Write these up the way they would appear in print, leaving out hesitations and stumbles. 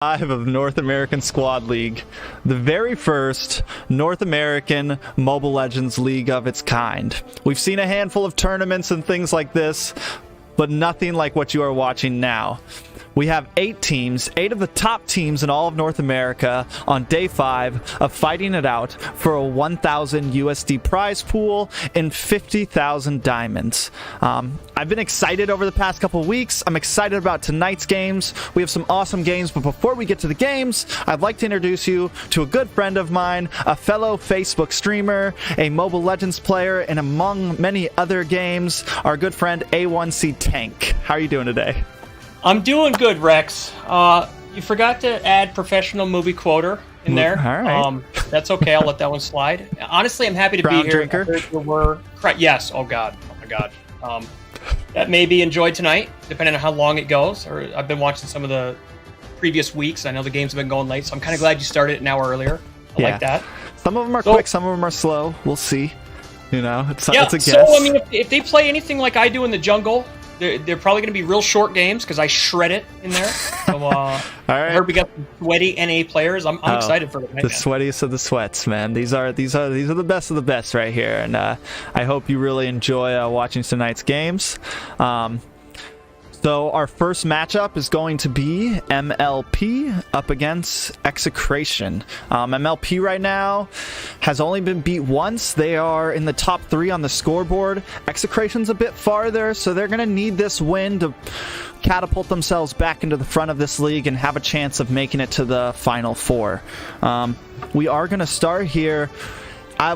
5 of North American Squad League, the very first North American Mobile Legends league of its kind. We've seen a handful of tournaments and things like this, but nothing like what you are watching now. We have 8 teams, 8 of the top teams in all of North America on day 5 of fighting it out for a 1,000 USD prize pool and 50,000 diamonds. I've been excited over the past couple weeks. I'm excited about tonight's games. We have some awesome games, but before we get to the games, I'd like to introduce you to a good friend of mine, a fellow Facebook streamer, a Mobile Legends player, and among many other games, our good friend A1C Tank. How are you doing today? I'm doing good, Rex. You forgot to add professional movie quoter in there. All right. That's okay. I'll let that one slide. Honestly, I'm happy to Crown be here. drinker? Yes. Oh God. Oh my God. That may be enjoyed tonight, depending on how long it goes. Or I've been watching some of the previous weeks. I know the games have been going late, so I'm kind of glad you started it an hour earlier. I like that. Some of them are quick, some of them are slow. We'll see. You know, it's a guess. So I mean, if they play anything like I do in the jungle, they're probably going to be real short games because I shred it in there. So, all right. I heard we got some sweaty NA players. I'm excited for it. The sweatiest of the sweats, man. These are the best of the best right here, and I hope you really enjoy watching tonight's games. So our first matchup is going to be MLP up against Execration. MLP right now has only been beat once. They are in the top 3 on the scoreboard. Execration's a bit farther, so they're going to need this win to catapult themselves back into the front of this league and have a chance of making it to the Final 4. We are going to start here.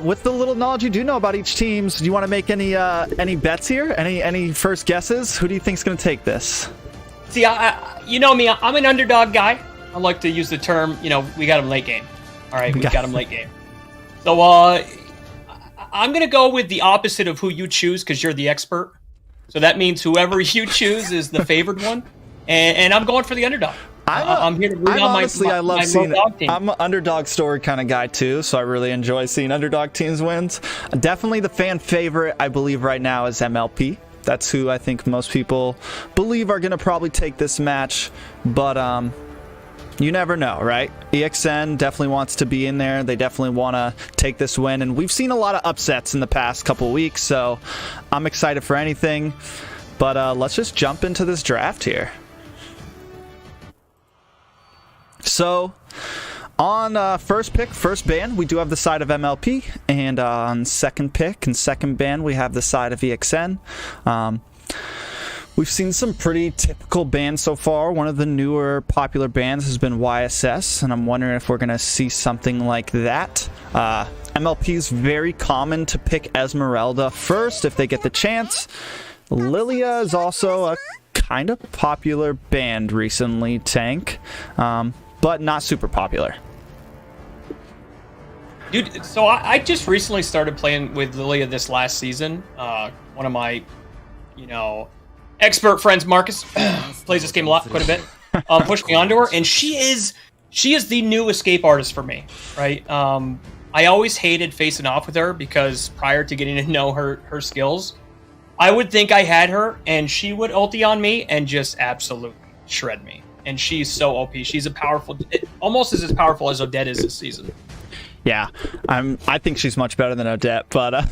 With the little knowledge you do know about each team, do you want to make any bets here? Any first guesses? Who do you think is going to take this? See, you know me, I'm an underdog guy. I like to use the term, we got him late game. All right, we got him late game. So I'm going to go with the opposite of who you choose because you're the expert. So that means whoever you choose is the favored one. And I'm going for the underdog. I'm here to root on I love my seeing dog team. I'm an underdog story kind of guy too, so I really enjoy seeing underdog teams wins. Definitely the fan favorite, I believe right now, is MLP. That's who I think most people believe are going to probably take this match, but you never know, right? EXN definitely wants to be in there. They definitely want to take this win, and we've seen a lot of upsets in the past couple weeks, so I'm excited for anything. But let's just jump into this draft here. So, on first pick, first ban, we do have the side of MLP, and on second pick and second ban, we have the side of EXN. We've seen some pretty typical bans so far. One of the newer popular bans has been YSS, and I'm wondering if we're going to see something like that. MLP is very common to pick Esmeralda first if they get the chance. Lilia is also a kind of popular band recently, Tank. But not super popular. Dude, so I just recently started playing with Lilia this last season. One of my, expert friends, Marcus, plays this game a lot, quite a bit. Pushed me onto her, and she is the new escape artist for me, right? I always hated facing off with her because prior to getting to know her skills, I would think I had her, and she would ulti on me and just absolutely shred me. And she's so OP. She's almost as powerful as Odette is this season. Yeah, I think she's much better than Odette, but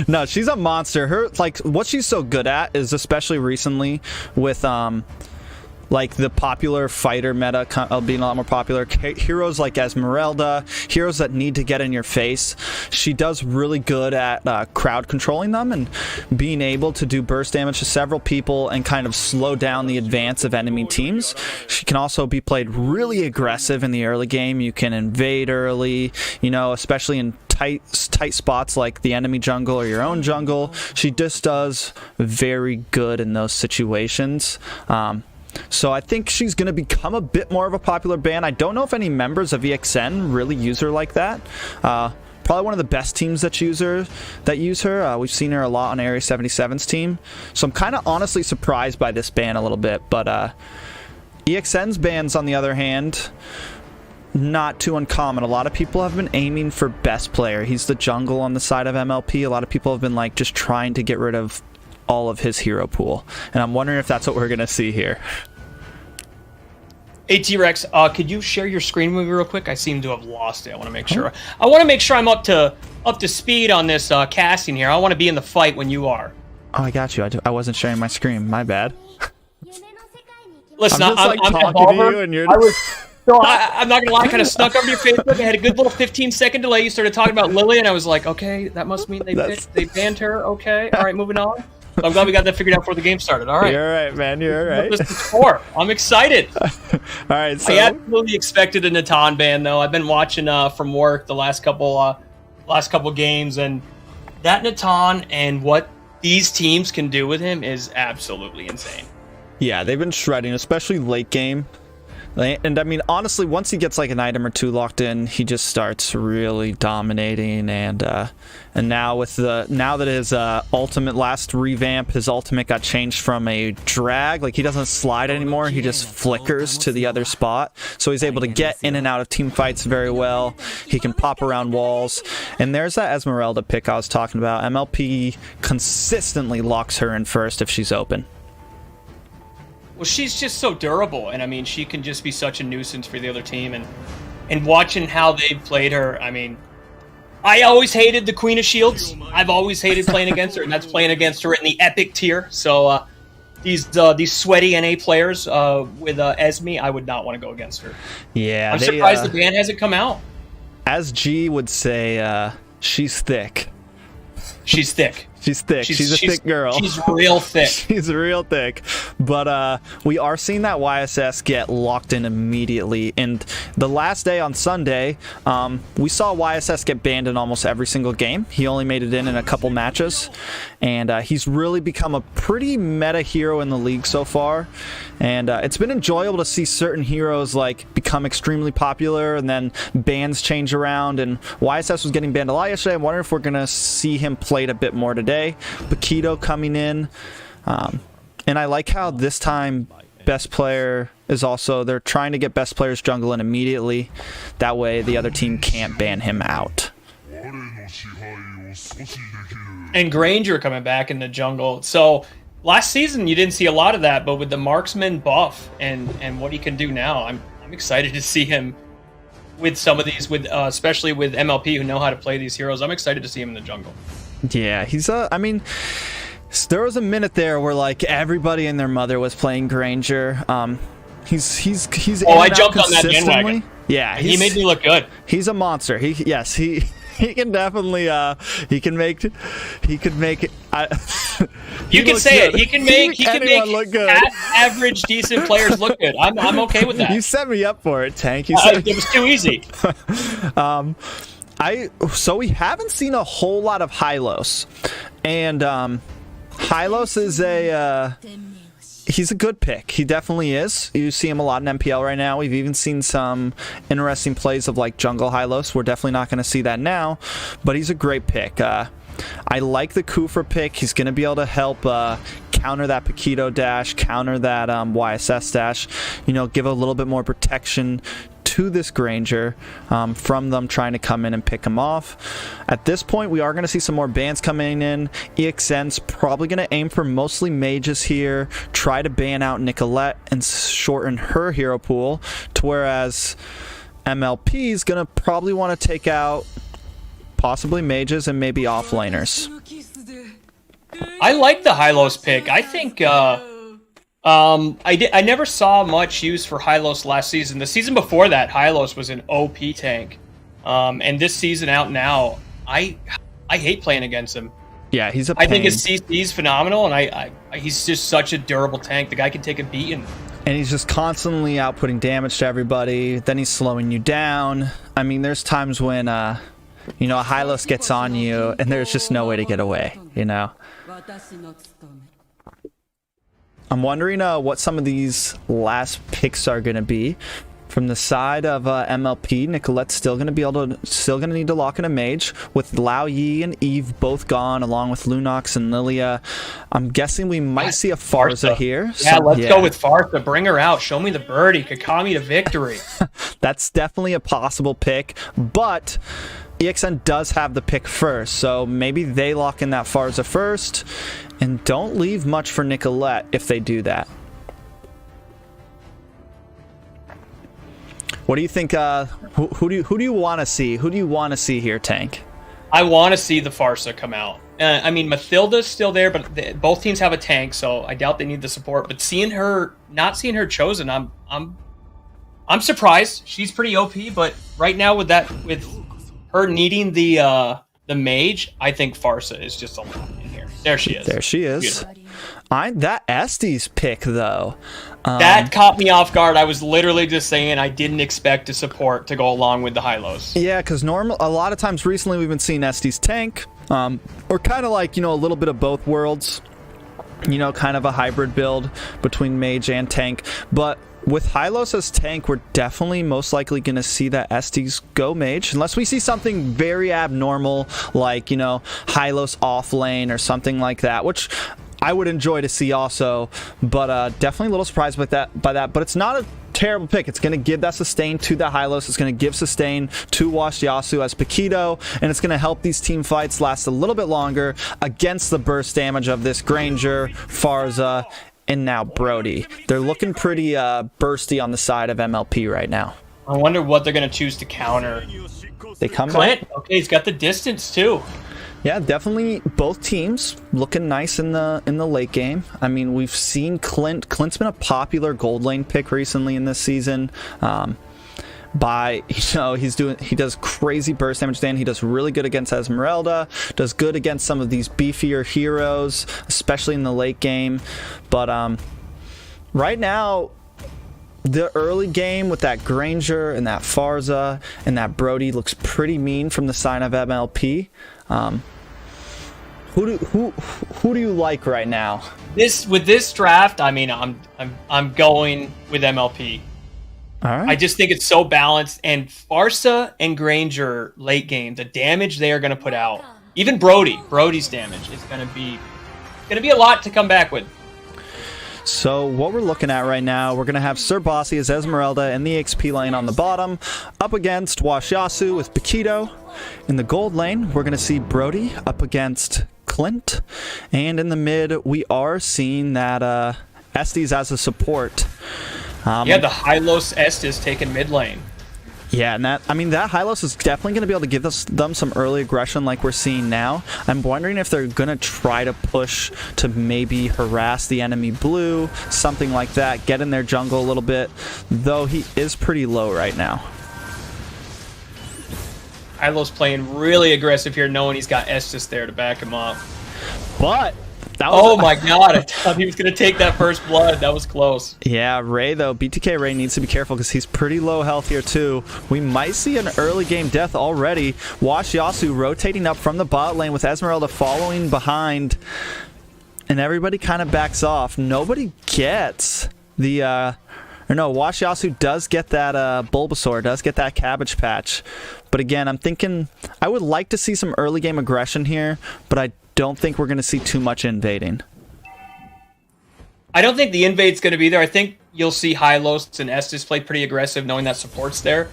no, she's a monster. What she's so good at is, especially recently with the popular fighter meta being a lot more popular, heroes like Esmeralda, heroes that need to get in your face. She does really good at crowd controlling them and being able to do burst damage to several people and kind of slow down the advance of enemy teams. She can also be played really aggressive in the early game. You can invade early, especially in tight spots like the enemy jungle or your own jungle. She just does very good in those situations. So I think she's going to become a bit more of a popular ban. I don't know if any members of EXN really use her like that. Probably one of the best teams that use her. We've seen her a lot on Area 77's team. So I'm kind of honestly surprised by this ban a little bit. But EXN's bans, on the other hand, not too uncommon. A lot of people have been aiming for best player. He's the jungle on the side of MLP. A lot of people have been just trying to get rid of all of his hero pool, and I'm wondering if that's what we're gonna see here. Hey T-Rex, could you share your screen with me real quick? I seem to have lost it. I want to make sure. I want to make sure I'm up to speed on this casting here. I want to be in the fight when you are. Oh, I got you. I wasn't sharing my screen. My bad. Listen, I'm just I'm talking to you, and you're. I'm not gonna lie. I kind of snuck over to your Facebook. I had a good little 15-second delay. You started talking about Lily, and I was like, okay, that must mean they banned her. Okay, all right, moving on. So I'm glad we got that figured out before the game started. All right. You're all right, man. You're all right. What's the score? I'm excited. All right. So I absolutely expected a Natan ban, though. I've been watching from work the last couple games, and that Natan and what these teams can do with him is absolutely insane. yeah, they've been shredding, especially late game. And I mean, honestly, once he gets like an item or two locked in, he just starts really dominating. And now that his ultimate last revamp, his ultimate got changed from a drag, like he doesn't slide anymore, he just flickers to the other spot. So he's able to get in and out of team fights very well. He can pop around walls. And there's that Esmeralda pick I was talking about. MLP consistently locks her in first if she's open. Well, she's just so durable, and I mean, she can just be such a nuisance for the other team. And watching how they've played her, I mean, I always hated the Queen of Shields. I've always hated playing against her, and that's playing against her in the epic tier. So these sweaty NA players with Esme, I would not want to go against her. Yeah, I'm surprised the ban hasn't come out. As G would say, she's thick. She's thick. She's thick. She's a thick girl. She's real thick. She's real thick. But we are seeing that YSS get locked in immediately. And the last day on Sunday, we saw YSS get banned in almost every single game. He only made it in a couple matches. And he's really become a pretty meta hero in the league so far. And it's been enjoyable to see certain heroes like become extremely popular and then bans change around. And YSS was getting banned a lot yesterday. I'm wondering if we're going to see him played a bit more today. Paquito coming in. And I like how this time best player is also, they're trying to get best players jungle in immediately. That way the other team can't ban him out. And Granger coming back in the jungle. So last season you didn't see a lot of that, but with the marksman buff and what he can do now, I'm excited to see him with some of these, with especially with MLP who know how to play these heroes. I'm excited to see him in the jungle. Yeah, he's I mean, there was a minute there where like everybody and their mother was playing Granger. He's Oh, I jumped on that bandwagon. Yeah, he made me look good. He's a monster. He can definitely he could make it. You can say it. He can make look good. Average decent players look good. I'm okay with that. You set me up for it, Tank. It was too easy. So we haven't seen a whole lot of Hylos, and Hylos is he's a good pick. He definitely is. You see him a lot in MPL right now. We've even seen some interesting plays of like jungle Hylos. We're definitely not going to see that now, but he's a great pick. I like the Kufra pick. He's going to be able to help counter that Paquito dash, counter that YSS dash, give a little bit more protection to this Granger from them trying to come in and pick him off. At this point, we are going to see some more bans coming in. EXN's probably going to aim for mostly mages here, try to ban out Nicolette and shorten her hero pool, to whereas MLP is going to probably want to take out possibly mages and maybe offlaners. I like the Hylos pick. I think I never saw much use for Hylos last season. The season before that, Hylos was an OP tank. And this season out now, I hate playing against him. Yeah, he's a pain. I think his CC is phenomenal, and he's just such a durable tank. The guy can take a beating. And he's just constantly outputting damage to everybody. Then he's slowing you down. I mean, there's times when a Hylos gets on you, and there's just no way to get away, I'm wondering what some of these last picks are going to be. From the side of MLP, Nicolette's still going to need to lock in a mage. With Lao Yi and Eve both gone, along with Lunox and Lilia, I'm guessing we might see a Farza here. Yeah, let's go with Farza. Bring her out. Show me the birdie. Kakami to victory. That's definitely a possible pick, but EXN does have the pick first, so maybe they lock in that Farza first, and don't leave much for Nicolette if they do that. What do you think? Who do you want to see? Who do you want to see here, Tank? I want to see the Farsa come out. I mean, Mathilda's still there, but both teams have a tank, so I doubt they need the support. But not seeing her chosen, I'm surprised. She's pretty OP, but right now with her needing the mage, I think Farsa is just a lot in here. There she is. There she is. That Estes pick though. That caught me off guard. I was literally just saying I didn't expect a support to go along with the Hylos. Yeah, because a lot of times recently we've been seeing Estes tank, or kind of like, a little bit of both worlds. Kind of a hybrid build between mage and tank. But with Hylos as tank, we're definitely most likely going to see that Estes go mage, unless we see something very abnormal, like, Hylos off lane or something like that, which I would enjoy to see also, but definitely a little surprised by that. But it's not a terrible pick. It's going to give that sustain to the Hylos. It's going to give sustain to Washiasu as Paquito, and it's going to help these team fights last a little bit longer against the burst damage of this Granger, Farza, and now Brody. They're looking pretty bursty on the side of MLP right now. I wonder what they're going to choose to counter. They come Clint, okay, he's got the distance too. Yeah, definitely both teams looking nice in the late game. I mean, we've seen Clint. Clint's been a popular gold lane pick recently in this season. He does crazy burst damage then. He does really good against Esmeralda, does good against some of these beefier heroes, especially in the late game. But right now, the early game with that Granger and that Farza and that Brody looks pretty mean from the side of MLP. Who do you like right now? With this draft, I mean, I'm going with MLP. All right. I just think it's so balanced, and Farsa and Granger late game, the damage they are going to put out, even Brody's damage is going to be a lot to come back with. So what we're looking at right now, we're going to have Sir Bossy as Esmeralda and the XP lane on the bottom, up against Washiasu with Paquito. In the gold lane, we're going to see Brody up against Clint. And in the mid, we are seeing that Estes as a support. The Hylos Estes taking mid lane. Yeah, and that Hylos is definitely going to be able to give them some early aggression like we're seeing now. I'm wondering if they're going to try to push to maybe harass the enemy blue, something like that, get in their jungle a little bit, though he is pretty low right now. Hylos playing really aggressive here, knowing he's got Estes there to back him up. But my god, I thought he was going to take that first blood. That was close. Yeah, Ray, though, BTK Ray needs to be careful because he's pretty low health here, too. We might see an early game death already. Washiasu rotating up from the bot lane with Esmeralda following behind, and everybody kind of backs off. Nobody gets the... Washiasu does get that Bulbasaur, does get that Cabbage Patch. But again, I'm thinking I would like to see some early game aggression here, but I don't think we're going to see too much invading. I don't think the invade's going to be there. I think you'll see Hylos and Estes play pretty aggressive, knowing that support's there.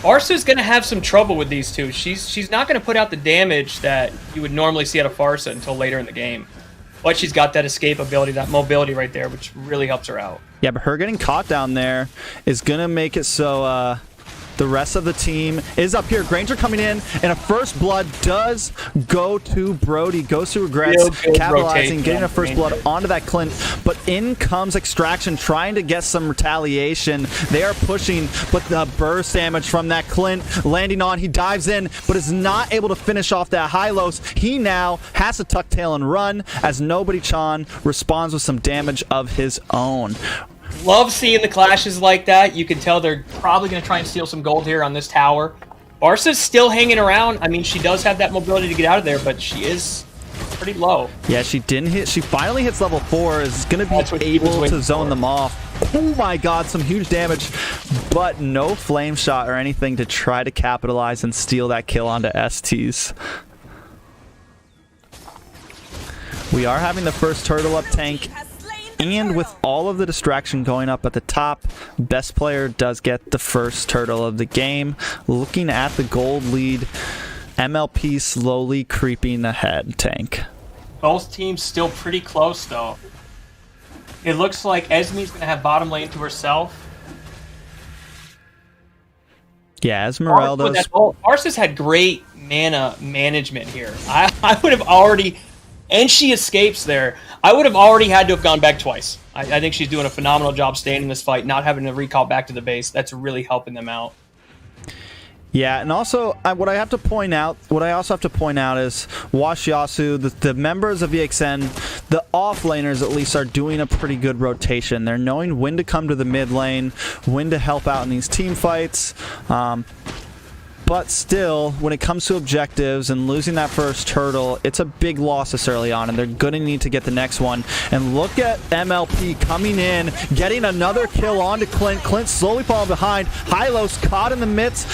Farsa's going to have some trouble with these two. She's not going to put out the damage that you would normally see out of Farsa until later in the game. But she's got that escape ability, that mobility right there, which really helps her out. Yeah, but her getting caught down there is going to make it so the rest of the team is up here. Granger coming in, and a first blood does go to Brody. Goes to Regrets, capitalizing, getting a first blood onto that Clint. But in comes Extraction, trying to get some retaliation. They are pushing, but the burst damage from that Clint landing on. He dives in, but is not able to finish off that Hylos. He now has to tuck tail and run, as Nobody Chan responds with some damage of his own. Love seeing the clashes like that. You can tell they're probably going to try and steal some gold here on this tower. Barsa's still hanging around. I mean, she does have that mobility to get out of there, but she is pretty low. Yeah, she didn't hit. She finally hits level 4. Is going to be able to zone them off. Oh my god, some huge damage, but no flame shot or anything to try to capitalize and steal that kill onto STs. We are having the first turtle up tank. And with all of the distraction going up at the top, best player does get the first turtle of the game. Looking at the gold lead, MLP slowly creeping ahead, Tank. Both teams still pretty close, though. It looks like Esme's going to have bottom lane to herself. Yeah, Esmeralda's... Arceus had great mana management here. I would have already... And she escapes there. I would have already had to have gone back twice. I think she's doing a phenomenal job staying in this fight, not having to recall back to the base. That's really helping them out. Yeah, and also what I also have to point out is Washiasu, the members of EXN, the offlaners at least are doing a pretty good rotation. They're knowing when to come to the mid lane, when to help out in these team fights. But still, when it comes to objectives and losing that first turtle, it's a big loss this early on, and they're going to need to get the next one. And look at MLP coming in, getting another kill onto Clint. Clint slowly falling behind. Hylos caught in the midst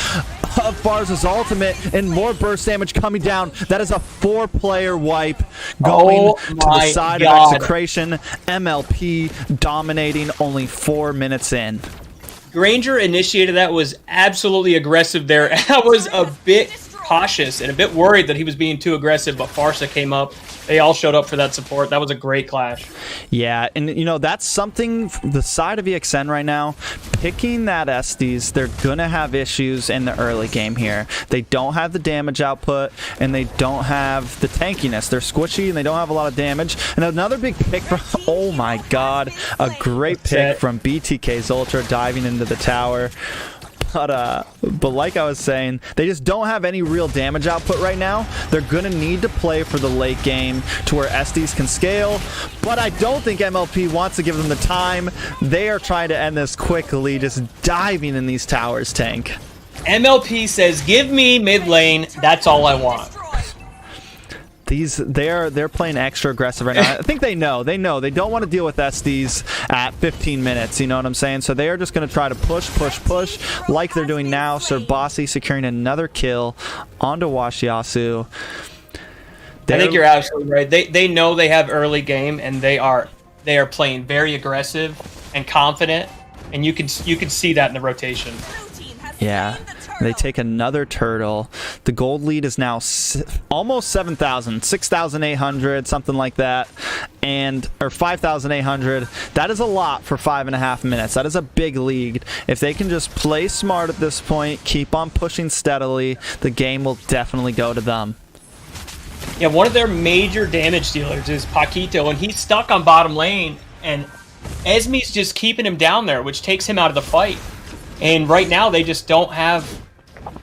of Farz's ultimate, and more burst damage coming down. That is a 4-player wipe going to the side of Execration. MLP dominating only 4 minutes in. Granger initiated that, was absolutely aggressive there. I was a bit cautious and a bit worried that he was being too aggressive, but Farsa came up. They all showed up for that support. That was a great clash. Yeah, and you know, that's something, the side of EXN right now, picking that Estes, they're going to have issues in the early game here. They don't have the damage output, and they don't have the tankiness. They're squishy, and they don't have a lot of damage. And another big pick from, oh my god, a great pick from BTK's Ultra diving into the tower. But like I was saying, they just don't have any real damage output right now. They're going to need to play for the late game to where Estes can scale. But I don't think MLP wants to give them the time. They are trying to end this quickly, just diving in these towers, Tank. MLP says, give me mid lane. That's all I want. They're playing extra aggressive right now. I think they know they don't want to deal with Estes at 15 minutes, you know what I'm saying? So they are just going to try to push like they're doing now. Sir Bossy securing another kill onto Washiasu. I think you're absolutely right. They know they have early game, and they are playing very aggressive and confident, and you can see that in the rotation. Yeah. They take another turtle. The gold lead is now almost 7,000, 6,800, something like that, or 5,800. That is a lot for 5.5 minutes. That is a big lead. If they can just play smart at this point, keep on pushing steadily, the game will definitely go to them. Yeah, one of their major damage dealers is Paquito, and he's stuck on bottom lane, and Esme's just keeping him down there, which takes him out of the fight. And right now, they just don't have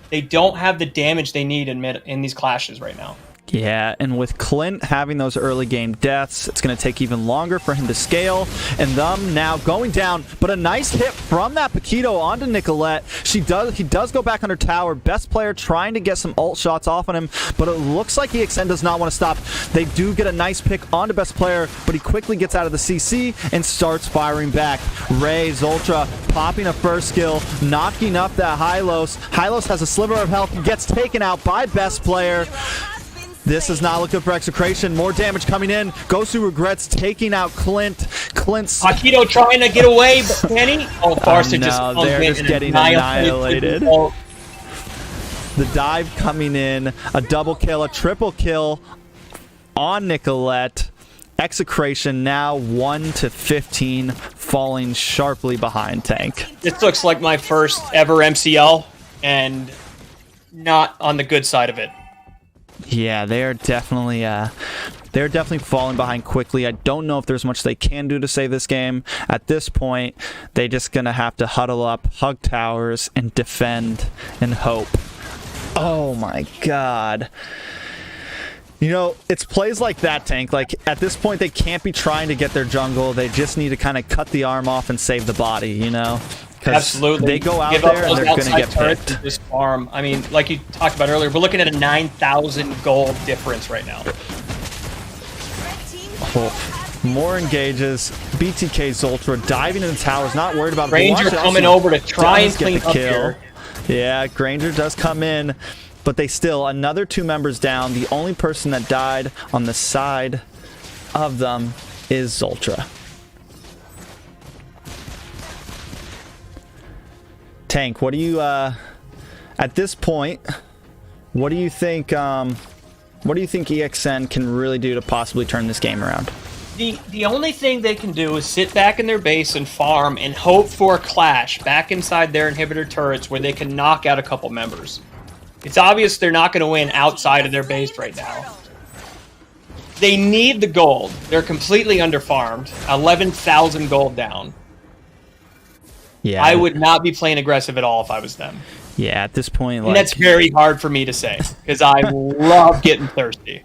the damage they need in these clashes right now. Yeah, and with Clint having those early game deaths, it's going to take even longer for him to scale, and them now going down, but a nice hit from that Paquito onto Nicolette. He does go back under tower. Best player trying to get some ult shots off on him, but it looks like EXN does not want to stop. They do get a nice pick onto best player, but he quickly gets out of the CC and starts firing back. Ray's Ultra popping a first skill, knocking up that Hylos. Hylos has a sliver of health and gets taken out by best player. This is not looking for Execration. More damage coming in. Gosu regrets taking out Clint. Clint's Paquito trying to get away, but can he? Oh, Farsa they're just getting annihilated. The dive coming in. A double kill, a triple kill on Nicolette. Execration now 1-15, falling sharply behind Tank. This looks like my first ever MCL, and not on the good side of it. Yeah, they're definitely falling behind quickly. I don't know if there's much they can do to save this game. At this point, they're just going to have to huddle up, hug towers, and defend and hope. Oh my god. You know, it's plays like that, Tank. Like, at this point, they can't be trying to get their jungle. They just need to kind of cut the arm off and save the body, you know? Absolutely. They go out there and they're going to get picked. This farm. I mean, like you talked about earlier, we're looking at a 9,000 gold difference right now. Oh, more engages. BTK's Ultra diving in the towers, not worried about Granger coming over to try and clean up here. Yeah, Granger does come in, but they still, another 2 members down. The only person that died on the side of them is Zultra. Tank, what do you at this point, what do you think EXN can really do to possibly turn this game around? The only thing they can do is sit back in their base and farm and hope for a clash back inside their inhibitor turrets where they can knock out a couple members. It's obvious they're not going to win outside of their base right now. They need the gold. They're completely underfarmed. 11,000 gold down. Yeah. I would not be playing aggressive at all if I was them. Yeah, at this point, And that's very hard for me to say because I love getting thirsty.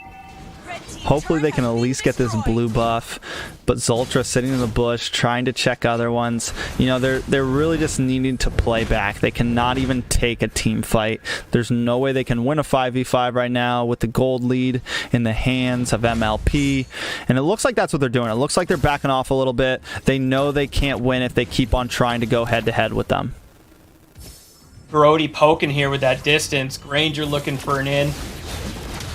hopefully they can at least get this blue buff. But Zoltra sitting in the bush, trying to check other ones. You know, they're really just needing to play back. They cannot even take a team fight. There's no way they can win a 5v5 right now with the gold lead in the hands of MLP. And it looks like that's what they're doing. It looks like they're backing off a little bit. They know they can't win if they keep on trying to go head-to-head with them. Brody poking here with that distance. Granger looking for an in.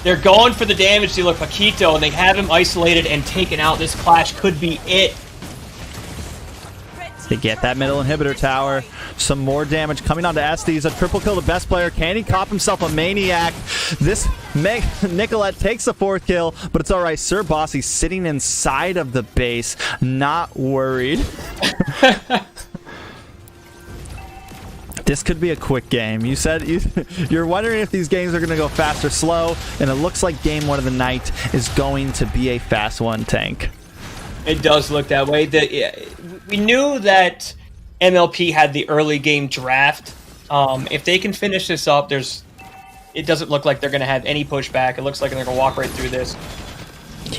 They're going for the damage dealer, Paquito, and they have him isolated and taken out. This clash could be it. They get that middle inhibitor tower. Some more damage coming on to Estes. A triple kill, the best player. Can he cop himself a maniac? This Nicolette takes the 4th kill, but it's all right. Sir Bossy sitting inside of the base, not worried. This could be a quick game. You said you're wondering if these games are going to go fast or slow, and it looks like game 1 of the night is going to be a fast one, Tank. It does look that way. We knew that MLP had the early game draft. If they can finish this up, it doesn't look like they're going to have any pushback. It looks like they're going to walk right through this.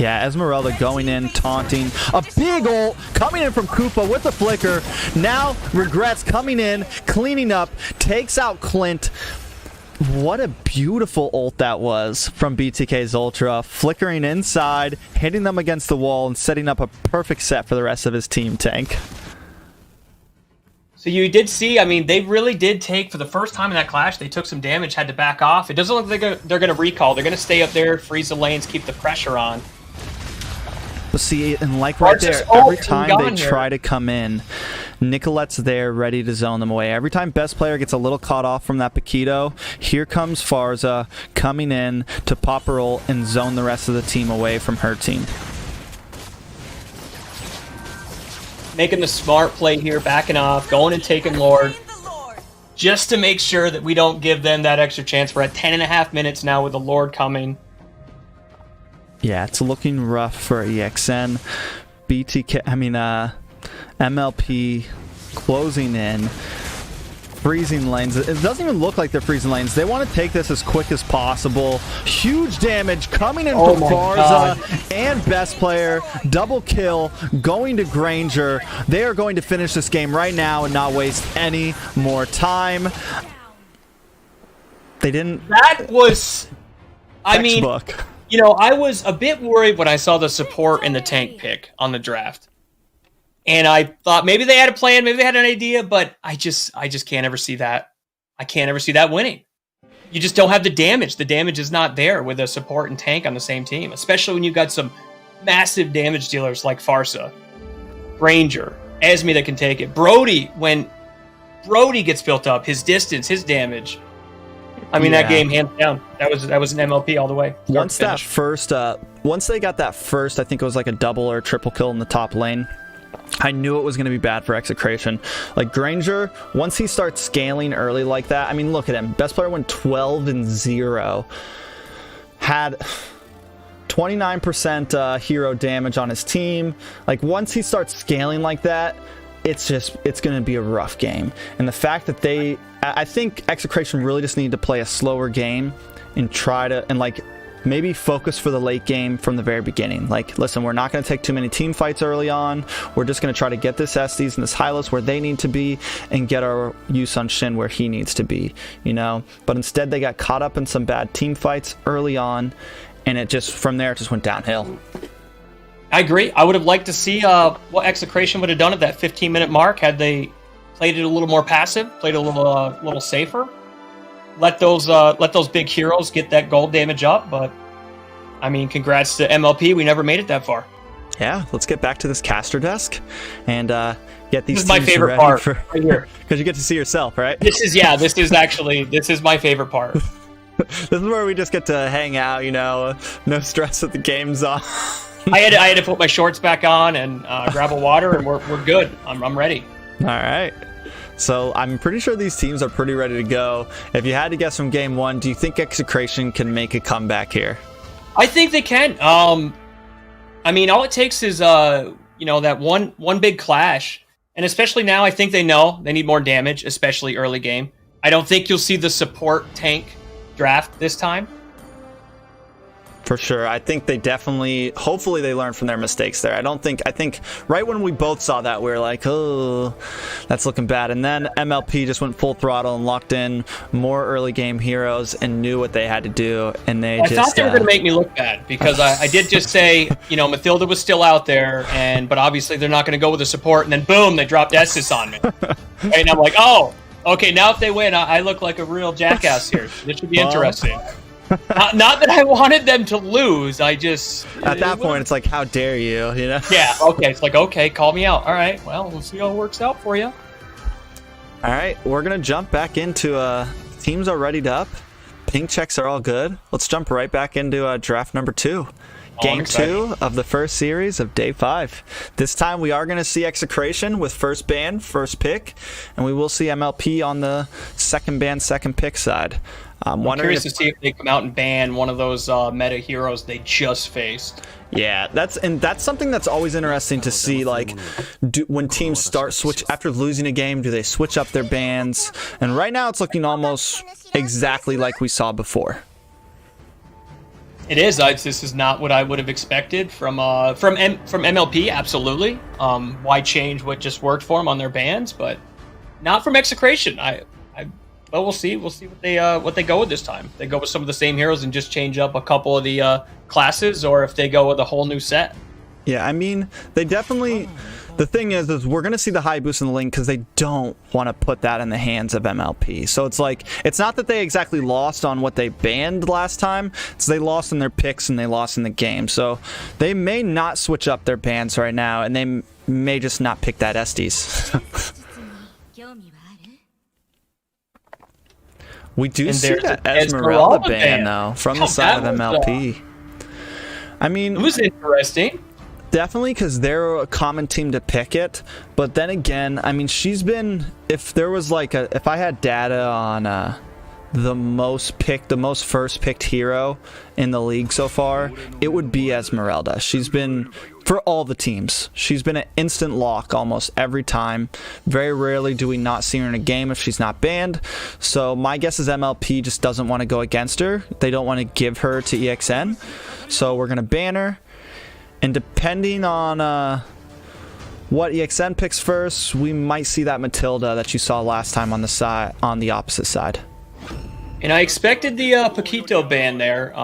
Yeah, Esmeralda going in, taunting. A big ult coming in from Koopa with the flicker. Now Regrets coming in, cleaning up, takes out Clint. What a beautiful ult that was from BTK's Ultra. Flickering inside, hitting them against the wall, and setting up a perfect set for the rest of his team, Tank. So you did see, I mean, they really did take, for the first time in that clash, they took some damage, had to back off. It doesn't look like they're going to recall. They're going to stay up there, freeze the lanes, keep the pressure on. But see, and like right there, every time they try to come in, Nicolette's there ready to zone them away. Every time best player gets a little caught off from that Paquito, here comes Farza coming in to pop her ult and zone the rest of the team away from her team. Making the smart play here, backing off, going and taking Lord, just to make sure that we don't give them that extra chance. We're at 10.5 minutes now with the Lord coming. Yeah, it's looking rough for EXN. MLP closing in, freezing lanes. It doesn't even look like they're freezing lanes. They want to take this as quick as possible. Huge damage coming in from Farza and best player. Double kill going to Granger. They are going to finish this game right now and not waste any more time. They didn't. That was, I mean, textbook. You know, I was a bit worried when I saw the support and the tank pick on the draft. And I thought maybe they had a plan, maybe they had an idea, but I just can't ever see that. I can't ever see that winning. You just don't have the damage. The damage is not there with a support and tank on the same team, especially when you've got some massive damage dealers like Farsa, Granger, Esme that can take it. Brody, when Brody gets built up, his distance, his damage. I mean, that game, hands down, that was an MLP all the way. Once they got that first, I think it was like a double or a triple kill in the top lane, I knew it was going to be bad for Execration. Like Granger, once he starts scaling early like that, I mean, look at him. Best player went 12-0. Had 29% hero damage on his team. Like, once he starts scaling like that, it's going to be a rough game. And the fact that I think Execration really just need to play a slower game and try to, and like, maybe focus for the late game from the very beginning. Like, listen, we're not going to take too many team fights early on. We're just going to try to get this Estes and this Hylos where they need to be and get our Yusun Shin where he needs to be, you know? But instead, they got caught up in some bad team fights early on, and from there, it just went downhill. I agree. I would have liked to see what Execration would have done at that 15-minute mark had they played it a little more passive, played it a little safer. Let those big heroes get that gold damage up, but I mean, congrats to MLP. We never made it that far. Yeah, let's get back to this caster desk and get these. This is my favorite part right here because you get to see yourself, right? This is my favorite part. This is where we just get to hang out, you know, no stress that the game's on. I had to put my shorts back on and grab a water, and we're good. I'm ready. All right. So I'm pretty sure these teams are pretty ready to go. If you had to guess from game one, do you think Execration can make a comeback here? I think they can. I mean, all it takes is that one big clash, and especially now, I think they know they need more damage, especially early game. I don't think you'll see the support tank draft this time. For sure. I think they definitely, hopefully they learn from their mistakes there. I think right when we both saw that, we were like, oh, that's looking bad. And then MLP just went full throttle and locked in more early game heroes and knew what they had to do. And I thought they were going to make me look bad because I did just say, Mathilda was still out there, but obviously they're not going to go with the support. And then boom, they dropped Estes on me. Right? And I'm like, oh, okay, now if they win, I look like a real jackass here. This should be interesting. Not that I wanted them to lose. I just at that point it's like, how dare you? Yeah. Okay. It's like, okay, call me out. All right. Well, we'll see how it works out for you. All right, we're gonna jump back into teams are readied up. Ping checks are all good. Let's jump right back into draft number 2. Game 2 of the first series of day 5. This time we are going to see Execration with first ban, first pick, and we will see MLP on the second ban, second pick side. I'm curious to see if they come out and ban one of those meta heroes they just faced. Yeah, that's something that's always interesting to see. Like, when teams start switch after losing a game, do they switch up their bans? And right now, it's looking almost exactly like we saw before. It is. This is not what I would have expected from MLP. Absolutely. Why change what just worked for them on their bans? But not from Execration. But we'll see. We'll see what they go with this time. If they go with some of the same heroes and just change up a couple of the classes, or if they go with a whole new set. Yeah, I mean, they definitely. The thing is we're going to see the high boost in the lane because they don't want to put that in the hands of MLP. So it's like, it's not that they exactly lost on what they banned last time. It's they lost in their picks and they lost in the game. So they may not switch up their bans right now, and they may just not pick that Estes. We do see that Esmeralda ban, though, from the side of MLP. I mean, it was interesting. Definitely, because they're a common team to pick it. But then again, I mean, she's been, if there was like if I had data on the most first picked hero in the league so far, it would be Esmeralda. She's been, for all the teams, she's been an instant lock almost every time. Very rarely do we not see her in a game if she's not banned. So my guess is MLP just doesn't want to go against her. They don't want to give her to EXN. So we're going to ban her. And depending on what EXN picks first, we might see that Matilda that you saw last time on the opposite side. And I expected the Paquito ban there.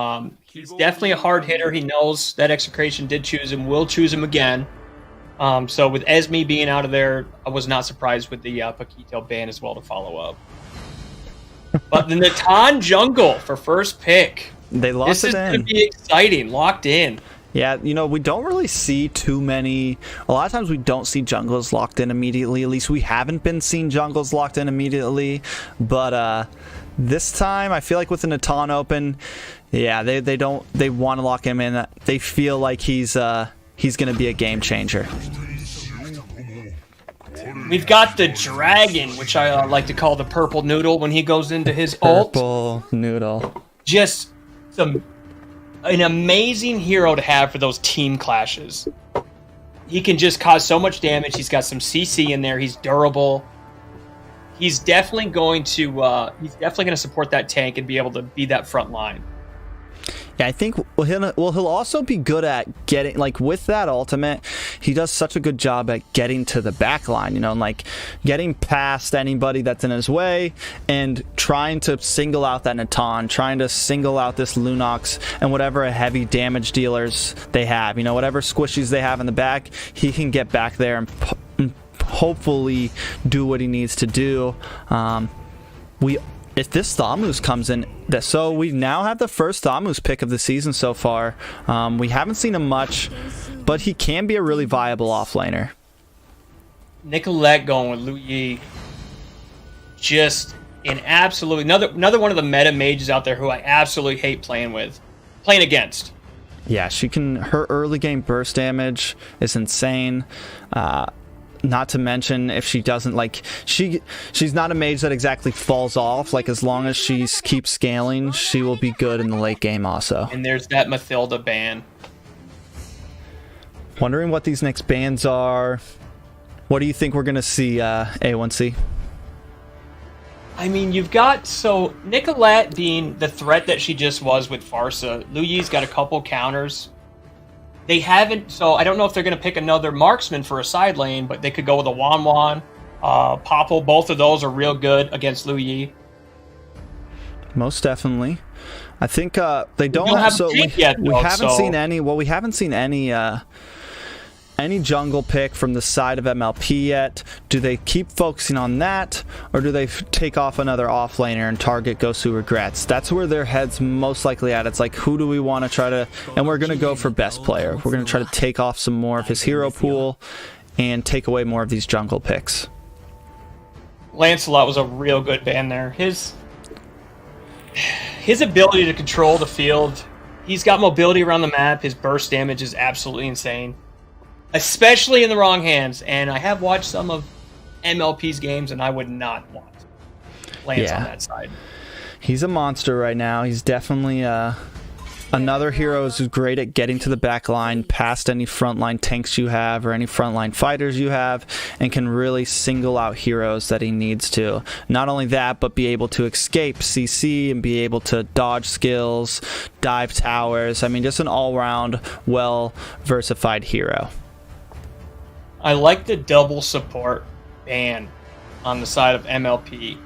He's definitely a hard hitter. He knows that Execration did choose him, will choose him again. So with Esme being out of there, I was not surprised with the Paquito ban as well to follow up. But the Natan jungle for first pick. They lost this it is in. going to be exciting. Locked in. Yeah, we don't really see too many. A lot of times we don't see jungles locked in immediately. At least we haven't been seeing jungles locked in immediately. But this time, I feel like with the Natan open, yeah, they want to lock him in. They feel like he's going to be a game changer. We've got the dragon, which I like to call the purple noodle when he goes into his ult. Purple noodle. Just an amazing hero to have for those team clashes. He can just cause so much damage. He's got some CC in there. He's durable. He's definitely going to support that tank and be able to be that front line. Yeah, I think he'll also be good at getting, like, with that ultimate, he does such a good job at getting to the back line, and like getting past anybody that's in his way and trying to single out that Natan, trying to single out this Lunox and whatever heavy damage dealers they have, whatever squishies they have in the back, he can get back there and hopefully do what he needs to do. If this Thamus comes in, so we now have the first Thamus pick of the season so far. We haven't seen him much, but he can be a really viable offlaner. Nicolette going with Lu Yi, just an absolutely another one of the meta mages out there who I absolutely hate playing against. Yeah, she can. Her early game burst damage is insane. Not to mention, if she doesn't she's not a mage that exactly falls off. Like, as long as she keeps scaling, she will be good in the late game also. And there's that Mathilda ban. Wondering what these next bans are. What do you think we're gonna see, A1C? I mean, you've got, so Nicolette being the threat that she just was with Farsa. Lu Yi's got a couple counters. They haven't, so I don't know if they're going to pick another marksman for a side lane, but they could go with a Wan Wan, Popple. Both of those are real good against Lu Yi. Most definitely. I think they don't have so a tank yet, we though, haven't so- seen any. Well, we haven't seen any jungle pick from the side of MLP yet. Do they keep focusing on that, or do they take off another offlaner and target Ghost Who Regrets? That's where their head's most likely at. It's like, who do we want to try to... And we're going to go for best player. We're going to try to take off some more of his hero pool and take away more of these jungle picks. Lancelot was a real good ban there. His ability to control the field, he's got mobility around the map. His burst damage is absolutely insane, especially in the wrong hands. And I have watched some of MLP's games, and I would not want Lance on that side. He's a monster right now. He's definitely another hero who's great at getting to the back line, past any frontline tanks you have or any frontline fighters you have, and can really single out heroes that he needs to. Not only that, but be able to escape CC and be able to dodge skills, dive towers. I mean, just an all-round, well-versified hero. I like the double support ban on the side of MLP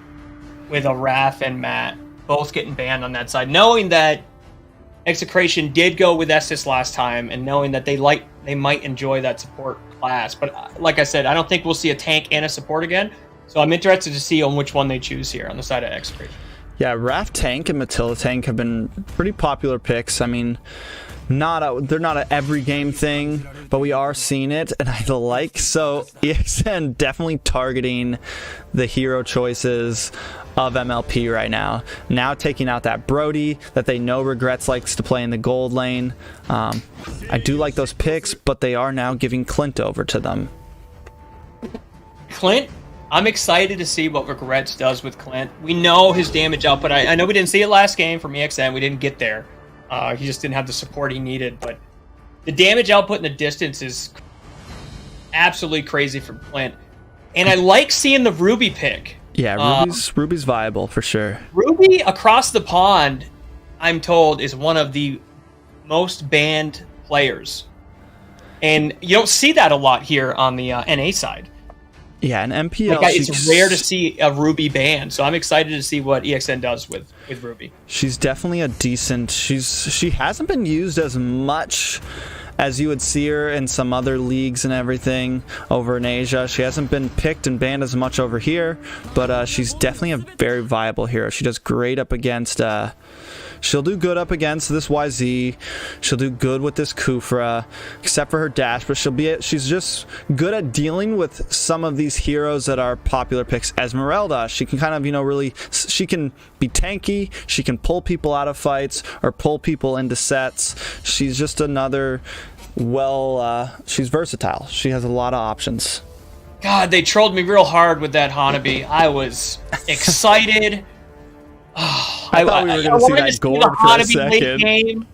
with a Raph and Matt both getting banned on that side, knowing that Execration did go with Estus last time, and knowing that they might enjoy that support class. But like I said, I don't think we'll see a tank and a support again, so I'm interested to see on which one they choose here on the side of Execration. Yeah, Raph Tank and Matilda Tank have been pretty popular picks. I mean, they're not an every game thing, but we are seeing it, and I like. So EXN definitely targeting the hero choices of MLP right now. Now taking out that Brody that they know Regrets likes to play in the gold lane. I do like those picks, but they are now giving Clint over to them. Clint, I'm excited to see what Regrets does with Clint. We know his damage output. I know we didn't see it last game from EXN. We didn't get there. He just didn't have the support he needed, but the damage output in the distance is absolutely crazy from Clint. And I like seeing the Ruby pick. Yeah, Ruby's viable for sure. Ruby across the pond, I'm told, is one of the most banned players. And you don't see that a lot here on the NA side. Yeah, and MPL... it's rare to see a Ruby ban, so I'm excited to see what EXN does with Ruby. She's definitely a decent... She hasn't been used as much as you would see her in some other leagues and everything over in Asia. She hasn't been picked and banned as much over here, but she's definitely a very viable hero. She does great up against... She'll do good up against this YZ. She'll do good with this Kufra, except for her dash, but she's just good at dealing with some of these heroes that are popular picks. Esmeralda, she can kind of, really, she can be tanky, she can pull people out of fights or pull people into sets. She's just another, she's versatile. She has a lot of options. God, they trolled me real hard with that Hanabi. I was excited. Oh, I thought we were going to see that gold for a second. Game.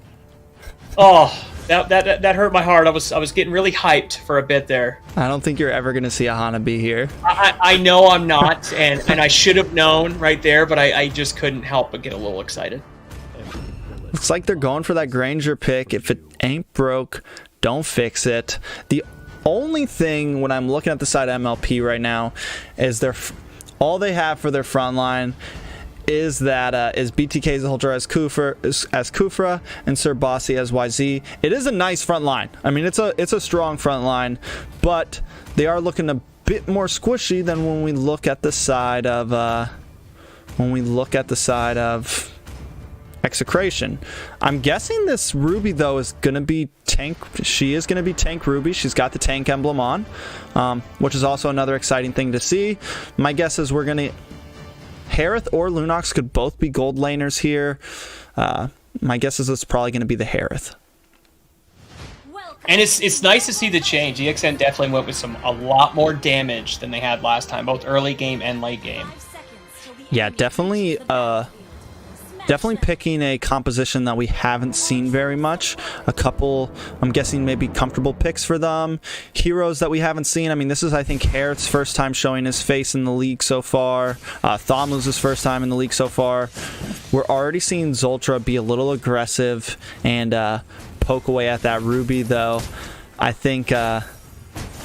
Oh, that hurt my heart. I was getting really hyped for a bit there. I don't think you're ever going to see a Hanabi here. I know I'm not, and I should have known right there, but I just couldn't help but get a little excited. Looks like they're going for that Granger pick. If it ain't broke, don't fix it. The only thing when I'm looking at the side of MLP right now is all they have for their front line is BTK Zultra as Kufra and Sir Bossy as YZ. It is a nice front line. I mean, it's a strong front line, but they are looking a bit more squishy than when we look at the side of Execration. I'm guessing this Ruby though is gonna be tank. She is gonna be tank Ruby. She's got the tank emblem on, which is also another exciting thing to see. My guess is Harith or Lunox could both be gold laners here. My guess is it's probably going to be the Harith. And it's nice to see the change. EXN definitely went with a lot more damage than they had last time, both early game and late game. Yeah, definitely picking a composition that we haven't seen very much. A couple, I'm guessing, maybe comfortable picks for them. Heroes that we haven't seen. I mean, this is, I think, Harith's first time showing his face in the league so far. Thomlu's first time in the league so far. We're already seeing Zoltra be a little aggressive and poke away at that Ruby, though. I think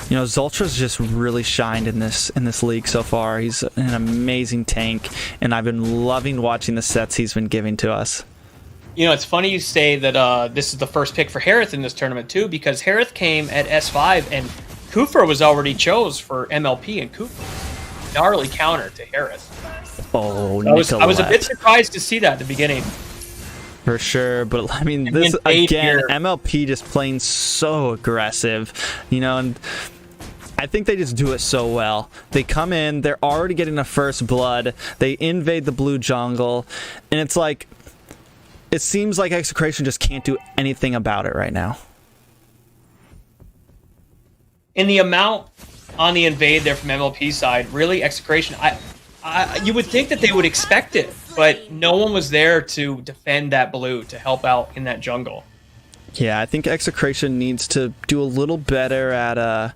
you know, Zoltra's just really shined in this league so far. He's an amazing tank, and I've been loving watching the sets he's been giving to us. You know, it's funny you say that this is the first pick for Harith in this tournament, too, because Harith came at S5, and Kufra was already chose for MLP, and Kufra gnarly counter to Harith. Oh, I was a bit surprised to see that at the beginning. For sure, but I mean, this again, MLP just playing so aggressive, you know, and I think they just do it so well. They come in, they're already getting a first blood, they invade the blue jungle, and it's like, it seems like Execration just can't do anything about it right now. In the amount on the invade there from MLP side, really, Execration, you would think that they would expect it, but no one was there to defend that blue, to help out in that jungle. Yeah, I think Execration needs to do a little better at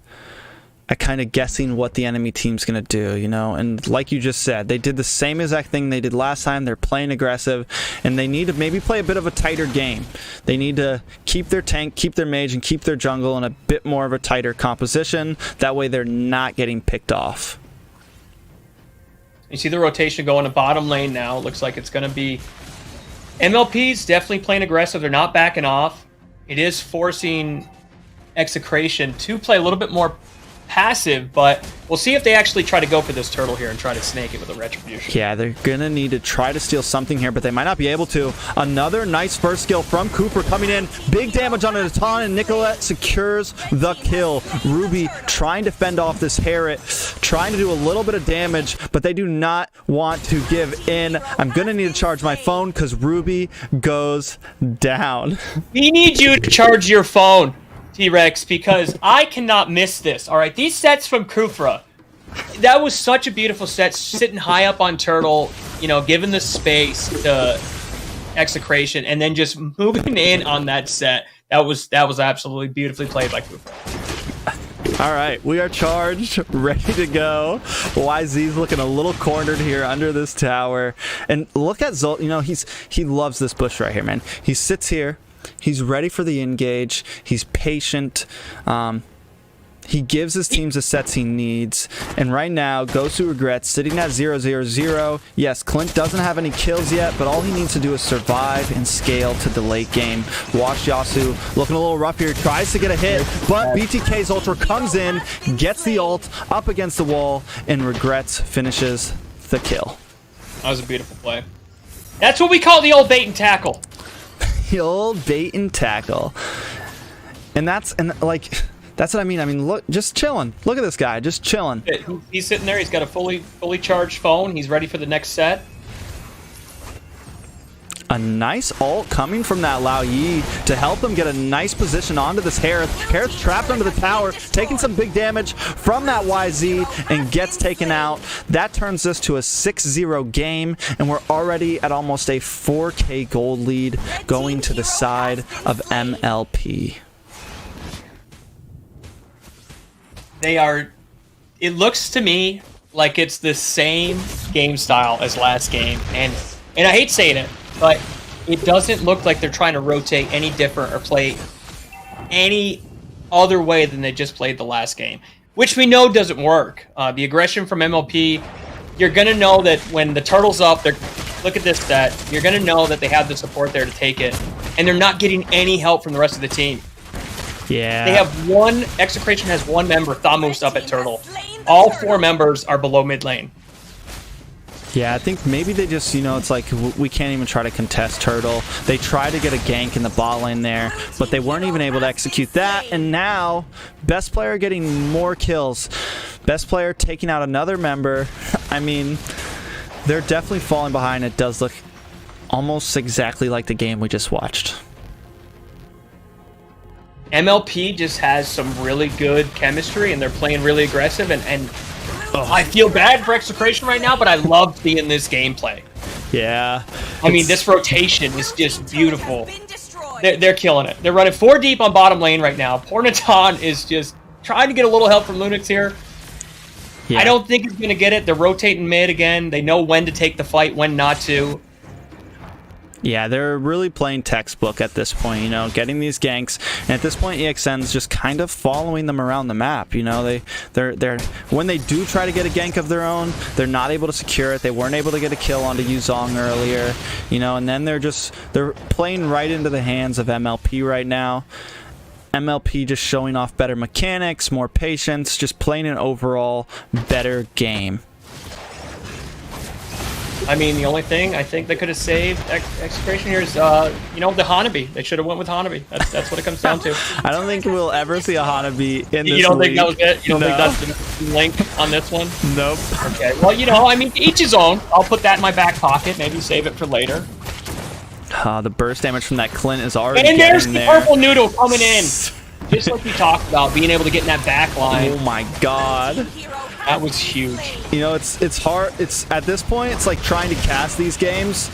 kind of guessing what the enemy team's going to do, you know? And like you just said, they did the same exact thing they did last time. They're playing aggressive, and they need to maybe play a bit of a tighter game. They need to keep their tank, keep their mage, and keep their jungle in a bit more of a tighter composition. That way they're not getting picked off. You see the rotation going to bottom lane now. It looks like it's going to be... MLP's definitely playing aggressive. They're not backing off. It is forcing Execration to play a little bit more passive, but we'll see if they actually try to go for this turtle here and try to snake it with a retribution. Yeah, they're gonna need to try to steal something here, but they might not be able to. Another nice first skill from Cooper coming in. Big damage on Natan, and Nicolette secures the kill. Ruby trying to fend off this Harith, trying to do a little bit of damage, but they do not want to give in. I'm gonna need to charge my phone because Ruby goes down. We need you to charge your phone, T-Rex, because I cannot miss this. All right, these sets from Kufra, that was such a beautiful set, sitting high up on turtle, you know, giving the space to Execration, and then just moving in on that set. That was absolutely beautifully played by Kufra. All right, we are charged, ready to go. YZ's looking a little cornered here under this tower, and look at Zolt. You know, he loves this bush right here, man. He sits here. He's ready for the engage. He's patient. He gives his teams the sets he needs. And right now, Gosu regrets sitting at 0-0-0. Yes, Clint doesn't have any kills yet, but all he needs to do is survive and scale to the late game. Watch Yasu looking a little rough here. Tries to get a hit, but BTK's Ultra comes in, gets the ult up against the wall, and regrets finishes the kill. That was a beautiful play. That's what we call the old bait and tackle. The old bait and tackle. And that's what I mean. I mean, look, just chilling. Look at this guy, just chilling. He's sitting there. He's got a fully charged phone. He's ready for the next set. A nice ult coming from that Lao Yi to help them get a nice position onto this Harith. Harith trapped under the tower, taking some big damage from that YZ, and gets taken out. That turns this to a 6-0 game, and we're already at almost a 4K gold lead going to the side of MLP. It looks to me like it's the same game style as last game, and I hate saying it, but it doesn't look like they're trying to rotate any different or play any other way than they just played the last game, which we know doesn't work. The aggression from MLP, you're going to know that when the turtle's up, look at this stat, you're going to know that they have the support there to take it, and they're not getting any help from the rest of the team. Yeah. They have Execration has one member, Thamus, up at turtle. All 4 members are below mid lane. Yeah, I think maybe they just, you know, it's like we can't even try to contest turtle. They try to get a gank in the bot lane there, but they weren't even able to execute that. And now, best player getting more kills. Best player taking out another member. I mean, they're definitely falling behind. It does look almost exactly like the game we just watched. MLP just has some really good chemistry, and they're playing really aggressive. And I feel bad for Execration right now, but I love seeing this gameplay. Yeah. I mean, this rotation is just beautiful. They're killing it. They're running 4 deep on bottom lane right now. Pornaton is just trying to get a little help from Lunix here. Yeah. I don't think he's going to get it. They're rotating mid again. They know when to take the fight, when not to. Yeah, they're really playing textbook at this point, you know, getting these ganks. And at this point, EXN's just kind of following them around the map. You know, they're when they do try to get a gank of their own, they're not able to secure it. They weren't able to get a kill onto Yuzong earlier, you know, and then they're playing right into the hands of MLP right now. MLP just showing off better mechanics, more patience, just playing an overall better game. I mean, the only thing I think that could have saved Execration here is, you know, the Hanabi. They should have went with Hanabi. That's what it comes down to. I don't think we'll ever see a Hanabi in this You don't league. think that was it? You don't think that's the link on this one? Nope. Okay, well, you know, I mean, each his own. I'll put that in my back pocket. Maybe save it for later. The burst damage from that Clint is already And there's the there. purple noodle coming in. Just like we talked about, being able to get in that back line. Oh my god. That was huge. You know, it's hard. It's at this point, it's like trying to cast these games.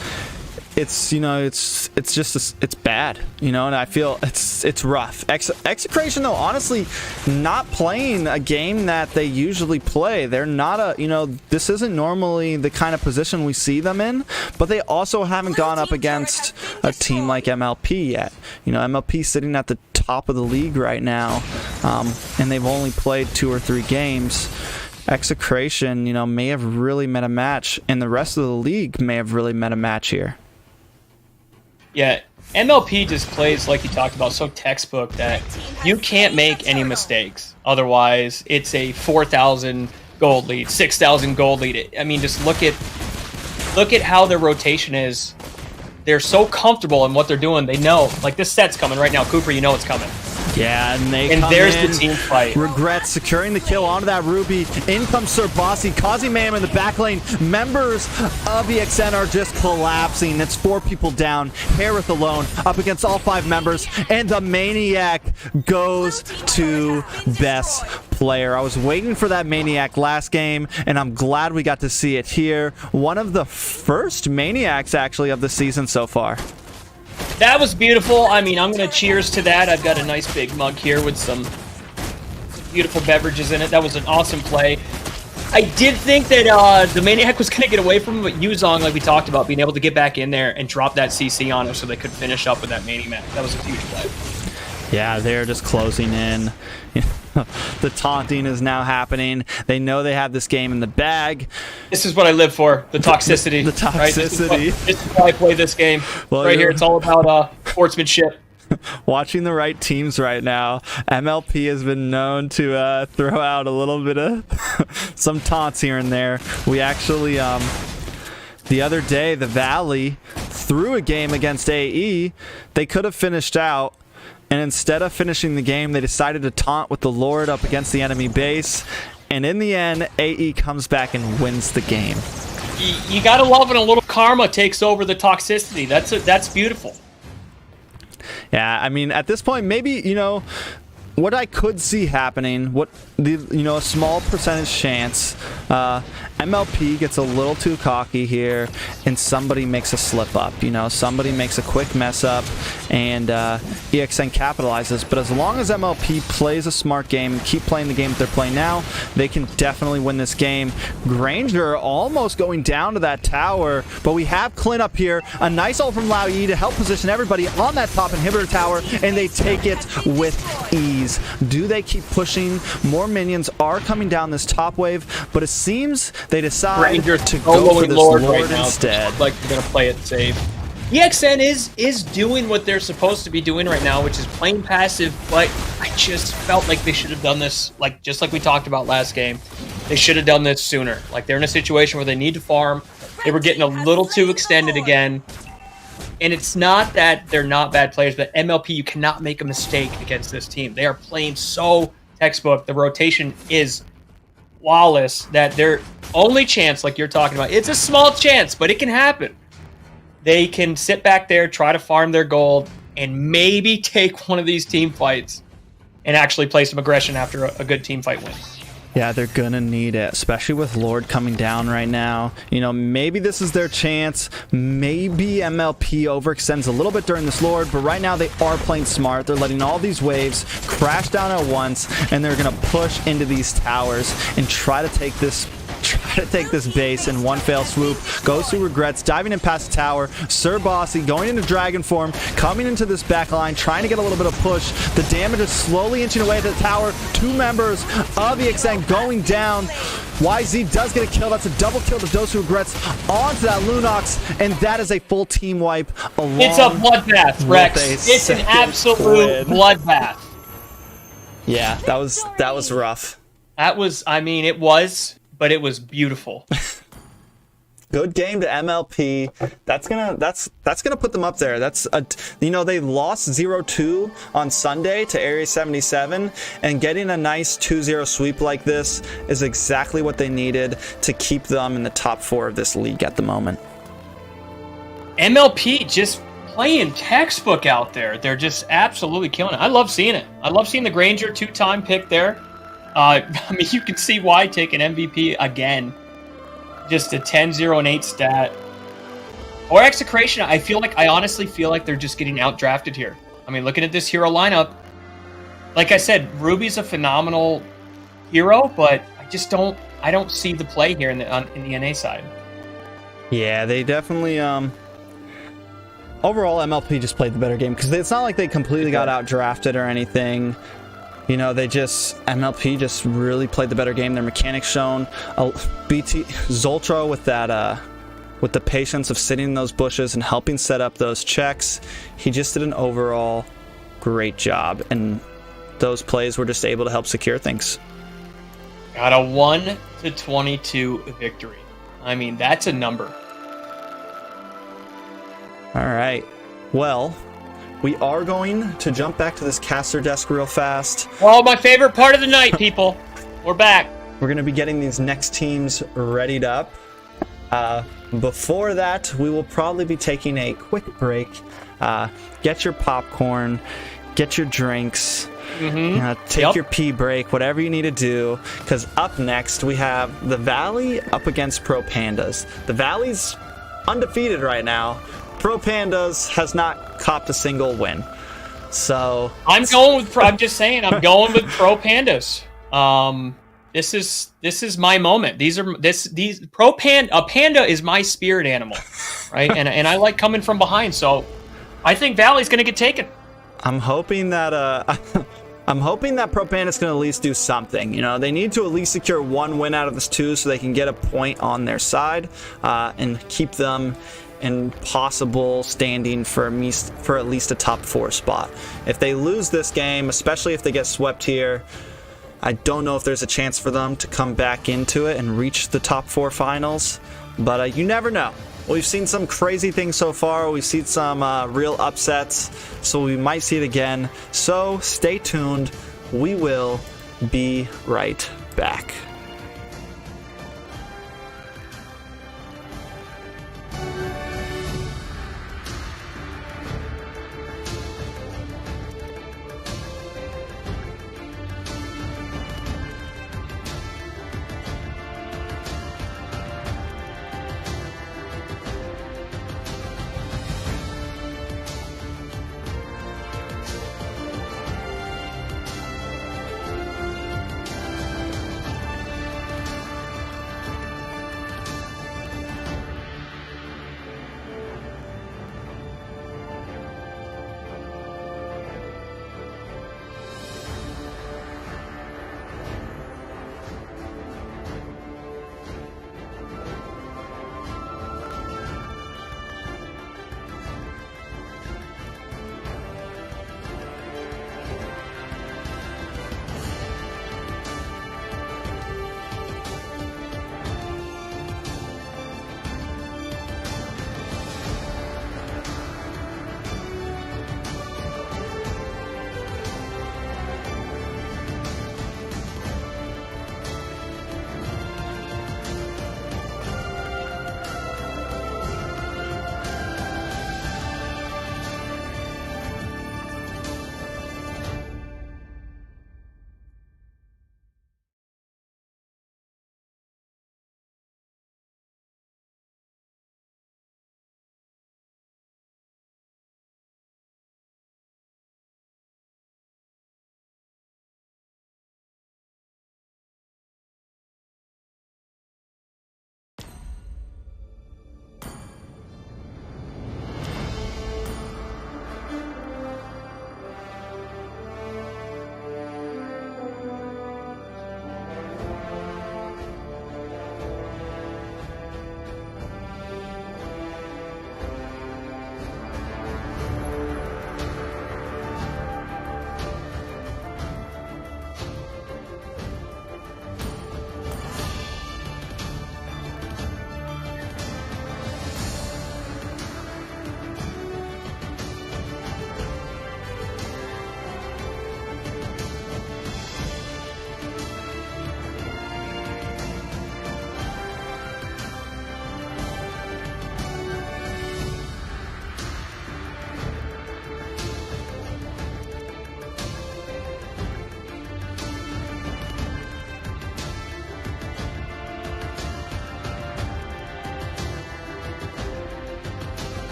It's, you know, it's just it's bad, you know, and I feel it's rough. Execration though, honestly, not playing a game that they usually play. They're not a, you know, this isn't normally the kind of position we see them in, but they also haven't gone up against a team like MLP yet. You know, MLP sitting at the top of the league right now, and they've only played 2 or 3 games. Execration, you know, may have really met a match, and the rest of the league may have really met a match here. Yeah, MLP just plays, like you talked about, so textbook that you can't make any mistakes. Otherwise, it's a 4,000 gold lead, 6,000 gold lead. I mean, just look at how their rotation is. They're so comfortable in what they're doing. They know, like, this set's coming right now. Cooper, you know it's coming. Yeah, and there's the team fight. Regrets securing the kill onto that Ruby. In comes Sir Bossy, causing mayhem in the back lane. Members of EXN are just collapsing. It's 4 people down. Harith alone up against all 5 members. And the Maniac goes to best player. I was waiting for that Maniac last game, and I'm glad we got to see it here. One of the first Maniacs, actually, of the season so far. That was beautiful. I mean, I'm going to cheers to that. I've got a nice big mug here with some beautiful beverages in it. That was an awesome play. I did think that the Maniac was going to get away from him, but Yuzong, like we talked about, being able to get back in there and drop that CC on him so they could finish up with that Maniac. That was a huge play. Yeah, they're just closing in. The taunting is now happening. They know they have this game in the bag. This is what I live for, the toxicity. The toxicity. Right? This is why I play this game. Well, right here, it's all about sportsmanship. Watching the right teams right now. MLP has been known to throw out a little bit of some taunts here and there. We actually, the other day, the Valley threw a game against AE. They could have finished out. And instead of finishing the game, they decided to taunt with the Lord up against the enemy base. And in the end, AE comes back and wins the game. You gotta love when a little karma takes over the toxicity. That's beautiful. Yeah, I mean, at this point, maybe, you know, what I could see happening, a small percentage chance, MLP gets a little too cocky here, and somebody makes a slip up. You know, somebody makes a quick mess up, and EXN capitalizes. But as long as MLP plays a smart game and keep playing the game that they're playing now, they can definitely win this game. Granger almost going down to that tower, but we have Clint up here. A nice ult from Lao Yi to help position everybody on that top inhibitor tower, and they take it with ease. Do they keep pushing? More minions are coming down this top wave, but it seems they decide to go for this Lord right now, instead. Like they're gonna play it safe. EXN is doing what they're supposed to be doing right now, which is playing passive, but I just felt like they should have done this, like just like we talked about last game. They should have done this sooner. Like they're in a situation where they need to farm. They were getting a little too extended again. And it's not that they're not bad players, but MLP, you cannot make a mistake against this team. They are playing so textbook. The rotation is flawless that their only chance, like you're talking about, it's a small chance, but it can happen. They can sit back there, try to farm their gold, and maybe take one of these team fights. and actually play some aggression after a good team fight win. Yeah, they're gonna need it, especially with Lord coming down right now. You know, maybe this is their chance. Maybe MLP overextends a little bit during this Lord, but right now they are playing smart. They're letting all these waves crash down at once, and they're gonna push into these towers and try to take this base in one fell swoop. Goes through regrets, diving in past the tower. Sir Bossy going into dragon form, coming into this back line, trying to get a little bit of push. The damage is slowly inching away at the tower. 2 members of the EXN going down. YZ does get a kill. That's a double kill to Dosu Regrets onto that Lunox, and that is a full team wipe. It's a bloodbath, Rex. It's an absolute bloodbath. Yeah, that was rough. That was, I mean, it was, but it was beautiful. Good game to MLP. That's gonna put them up there. You know, they lost 0-2 on Sunday to Area 77, and getting a nice 2-0 sweep like this is exactly what they needed to keep them in the top 4 of this league at the moment. MLP just playing textbook out there. They're just absolutely killing it. I love seeing it. I love seeing the Granger 2-time pick there. I mean, you can see why taking MVP again. Just a 10-0 and 8 stat. Or Execration, I honestly feel like they're just getting outdrafted here. I mean, looking at this hero lineup, like I said, Ruby's a phenomenal hero, but I don't see the play here in the NA side. Yeah, they definitely overall MLP just played the better game, because it's not like they completely got outdrafted or anything. You know, MLP just really played the better game. Their mechanics shown. Zoltro with that, with the patience of sitting in those bushes and helping set up those checks. He just did an overall great job, and those plays were just able to help secure things. Got a 1-22 victory. I mean, that's a number. All right. Well, we are going to jump back to this caster desk real fast. Oh, my favorite part of the night, people. We're back. We're going to be getting these next teams readied up. Before that, we will probably be taking a quick break. Get your popcorn, get your drinks, take your pee break, whatever you need to do, because up next we have the Valley up against Pro Pandas. The Valley's undefeated right now. Pro Pandas has not copped a single win. So I'm just saying, I'm going with Pro Pandas. This is my moment. A panda is my spirit animal, right? and I like coming from behind, so I think Valley's going to get taken. I'm hoping that Pro Panda's going to at least do something. You know, they need to at least secure 1 win out of this 2 so they can get a point on their side and keep them in possible standing for at least a top 4 spot. If they lose this game, especially if they get swept here, I don't know if there's a chance for them to come back into it and reach the top 4 finals, but you never know. We've seen some crazy things so far. We've seen some real upsets, so we might see it again. So stay tuned. We will be right back.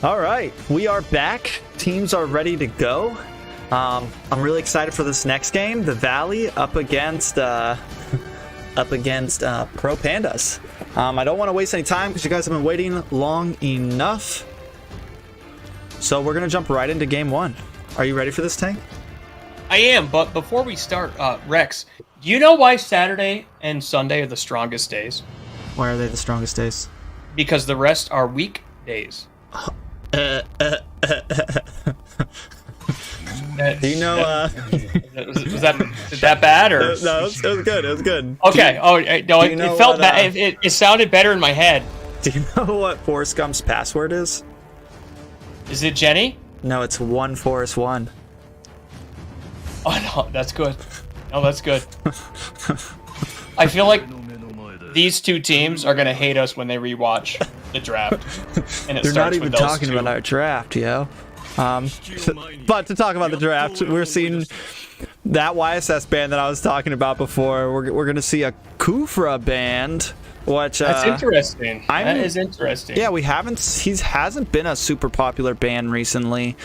All right, we are back. Teams are ready to go. I'm really excited for this next game. The Valley up against Pro Pandas. I don't want to waste any time because you guys have been waiting long enough. So we're gonna jump right into game one. Are you ready for this, Tank? I am, but before we start, Rex, do you know why Saturday and Sunday are the strongest days? Why are they the strongest days? Because the rest are weekdays. Do you know? Was that bad or? No, it was good. It was good. Okay. It felt bad. It sounded better in my head. Do you know what Forrest Gump's password is? Is it Jenny? No, it's 1 Forrest 1. Oh no, that's good. No, that's good. I feel like these two teams are gonna hate us when they rewatch the draft. And they're not even talking about our draft, yo. But to talk about the draft, we're seeing that YSS band that I was talking about before. We're gonna see a Kufra band, which that's interesting. That is interesting. Yeah, hasn't been a super popular band recently.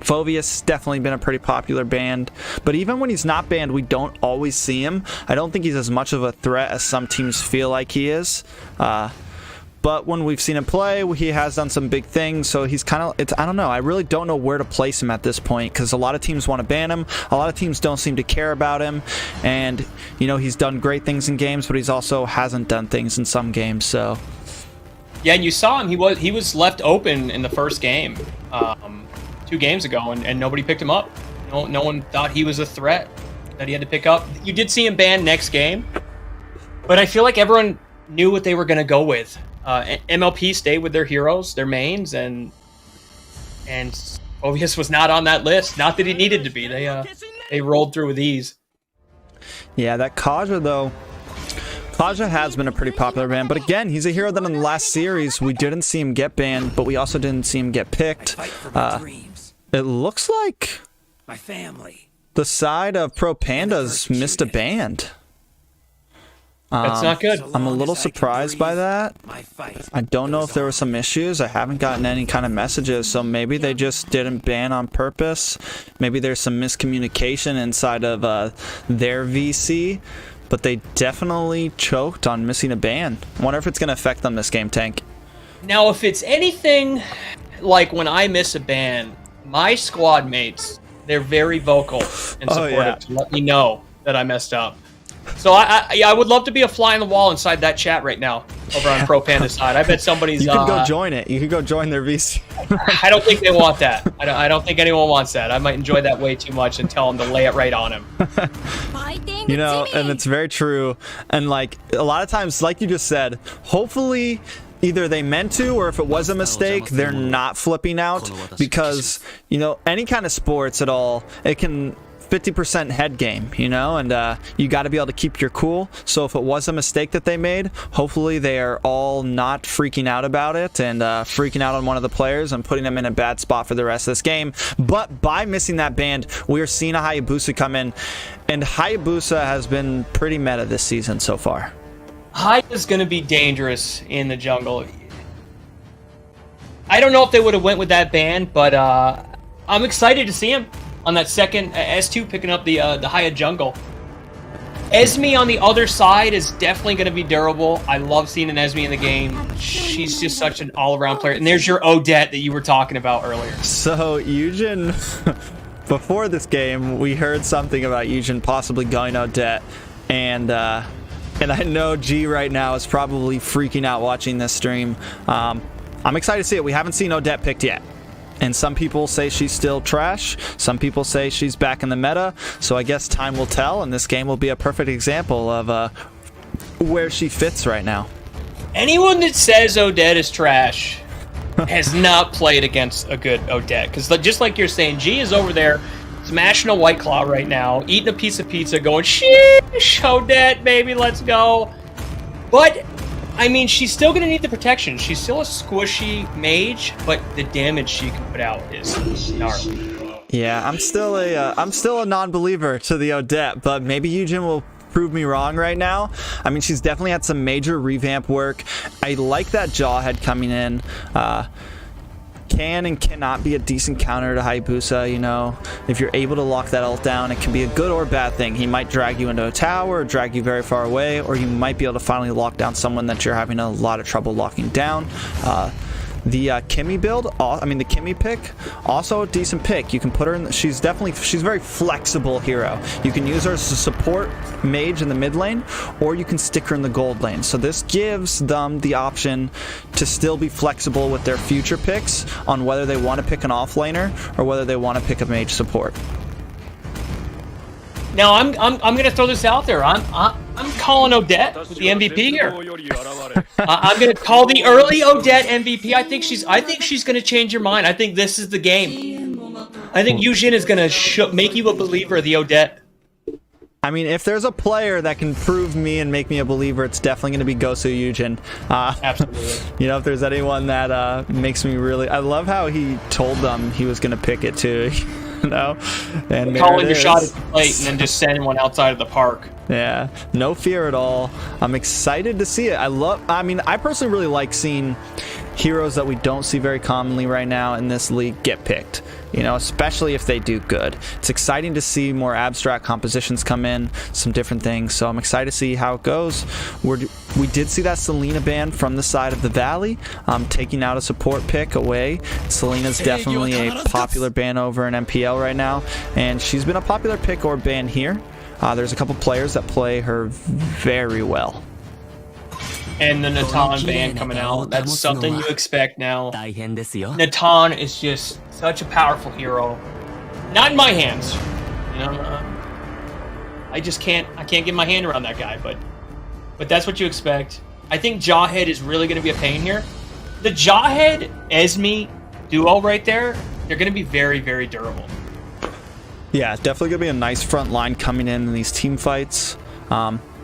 Phovius definitely been a pretty popular band, but even when he's not banned, we don't always see him. I don't think he's as much of a threat as some teams feel like he is. But when we've seen him play, he has done some big things, so he's kind of, I don't know, I really don't know where to place him at this point, because a lot of teams want to ban him, a lot of teams don't seem to care about him, and, you know, he's done great things in games, but he's also hasn't done things in some games, so. Yeah, and you saw him, he was left open in the first game, 2 games ago, and nobody picked him up. No one thought he was a threat that he had to pick up. You did see him banned next game, but I feel like everyone knew what they were going to go with. MLP stayed with their heroes, their mains, and Phovius was not on that list. Not that he needed to be. They rolled through with ease. Yeah, that Kaja though. Kaja has been a pretty popular band, but again, he's a hero that in the last series we didn't see him get banned, but we also didn't see him get picked. It looks like my family. The side of Pro Pandas missed a band. That's not good. I'm a little surprised by that. I don't know if there were some issues. I haven't gotten any kind of messages, so maybe they just didn't ban on purpose. Maybe there's some miscommunication inside of their VC, but they definitely choked on missing a ban. I wonder if it's going to affect them this game, Tank. Now, if it's anything like when I miss a ban, my squad mates, they're very vocal and supportive to let me know that I messed up. So I would love to be a fly on the wall inside that chat right now over on Pro Panda side. I bet somebody's... You could go join it. You could go join their VC. I don't think they want that. I don't think anyone wants that. I might enjoy that way too much and tell them to lay it right on him. You know, and it's very true. And like a lot of times, like you just said, hopefully either they meant to, or if it was a mistake, they're not flipping out, because, you know, any kind of sports at all, it can 50% head game, you know, and you got to be able to keep your cool. So if it was a mistake that they made, hopefully they are all not freaking out about it and freaking out on one of the players and putting them in a bad spot for the rest of this game. But by missing that band, we're seeing a Hayabusa come in, and Hayabusa has been pretty meta this season so far. Haya's going to be dangerous in the jungle. I don't know if they would have went with that band, but I'm excited to see him on that second S2 picking up the Haya jungle. Esme on the other side is definitely going to be durable. I love seeing an Esme in the game. She's just such an all-around player. And there's your Odette that you were talking about earlier. So Eugen, before this game, we heard something about Eugen possibly going Odette, and I know G right now is probably freaking out watching this stream. I'm excited to see it. We haven't seen Odette picked yet. And some people say she's still trash. Some people say she's back in the meta. So I guess time will tell, and this game will be a perfect example of where she fits right now. Anyone that says Odette is trash has not played against a good Odette. Because just like you're saying, G is over there smashing a White Claw right now, eating a piece of pizza, going, sheesh, Odette, baby, let's go. But I mean, she's still going to need the protection. She's still a squishy mage, but the damage she can put out is gnarly. Yeah, I'm still a non-believer to the Odette, but maybe Eugen will prove me wrong right now. I mean, she's definitely had some major revamp work. I like that Jawhead coming in. Can and cannot be a decent counter to Hayabusa, you know. If you're able to lock that ult down, it can be a good or bad thing. He might drag you into a tower, or drag you very far away, or you might be able to finally lock down someone that you're having a lot of trouble locking down. The Kimmy build, the Kimmy pick, also a decent pick. You can put her in, she's a very flexible hero. You can use her as a support mage in the mid lane, or you can stick her in the gold lane. So this gives them the option to still be flexible with their future picks on whether they want to pick an offlaner or whether they want to pick a mage support. Now I'm gonna throw this out there. I'm calling Odette with the MVP here. I'm gonna call the early Odette MVP. I think she's gonna change your mind. I think this is the game. I think Yujin is gonna make you a believer of the Odette. I mean, if there's a player that can prove me and make me a believer, it's definitely going to be Gosu Yujin. Absolutely. You know, if there's anyone that makes me really... I love how he told them he was going to pick it too. You know? And calling your shot at the plate and then just sending one outside of the park. Yeah, no fear at all. I'm excited to see it. I personally really like seeing heroes that we don't see very commonly right now in this league get picked. You know, especially if they do good. It's exciting to see more abstract compositions come in, some different things. So I'm excited to see how it goes. We did see that Selena ban from the side of the Valley, taking out a support pick away. Selena's definitely a popular ban over in MPL right now, and she's been a popular pick or ban here. There's a couple players that play her very well. And the Natan ban coming out. That's something you expect now. Natan is just such a powerful hero. Not in my hands. You know, I can't get my hand around that guy, but that's what you expect. I think Jawhead is really going to be a pain here. The Jawhead Esme duo right there, they're going to be very, very durable. Yeah, definitely going to be a nice front line coming in these team fights.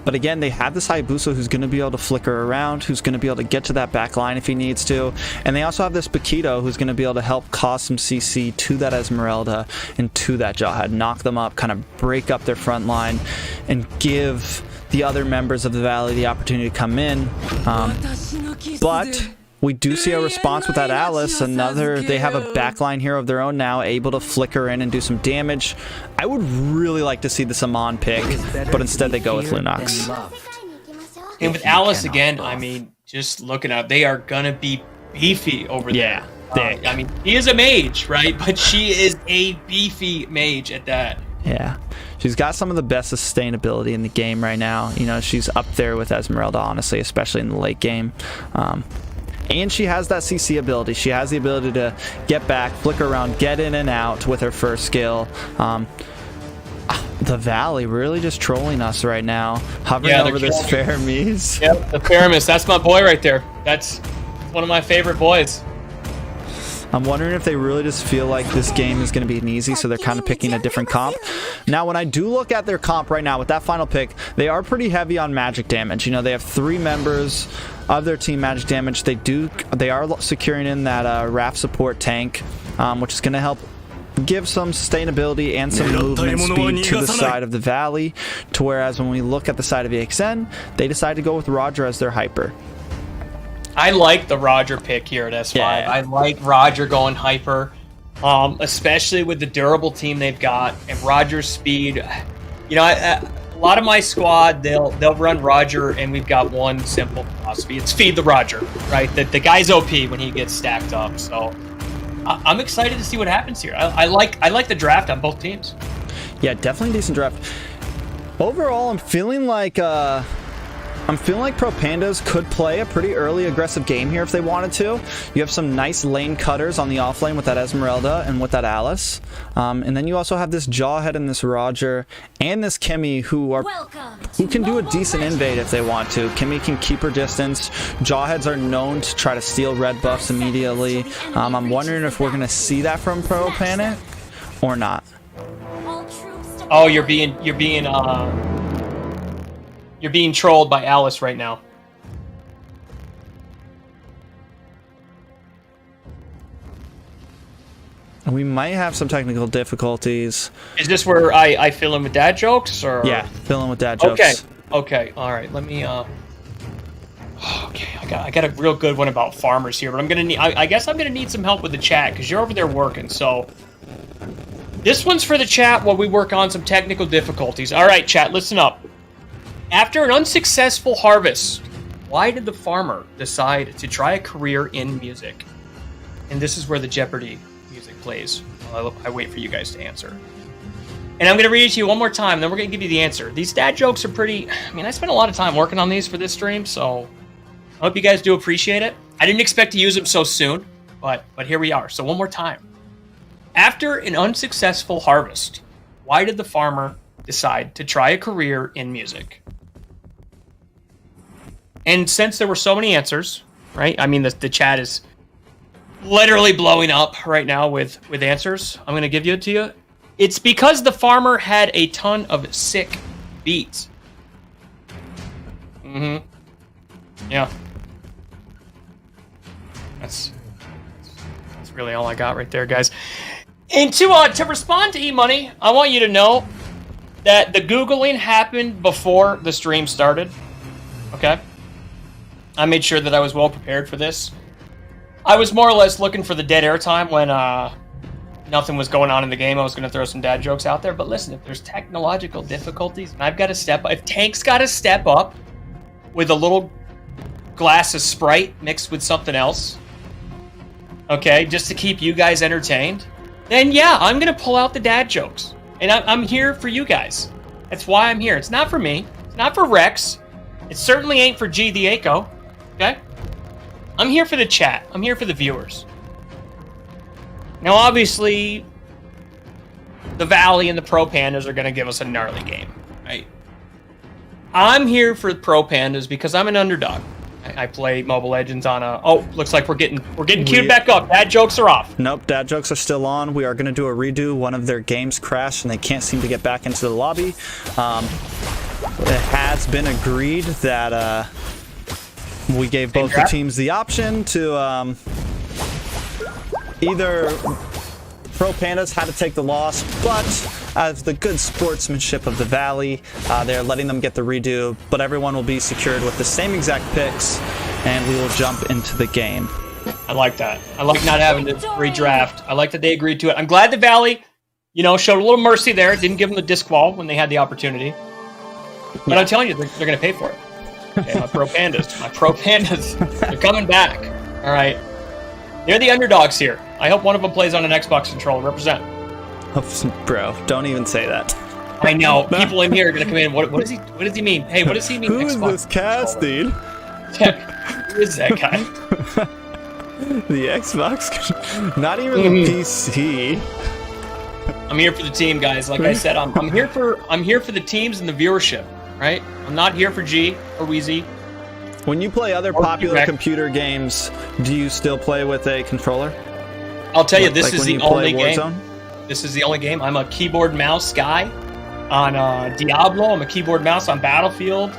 But again, they have this Hayabusa who's going to be able to flicker around, who's going to be able to get to that back line if he needs to. And they also have this Paquito who's going to be able to help cause some CC to that Esmeralda and to that Jawhead. Knock them up, kind of break up their front line, and give the other members of the Valley the opportunity to come in. But we do see a response with that Alice. They have a backline hero of their own now, able to flicker in and do some damage. I would really like to see this Amon pick, but instead they go with Lunox. And with Alice again, I mean, just looking up, they are gonna be beefy over there. Thick. I mean, he is a mage, right? But she is a beefy mage at that. Yeah. She's got some of the best sustainability in the game right now. You know, she's up there with Esmeralda, honestly, especially in the late game. And she has that CC ability. She has the ability to get back, flicker around, get in and out with her first skill. The Valley really just trolling us right now. Hovering over this Faramis. Yep, the Faramis. That's my boy right there. That's one of my favorite boys. I'm wondering if they really just feel like this game is going to be an easy, so they're kind of picking a different comp. Now, when I do look at their comp right now with that final pick, they are pretty heavy on magic damage. You know, they have 3 members of their team magic damage. They are securing in that Raph support tank, which is going to help give some sustainability and some movement speed to the side of the Valley, to whereas when we look at the side of EXN, they decided to go with Roger as their hyper. I like the Roger pick here at S5. Yeah. I like Roger going hyper, especially with the durable team they've got and Roger's speed. You know, a lot of my squad, they'll run Roger, and we've got one simple philosophy: it's feed the Roger, right? The guy's OP when he gets stacked up. So I'm excited to see what happens here. I like the draft on both teams. Yeah, definitely a decent draft. Overall, I'm feeling like Pro Pandas could play a pretty early aggressive game here if they wanted to. You have some nice lane cutters on the offlane with that Esmeralda and with that Alice. And then you also have this Jawhead and this Roger and this Kimmy who can do a decent invade if they want to. Kimmy can keep her distance. Jawheads are known to try to steal red buffs immediately. I'm wondering if we're going to see that from Pro Pandas or not. Oh, you're being trolled by Alice right now. We might have some technical difficulties. Is this where I fill in with dad jokes, or? Yeah, fill in with dad jokes. Okay. Okay. All right. Let me. Okay. I got a real good one about farmers here, but I'm gonna need. I guess I'm gonna need some help with the chat because you're over there working. So this one's for the chat while we work on some technical difficulties. All right, chat. Listen up. After an unsuccessful harvest, why did the farmer decide to try a career in music? And this is where the Jeopardy music plays. While I wait for you guys to answer. And I'm going to read it to you one more time, then we're going to give you the answer. These dad jokes are pretty... I mean, I spent a lot of time working on these for this stream, so I hope you guys do appreciate it. I didn't expect to use them so soon, but here we are. So one more time. After an unsuccessful harvest, why did the farmer decide to try a career in music? And since there were so many answers, right? I mean, the chat is literally blowing up right now with answers. I'm going to give it to you. It's because the farmer had a ton of sick beats. Mm-hmm. Yeah. That's really all I got right there, guys. And to respond to E-Money, I want you to know that the Googling happened before the stream started. Okay? I made sure that I was well prepared for this. I was more or less looking for the dead air time when nothing was going on in the game. I was going to throw some dad jokes out there. But listen, if there's technological difficulties, and I've got to step up, if Tank's got to step up with a little glass of Sprite mixed with something else, okay, just to keep you guys entertained, then yeah, I'm going to pull out the dad jokes. And I'm here for you guys. That's why I'm here. It's not for me. It's not for Rex. It certainly ain't for G the Aiko. Okay? I'm here for the chat. I'm here for the viewers. Now, obviously, the Valley and the Pro Pandas are going to give us a gnarly game, right? I'm here for Pro Pandas because I'm an underdog. I play Mobile Legends on a... Oh, looks like we're getting queued back up. Dad jokes are off. Nope, dad jokes are still on. We are going to do a redo. One of their games crashed, and they can't seem to get back into the lobby. It has been agreed that we gave both the teams the option to either Pro Pandas had to take the loss, but as the good sportsmanship of the Valley, they're letting them get the redo, but everyone will be secured with the same exact picks, and we will jump into the game. I like that. I like not having to redraft. I like that they agreed to it. I'm glad the Valley, showed a little mercy there. Didn't give them the disc wall when they had the opportunity. But I'm telling you, they're going to pay for it. Okay, my Pro Pandas, they're coming back. All right. They're the underdogs here. I hope one of them plays on an Xbox controller. Represent. Bro, don't even say that. I know. People in here are going to come in. What does he mean? Hey, what does he mean? Who is this cast, dude? Who is that guy? The Xbox? Not even the PC. I'm here for the team, guys. Like I said, I'm here for the teams and the viewership, right? I'm not here for G or Wheezy. When you play other popular computer games, do you still play with a controller? I'll tell you, this is the only game. This is the only game. I'm a keyboard mouse guy on Diablo. I'm a keyboard mouse on Battlefield,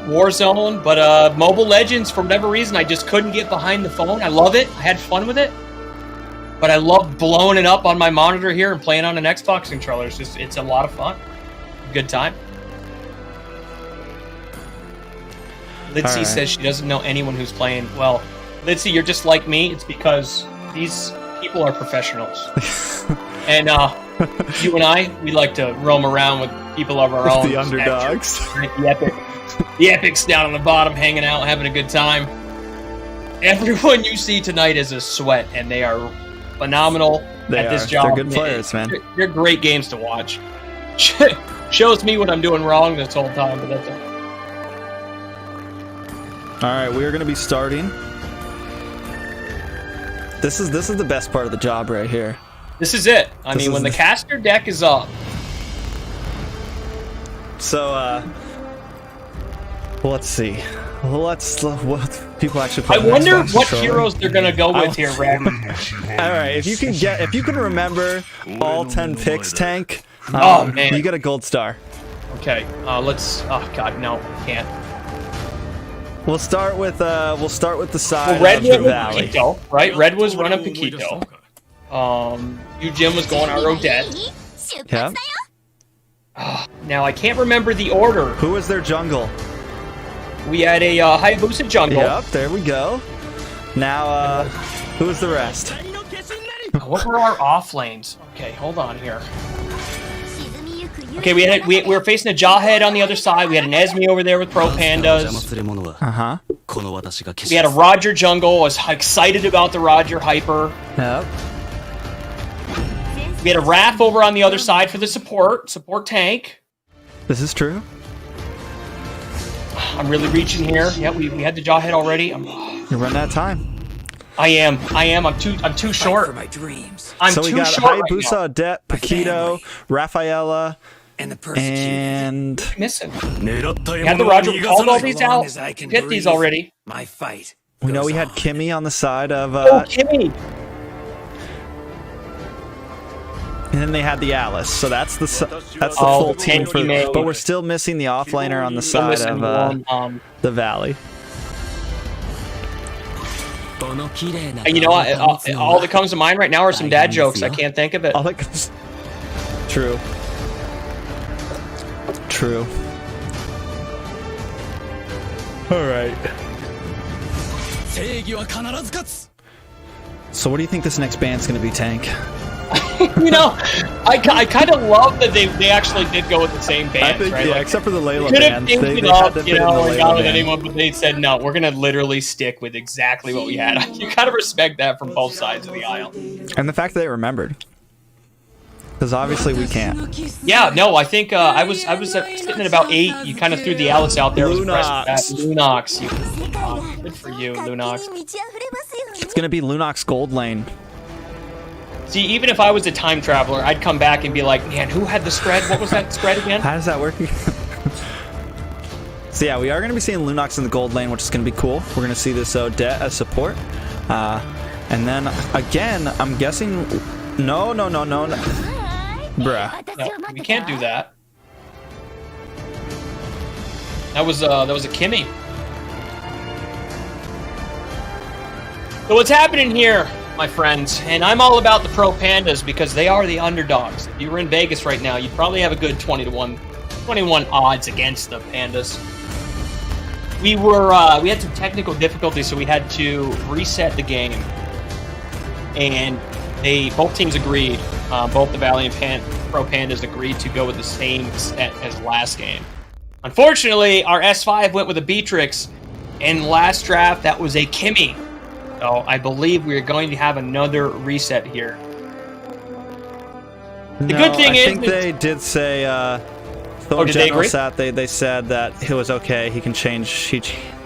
Warzone. But Mobile Legends, for whatever reason, I just couldn't get behind the phone. I love it. I had fun with it. But I love blowing it up on my monitor here and playing on an Xbox controller. It's a lot of fun. Good time. Litzy says she doesn't know anyone who's playing. Well, Litzy, you're just like me. It's because these people are professionals. And you and I, we like to roam around with people of our own. The underdogs. Right? The epics down on the bottom, hanging out, having a good time. Everyone you see tonight is a sweat, and they are phenomenal at this job. They're good players, man. They're great games to watch. Shows me what I'm doing wrong this whole time, but that's okay. All right, we are going to be starting. This is the best part of the job right here. This is it. I mean, when the caster deck is up. So, let's see. What people actually play. I wonder what heroes they're gonna go with here, Red. All right, if you can remember all 10 picks, Tank. Oh man, you get a gold star. Okay, let's. Oh god, no, can't. We'll start with the side Red of the Valley. Paquito, right? Red was running Paquito. Jim was going our Odette. Yeah. Now I can't remember the order. Who was their jungle? We had a Hayabusa jungle. Yep, there we go. Now, who was the rest? What were our off lanes? Okay, hold on here. Okay, we were facing a Jawhead on the other side. We had an Esme over there with Pro Pandas. We had a Roger jungle. I was excited about the Roger hyper. Yep. We had a Raph over on the other side for the support tank. This is true. I'm really reaching here. Yeah, we had the Jawhead already. You run out of time. I am. I'm too short. For my dreams. I'm So we too got short Hayabusa, right Odette, Paquito, Rafaela, And the persecuted. and now. Missing. We had the Roger. We called all these out. Get these already. My fight. we know goes we had on. Kimmy on the side of, Oh, Kimmy. and then they had the Alice. So that's the Oh, full team for. Kimmy. But we're still missing the offlaner on the Still side missing of one, the Valley. You know what? All that comes to mind right now are some dad jokes. I can't think of it. All that comes. True. True. All right. So what do you think this next band's gonna be, Tank? You know, I kind of love that they actually did go with the same bands, I think, right? yeah, Like, except for the Layla could have band. changed They it had up, to you fit in know, the and gone Layla with band. anyone, but they said no. We're gonna literally stick with exactly what we had. You gotta respect that from both sides of the aisle. And the fact that they remembered. Because obviously we can't. Yeah, no, I think I was sitting at about 8. You kind of threw the Alice out there. I was impressed with that. Lunox, good for you, Lunox. It's going to be Lunox Gold Lane. See, even if I was a time traveler, I'd come back and be like, man, who had the spread? What was that spread again? How does that work? So yeah, we are going to be seeing Lunox in the Gold Lane, which is going to be cool. We're going to see this Odette as support. And then, again, I'm guessing... No. Bruh. No, we can't do that. That was a Kimmy. So what's happening here, my friends? And I'm all about the Pro Pandas because they are the underdogs. If you were in Vegas right now, you'd probably have a good 21 odds against the Pandas. We had some technical difficulties, so we had to reset the game. And both teams agreed. Both the Valley and Pro Pandas agreed to go with the same set as last game. Unfortunately, our S5 went with a Beatrix, and last draft that was a Kimmy. So I believe we are going to have another reset here. The good thing is, I think they did say. Oh, did they agree? They said that it was okay. He can change.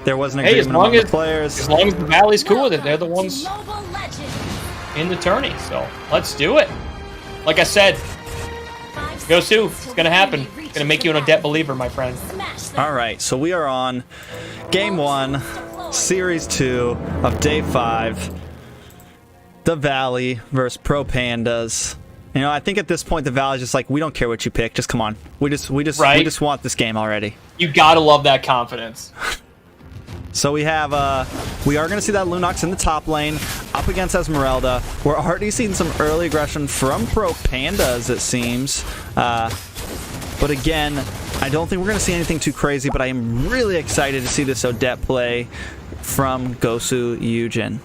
There was an Hey, agreement among the players. as long as the Valley's cool with it, they're the ones in the tourney. So let's do it. Like I said, go Sue. It's gonna happen. It's gonna make you an Odette believer, my friend. All right, so we are on Game 1, Series 2 of Day 5. The Valley versus Pro Pandas. You know, I think at this point the Valley's just like, we don't care what you pick. Just come on. We just want this game already. You gotta love that confidence. So we are going to see that Lunox in the top lane, up against Esmeralda. We're already seeing some early aggression from Pro Pandas, it seems. But again, I don't think we're going to see anything too crazy, but I am really excited to see this Odette play from Gosu Yujin.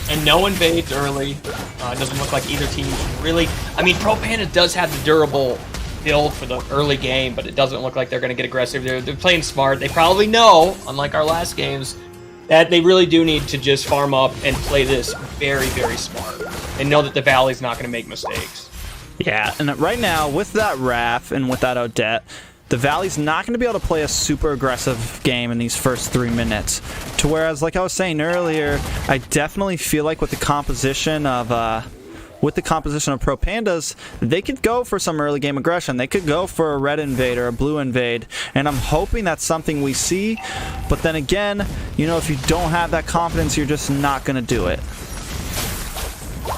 And no invades early. It doesn't look like either team really... I mean, Pro Panda does have the durable build for the early game, but it doesn't look like they're going to get aggressive. They're playing smart. They probably know, unlike our last games, that they really do need to just farm up and play this very, very smart. And know that the Valley's not going to make mistakes. Yeah, and right now, with that Raph and with that Odette, the Valley's not going to be able to play a super aggressive game in these first 3 minutes. To whereas, like I was saying earlier, I definitely feel like with the composition of Pro Pandas, they could go for some early game aggression. They could go for a red invade or a blue invade, and I'm hoping that's something we see. But then again, you know, if you don't have that confidence, you're just not going to do it.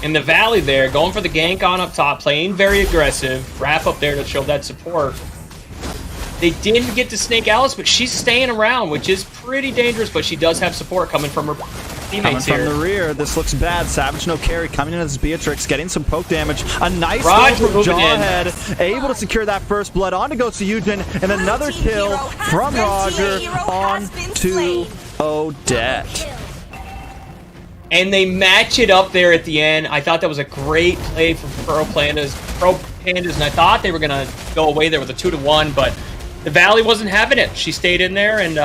In the Valley there, going for the gank on up top, playing very aggressive. Raph up there to show that support. They didn't get to Snake Alice, but she's staying around, which is pretty dangerous, but she does have support coming from her Coming teammates from here. the rear, this looks bad. Savage no carry coming in as Beatrix, getting some poke damage. A nice Roger kill from moving in. Jawhead, able to secure that first blood. On to go to Eugen, and another kill from Roger on to Odette. And they match it up there at the end. I thought that was a great play from Pro Pandas, and I thought they were going to go away there with a 2-1, but the Valley wasn't having it. She stayed in there, and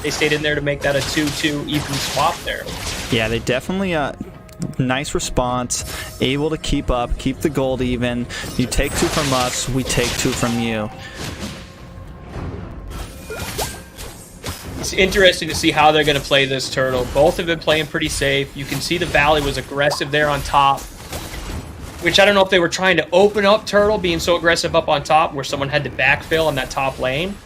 they stayed in there to make that a 2-2 even swap there. Yeah, they definitely nice response, able to keep up, keep the gold even. You take 2 from us, we take 2 from you. It's interesting to see how they're going to play this turtle. Both have been playing pretty safe. You can see the Valley was aggressive there on top, which I don't know if they were trying to open up turtle being so aggressive up on top where someone had to backfill on that top lane.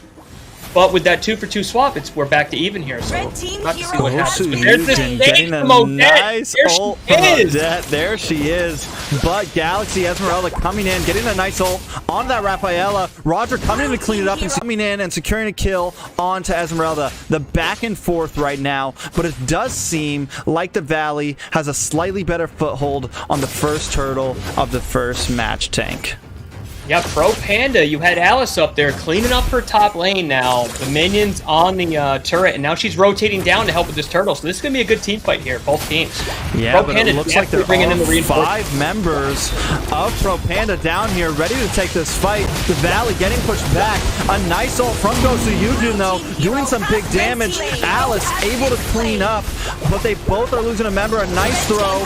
But with that 2-for-2 swap, we're back to even here. So not to see what happens. But there's this getting a from Odette. nice There ult she from is. Odette. There she is. But Galaxy Esmeralda coming in, getting a nice ult on that Rafaela. Roger coming in to clean it up and coming in and securing a kill onto Esmeralda. The back and forth right now, but it does seem like the Valley has a slightly better foothold on the first turtle of the first match tank. Yeah, Pro Panda, you had Alice up there cleaning up her top lane now. The minions on the turret, and now she's rotating down to help with this turtle. So this is going to be a good team fight here, both teams. Yeah, Pro but Panda it looks like there bringing are in the 5 members of Pro Panda down here ready to take this fight. The Valley getting pushed back. A nice ult from Gosu Yujin, though, doing some big damage. Alice able to clean up, but they both are losing a member. A nice throw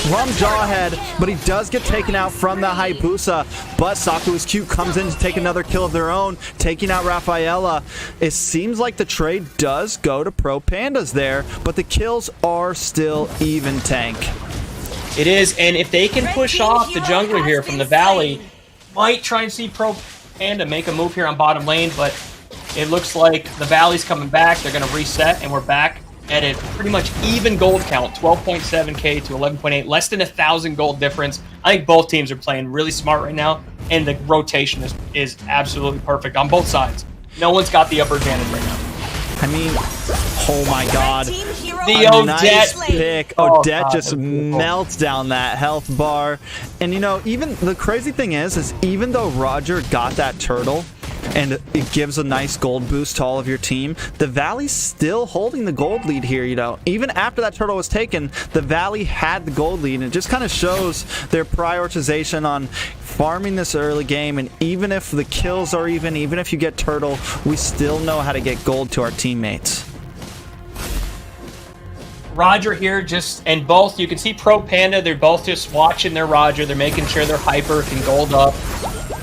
from Jawhead, but he does get taken out from the Hayabusa. But Saku is cute, comes in to take another kill of their own, taking out Rafaela. It seems like the trade does go to Pro Pandas there, but the kills are still even tank. It is, and if they can push off the jungler here from the Valley, might try and see Pro Panda make a move here on bottom lane, but it looks like the Valley's coming back. They're going to reset, and we're back at a pretty much even gold count, 12.7k to 11.8, less than 1,000 gold difference. I think both teams are playing really smart right now, and the rotation is absolutely perfect on both sides. No one's got the upper advantage right now. I mean, oh my god. The A Odette nice pick. Oh, Odette God, just that's beautiful. melts down that health bar. And you know, even the crazy thing is even though Roger got that turtle, and it gives a nice gold boost to all of your team, the Valley's still holding the gold lead here, you know. Even after that turtle was taken, the Valley had the gold lead, and it just kind of shows their prioritization on farming this early game, and even if the kills are even if you get turtle, we still know how to get gold to our teammates. Roger here and both, you can see Pro Panda, they're both just watching their Roger, they're making sure their hyper can gold up.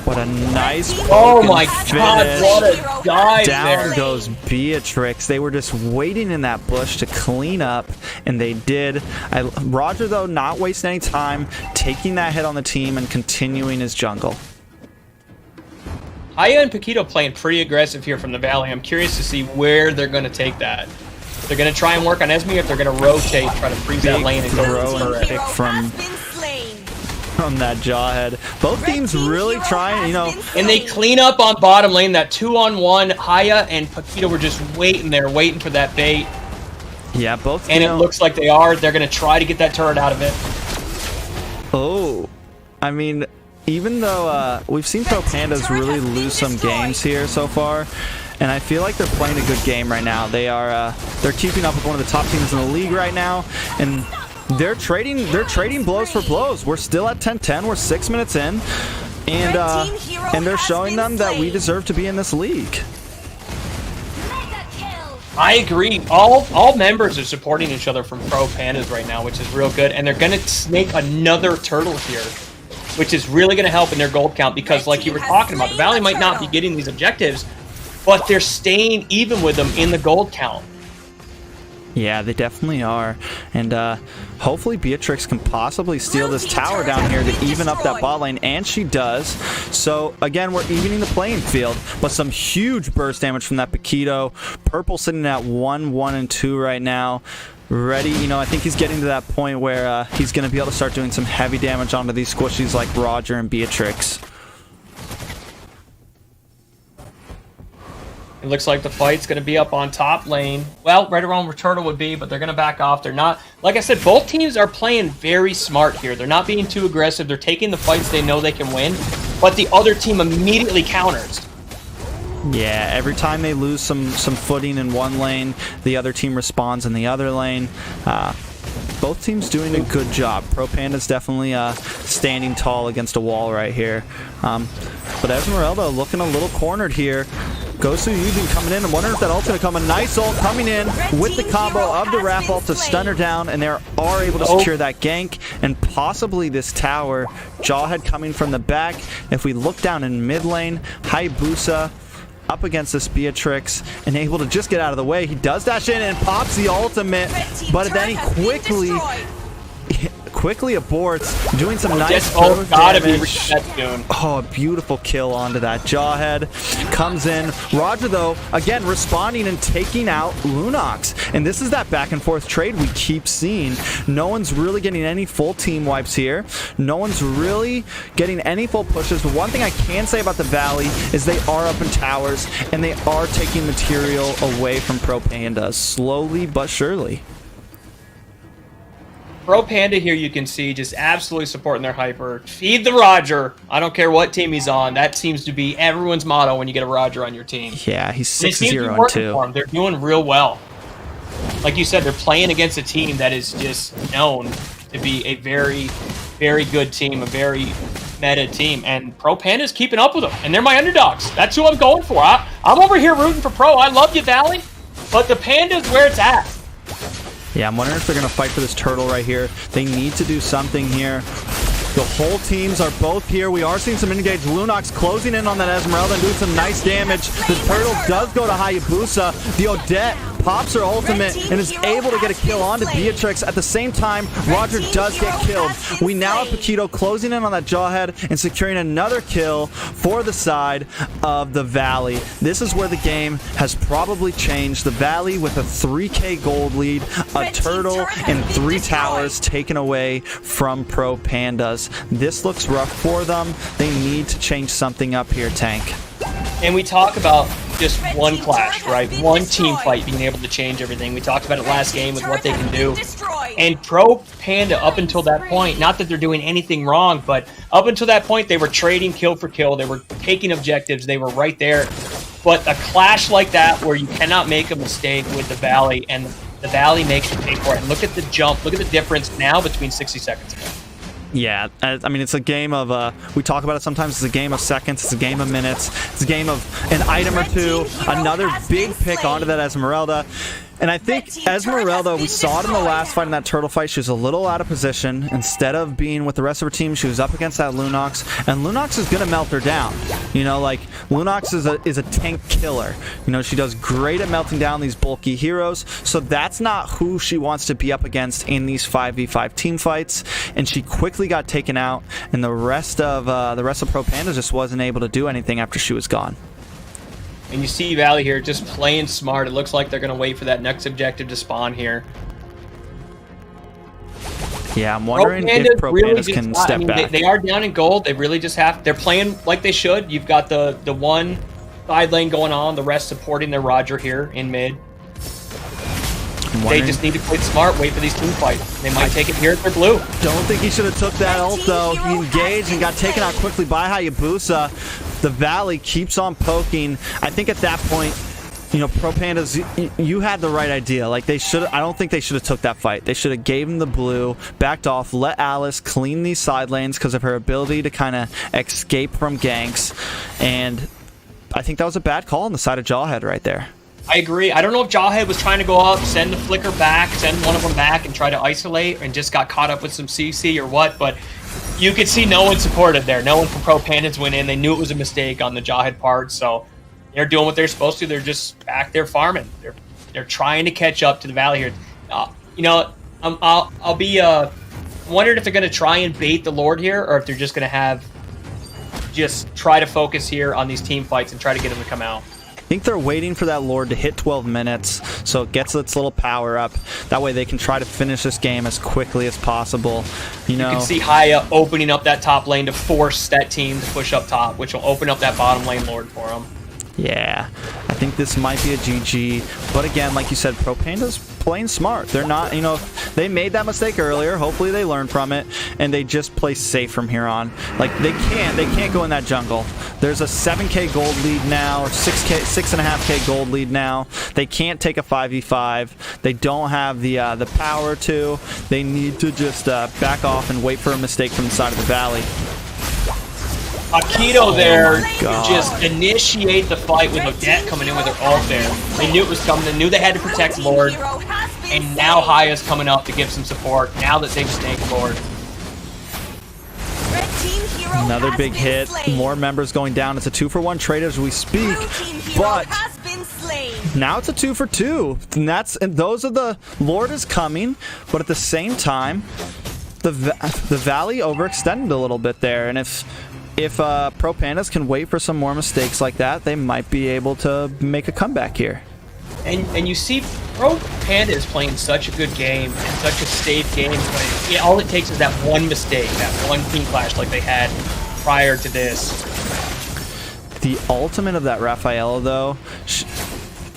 What a nice Oh my finish. god, what a dive Down there. goes Beatrix. They were just waiting in that bush to clean up, and they did. Roger, though, not wasting any time, taking that hit on the team and continuing his jungle. Aya and Paquito playing pretty aggressive here from the Valley. I'm curious to see where they're going to take that. They're going to try and work on Esme, if they're going to rotate, try to freeze that lane and go throw for and it. pick from that Jawhead. Both teams really trying, you know. And they clean up on bottom lane. That 2-on-1, Haya and Paquito were just waiting there, waiting for that bait. Yeah, both. And it looks like they are. They're going to try to get that turret out of it. Oh, I mean, even though we've seen Pro Pandas really lose some games here so far, and I feel like they're playing a good game right now. They're keeping up with one of the top teams in the league right now, and they're trading blows for blows. We're still at 10-10. We're 6 minutes in, and they're showing them that we deserve to be in this league. I agree. All members are supporting each other from Pro Pandas right now, which is real good. And they're going to snake another turtle here, which is really going to help in their gold count because, like you were talking about, the Valley might not be getting these objectives, but they're staying even with them in the gold count. Yeah, they definitely are. And hopefully Beatrix can possibly steal this tower down here to even up that bot lane, and she does. So, again, we're evening the playing field, but some huge burst damage from that Paquito. Purple sitting at 1, 1, and 2 right now. Ready, you know, I think he's getting to that point where he's going to be able to start doing some heavy damage onto these squishies like Roger and Beatrix. It looks like the fight's going to be up on top lane. Well, right around where Turtle would be, but they're going to back off. They're not... Like I said, both teams are playing very smart here. They're not being too aggressive. They're taking the fights they know they can win, but the other team immediately counters. Yeah, every time they lose some footing in one lane, the other team responds in the other lane. Both teams doing a good job. Pro Panda's definitely standing tall against a wall right here. But Esmeralda looking a little cornered here. Goes to Eugene coming in. I'm wondering if that ult's going to come. A nice ult coming in with the combo of the Wrap ult to stun her down, and they are able to secure that gank and possibly this tower. Jawhead coming from the back. If we look down in mid lane, Hayabusa up against this Beatrix and able to just get out of the way. He does dash in and pops the ultimate, but then he quickly aborts, doing some nice damage. Oh, a beautiful kill onto that. Jawhead comes in. Roger, though, again, responding and taking out Lunox. And this is that back and forth trade we keep seeing. No one's really getting any full team wipes here. No one's really getting any full pushes. But one thing I can say about the Valley is they are up in towers, and they are taking material away from Pro Pandas, slowly but surely. Pro Panda here, you can see, just absolutely supporting their hyper. Feed the Roger. I don't care what team he's on. That seems to be everyone's motto when you get a Roger on your team. Yeah, he's 6-0-2. They're doing real well. Like you said, they're playing against a team that is just known to be a very, very good team, a very meta team. And Pro Panda's keeping up with them, and they're my underdogs. That's who I'm going for. I'm over here rooting for Pro. I love you, Valley, but the Panda's where it's at. Yeah, I'm wondering if they're going to fight for this turtle right here. They need to do something here. The whole teams are both here. We are seeing some engage. Lunox closing in on that Esmeralda and doing some nice damage. The turtle does go to Hayabusa. The Odette pops her ultimate and is able to get a kill onto Beatrix. At the same time, Roger does get killed. We now have Paquito closing in on that Jawhead and securing another kill for the side of the Valley. This is where the game has probably changed. The Valley with a 3K gold lead, a turtle, and 3 towers taken away from Pro Pandas. This looks rough for them. They need to change something up here, Tank. And we talk about just one clash, right? One team fight being able to change everything. We talked about it last game with what they can do. And Pro Panda, up until that point, not that they're doing anything wrong, but up until that point, they were trading kill for kill. They were taking objectives. They were right there. But a clash like that where you cannot make a mistake with the Valley, and the Valley makes you pay for it. And look at the jump. Look at the difference now between 60 seconds ago. Yeah, I mean, it's a game of, we talk about it sometimes, it's a game of seconds, it's a game of minutes, it's a game of an item or two, another big pick onto that Esmeralda. And I think Esmeralda, we saw it in the last fight in that turtle fight, she was a little out of position. Instead of being with the rest of her team, she was up against that Lunox, and Lunox is going to melt her down. You know, like, Lunox is a tank killer. You know, she does great at melting down these bulky heroes, so that's not who she wants to be up against in these 5v5 team fights, and she quickly got taken out, and the rest of Pro Pandas just wasn't able to do anything after she was gone. And you see Valley here just playing smart. It looks like they're going to wait for that next objective to spawn here. Yeah, I'm wondering if Pro Pandas can step back. They are down in gold. They really just have... They're playing like they should. You've got the one side lane going on, the rest supporting their Roger here in mid. They just need to play smart, wait for these team fights. They might take it here if they're blue. Don't think he should have took that ult, though. He engaged and got taken out quickly by Hayabusa. The Valley keeps on poking. I think at that point, you know, Pro Pandas, you had the right idea. Like, they should. I don't think they should have took that fight. They should have gave him the blue, backed off, let Alice clean these side lanes because of her ability to kind of escape from ganks. And I think that was a bad call on the side of Jawhead right there. I agree. I don't know if Jawhead was trying to go up, send the flicker back, send one of them back and try to isolate and just got caught up with some CC or what, but you could see no one supported there. No one from Pro Pandas went in. They knew it was a mistake on the Jawhead part, so they're doing what they're supposed to. They're just back there farming. They're trying to catch up to the Valley here. You know, I'll be wondering if they're going to try and bait the Lord here or if they're just going to just try to focus here on these team fights and try to get them to come out. I think they're waiting for that Lord to hit 12 minutes so it gets its little power up. That way they can try to finish this game as quickly as possible. You know, you can see Haya opening up that top lane to force that team to push up top, which will open up that bottom lane Lord for them. Yeah, I think this might be a GG. But again, like you said, Pro Panda's playing smart. They're not, you know, they made that mistake earlier. Hopefully they learn from it, and they just play safe from here on. Like, they can't go in that jungle. There's a 7k gold lead now, or 6.5k gold lead now. They can't take a 5v5. They don't have the power to. They need to just back off and wait for a mistake from the side of the valley. Akito there just initiate the fight with Odette coming in with her ult there. They knew it was coming. They knew they had to protect Lord. And now Haya's coming up to give some support now that they've snaked Lord. Another big hit. More members going down. It's a 2-for-1 trade as we speak. But now it's a 2-for-2. And those are the Lord is coming. But at the same time, the Valley overextended a little bit there. And if Pro Pandas can wait for some more mistakes like that, they might be able to make a comeback here. And you see, Pro Panda is playing such a good game and such a safe game. But all it takes is that one mistake, that one team clash like they had prior to this. The ultimate of that Rafaela, though,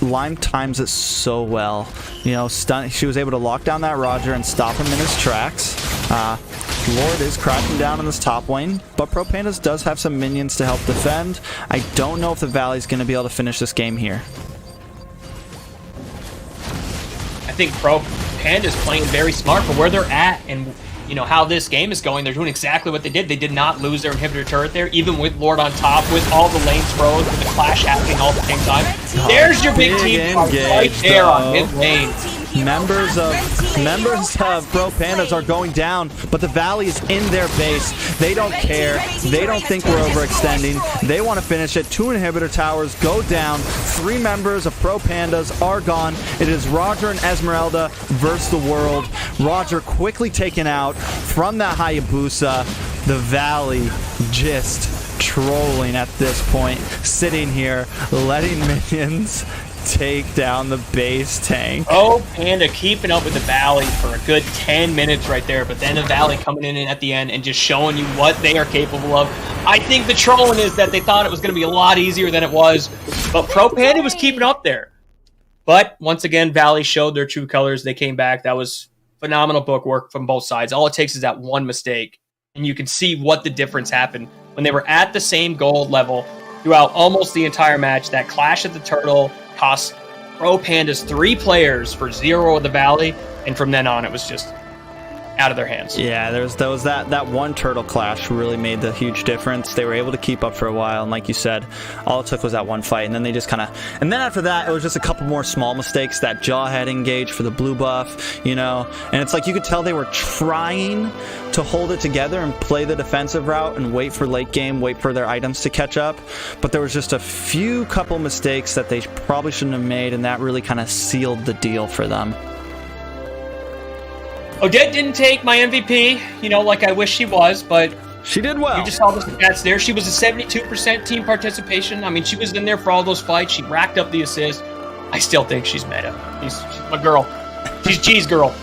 Lime times it so well. You know, she was able to lock down that Roger and stop him in his tracks. Lord is crashing down in this top lane, but Pro Pandas does have some minions to help defend. I don't know if the Valley's going to be able to finish this game here. I think Pro Pandas playing very smart for where they're at and you know how this game is going. They're doing exactly what they did. They did not lose their inhibitor turret there, even with Lord on top, with all the lanes froze, with the clash happening all at the same time. There's your big team right there on mid lane. Members of Pro Pandas are going down, but the Valley is in their base. They don't care. They don't think we're overextending. They want to finish it. 2 inhibitor towers go down. 3 members of Pro Pandas are gone. It is Roger and Esmeralda versus the world. Roger quickly taken out from that Hayabusa. The Valley just trolling at this point, sitting here, letting minions take down the base tank. Oh, Panda keeping up with the Valley for a good 10 minutes right there, but then the Valley coming in at the end and just showing you what they are capable of. I think the trolling is that they thought it was going to be a lot easier than it was, but Pro Panda was keeping up there. But once again, Valley showed their true colors. They came back. That was phenomenal book work from both sides. All it takes is that one mistake, and you can see what the difference happened when they were at the same gold level throughout almost the entire match. That clash at the turtle cost Pro Pandas 3 players for 0 of the Valley, and from then on it was just out of their hands. Yeah, there was that one turtle clash really made the huge difference. They were able to keep up for a while, and like you said, all it took was that one fight, and then they just kind of, and then after that it was just a couple more small mistakes. That Jawhead engage for the blue buff, you know, and it's like you could tell they were trying to hold it together and play the defensive route and wait for late game, wait for their items to catch up, but there was just a few couple mistakes that they probably shouldn't have made, and that really kind of sealed the deal for them. Odette didn't take my MVP, you know, like I wish she was, but she did well. You just saw the stats there. She was a 72% team participation. I mean, she was in there for all those fights. She racked up the assists. I still think she's meta. She's my girl. She's G's girl.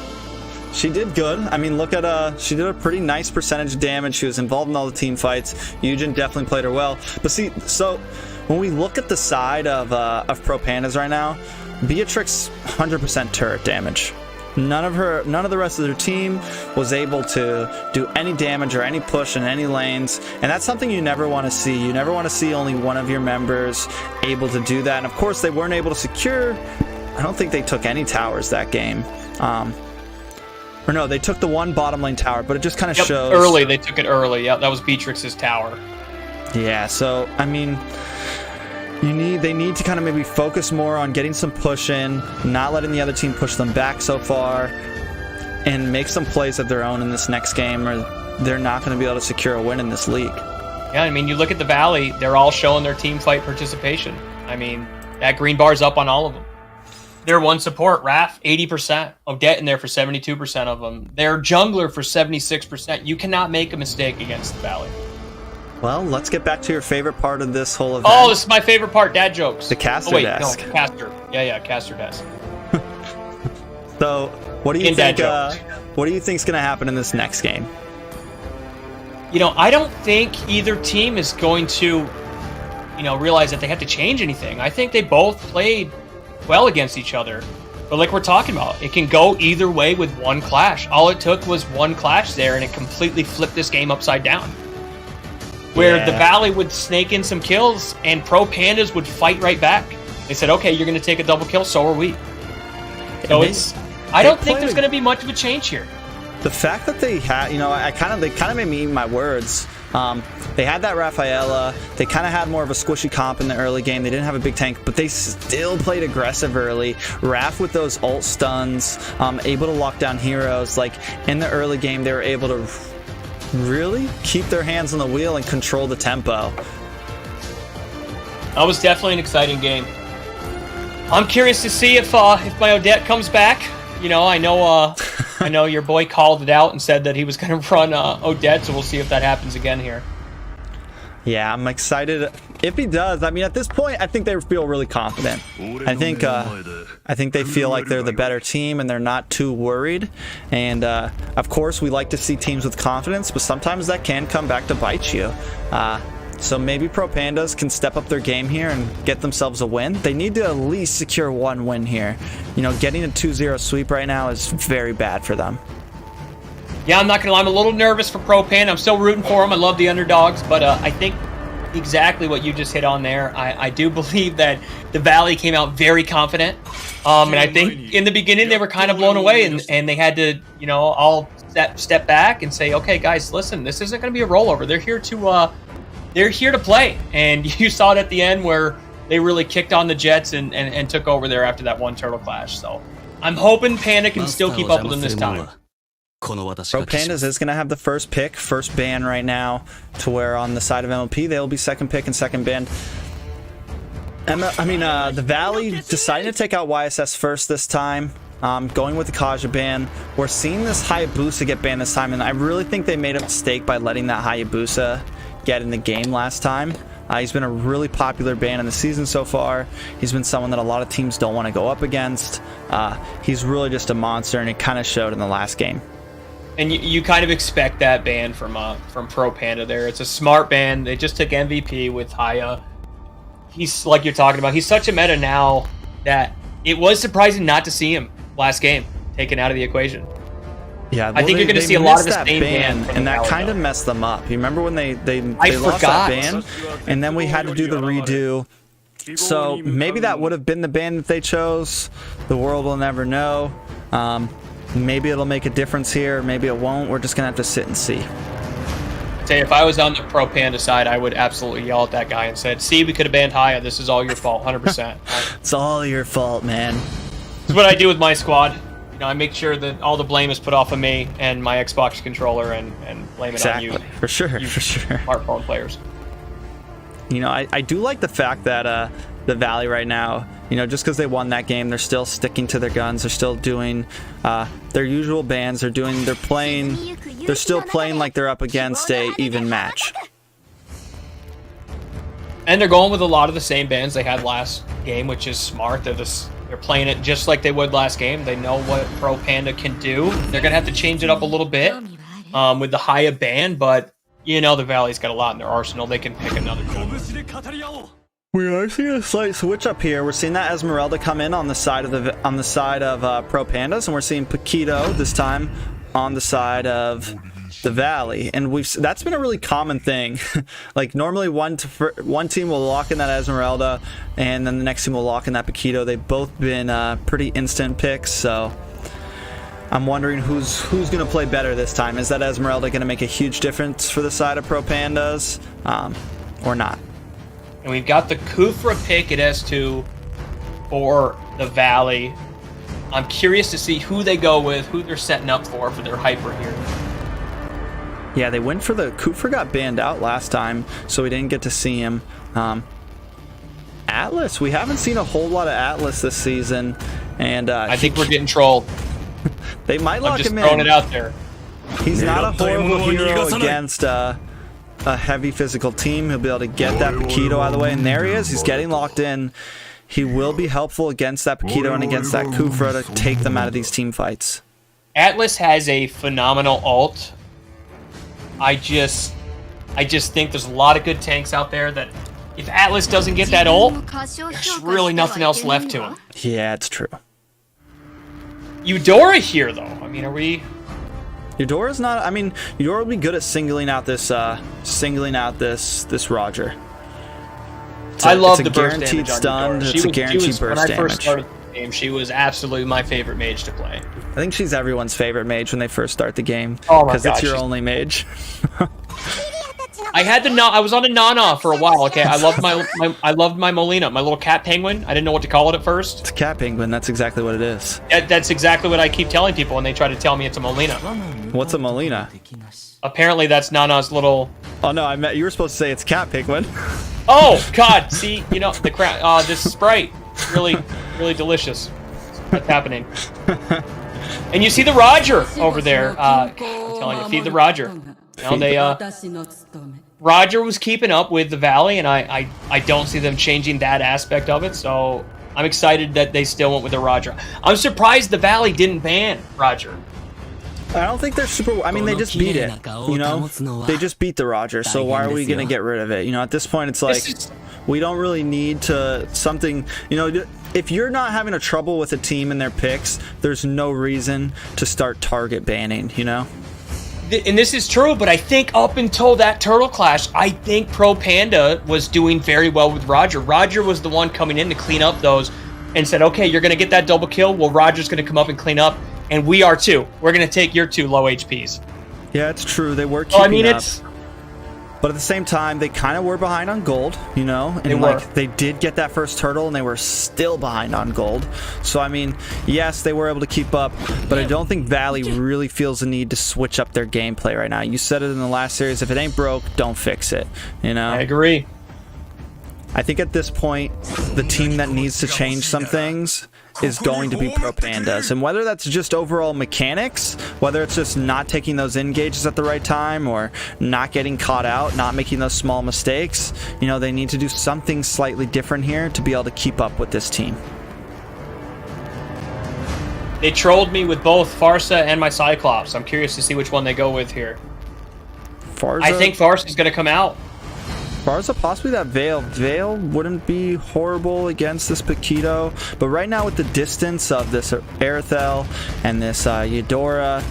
She did good. I mean, look at she did a pretty nice percentage of damage. She was involved in all the team fights. Eugen definitely played her well. But see, so when we look at the side of Pro Pandas right now, Beatrix 100% turret damage. None of the rest of their team was able to do any damage or any push in any lanes, and that's something you never want to see. You never want to see only one of your members able to do that. And of course, they weren't able to secure. I don't think they took any towers that game. Or no, they took the one bottom lane tower, but it just kind of shows early. They took it early. Yeah, that was Beatrix's tower. Yeah, so I mean, they need to kind of maybe focus more on getting some push in, not letting the other team push them back so far, and make some plays of their own in this next game, or they're not going to be able to secure a win in this league. Yeah, I mean, you look at the Valley, they're all showing their team fight participation. I mean, that green bar's up on all of them. Their one support, Raph, 80%. Odette in there for 72% of them. Their jungler for 76%. You cannot make a mistake against the Valley. Well, let's get back to your favorite part of this whole event. Oh, this is my favorite part, dad jokes. The caster desk. No, caster. Yeah, caster desk. So, what do you think? What do you think's going to happen in this next game? You know, I don't think either team is going to, realize that they had to change anything. I think they both played well against each other. But like we're talking about, it can go either way with one clash. All it took was one clash there, and it completely flipped this game upside down. Where the Valley would snake in some kills, and Pro Pandas would fight right back. They said, okay, you're going to take a double kill, so are we. So I don't think there's going to be much of a change here. The fact that they had, they kind of made me eat my words. They had that Rafaela. They kind of had more of a squishy comp in the early game. They didn't have a big tank, but they still played aggressive early. Raf with those ult stuns, able to lock down heroes. Like in the early game, they were able to really keep their hands on the wheel and control the tempo. That was definitely an exciting game. I'm curious to see if my Odette comes back. I know your boy called it out and said that he was going to run Odette, so we'll see if that happens again here. Yeah, I'm excited. If he does, at this point, I think they feel really confident. I think they feel like they're the better team and they're not too worried. And of course, we like to see teams with confidence, but sometimes that can come back to bite you. So maybe Pro Pandas can step up their game here and get themselves a win. They need to at least secure one win here. Getting a 2-0 sweep right now is very bad for them. Yeah, I'm not going to lie. I'm a little nervous for Pro Panda. I'm still rooting for them. I love the underdogs, but I think exactly what you just hit on there. I do believe that the Valley came out very confident. And I think in the beginning they were kind of blown away and they had to, all step back and say, okay, guys, listen, this isn't going to be a rollover. They're here to play, and you saw it at the end where they really kicked on the Jets and took over there after that one turtle clash. So I'm hoping Panda can still keep up with them this time. Pro Pandas is going to have the first pick, first ban right now, to where on the side of MLP they'll be second pick and second ban. The Valley decided to take out YSS first this time. Going with the Kaja ban. We're seeing this Hayabusa get banned this time, and I really think they made a mistake by letting that Hayabusa get in the game last time. He's been a really popular ban in the season so far. He's been someone that a lot of teams don't want to go up against. He's really just a monster, and it kind of showed in the last game. And you kind of expect that ban from Pro Panda there. It's a smart ban. They just took MVP with Haya. He's, like you're talking about, he's such a meta now that it was surprising not to see him last game taken out of the equation. Yeah, I think you're going to see a lot of the same ban, and that kind of messed them up. You remember when they lost that ban, and then we had to do the redo. So maybe that would have been the ban that they chose. The world will never know. Maybe it'll make a difference here. Maybe it won't. We're just going to have to sit and see. Say, if I was on the Pro Panda side, I would absolutely yell at that guy and said, see, we could have banned Haya. This is all your fault, 100%. It's all your fault, man. This is what I do with my squad. I make sure that all the blame is put off of me and my Xbox controller and blame it on you. For sure. Smartphone players. I do like the fact that the Valley right now, just because they won that game, they're still sticking to their guns. They're still doing their usual bans. They're still playing like they're up against a even match. And they're going with a lot of the same bans they had last game, which is smart. They're playing it just like they would last game. They know what Pro Panda can do. They're going to have to change it up a little bit with the Haya ban, but the Valley's got a lot in their arsenal. They can pick another tool. We are seeing a slight switch up here. We're seeing that Esmeralda come in on the side of Pro Pandas, and we're seeing Paquito this time on the side of the Valley, and that's been a really common thing. Like normally one team will lock in that Esmeralda, and then the next team will lock in that Paquito. They've both been pretty instant picks, so I'm wondering who's going to play better this time. Is that Esmeralda going to make a huge difference for the side of Pro Pandas, or not? And we've got the Kufra pick at S2 for the Valley. I'm curious to see who they go with, who they're setting up for their hyper here. Yeah, they went for the Kufra got banned out last time, so we didn't get to see him. Atlas, we haven't seen a whole lot of Atlas this season, and I think we're getting trolled. They might lock him in. I'm just throwing it out there. He's not a horrible hero against a heavy physical team. He'll be able to get that Paquito out of the way, and there he is. He's getting locked in. He will be helpful against that Paquito and against that Kufra to take them out of these team fights. Atlas has a phenomenal ult. I just think there's a lot of good tanks out there that, if Atlas doesn't get that ult, there's really nothing else left to him. Yeah, it's true. Eudora here, though. I mean, are we... Eudora's not. I mean, Eudora will be good at singling out this Roger. I love the it's a burst guaranteed damage on stun. Eudora. It's a guaranteed burst when I damage. first started the game, she was absolutely my favorite mage to play. I think she's everyone's favorite mage when they first start the game. Oh my because it's gosh, your she's- only mage. I had I was on a Nana for a while. Okay, I loved my Molina, my little cat penguin. I didn't know what to call it at first. It's a cat penguin. That's exactly what it is. That's exactly what I keep telling people when they try to tell me it's a Molina. What's a Molina? Apparently, that's Nana's little. Oh no, you were supposed to say it's cat penguin. Oh God! See, you know the this Sprite, really, really delicious. What's happening? And you see the Roger over there. I'm telling you, feed the Roger. You know, Roger was keeping up with the Valley, and I don't see them changing that aspect of it. So I'm excited that they still went with the Roger. I'm surprised the Valley didn't ban Roger. I don't think they're super. I mean, they just beat it. You know, they just beat the Roger. So why are we gonna get rid of it? You know, at this point, it's like we don't really need to something. You know, if you're not having a trouble with a team and their picks, there's no reason to start target banning. You know. And this is true, but I think up until that Turtle Clash, I think Pro Panda was doing very well with Roger. Roger was the one coming in to clean up those and said, okay, you're going to get that double kill. Well, Roger's going to come up and clean up, and we are too. We're going to take your 2 low HPs. Yeah, it's true. They were keeping up. It's... But at the same time, they kind of were behind on gold, you know? And they did get that first turtle, and they were still behind on gold. So, I mean, yes, they were able to keep up, but I don't think Valley really feels the need to switch up their gameplay right now. You said it in the last series, if it ain't broke, don't fix it, you know? I agree. I think at this point, the team that needs to change some things is going to be Pro Pandas. And whether that's just overall mechanics, whether it's just not taking those engages at the right time or not getting caught out, not making those small mistakes, you know, they need to do something slightly different here to be able to keep up with this team. They trolled me with both Farsa and my Cyclops. I'm curious to see which one they go with here. Farsa? I think Farsa's going to come out. Farsa, possibly that Veil. Veil wouldn't be horrible against this Paquito, but right now with the distance of this Aerithel and this Eudora,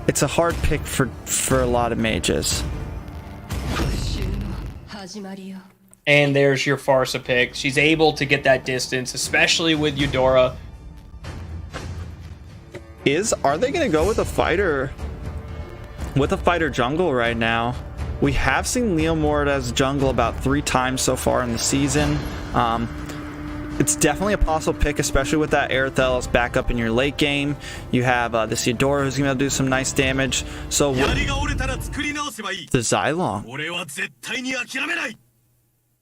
it's a hard pick for a lot of mages. And there's your Farsa pick. She's able to get that distance, especially with Eudora. Are they going to go with a fighter jungle right now? We have seen Leomord as jungle about 3 times so far in the season. It's definitely a possible pick, especially with that Aerithel as backup in your late game. You have this Eudora who's going to be able to do some nice damage. So the Xylong.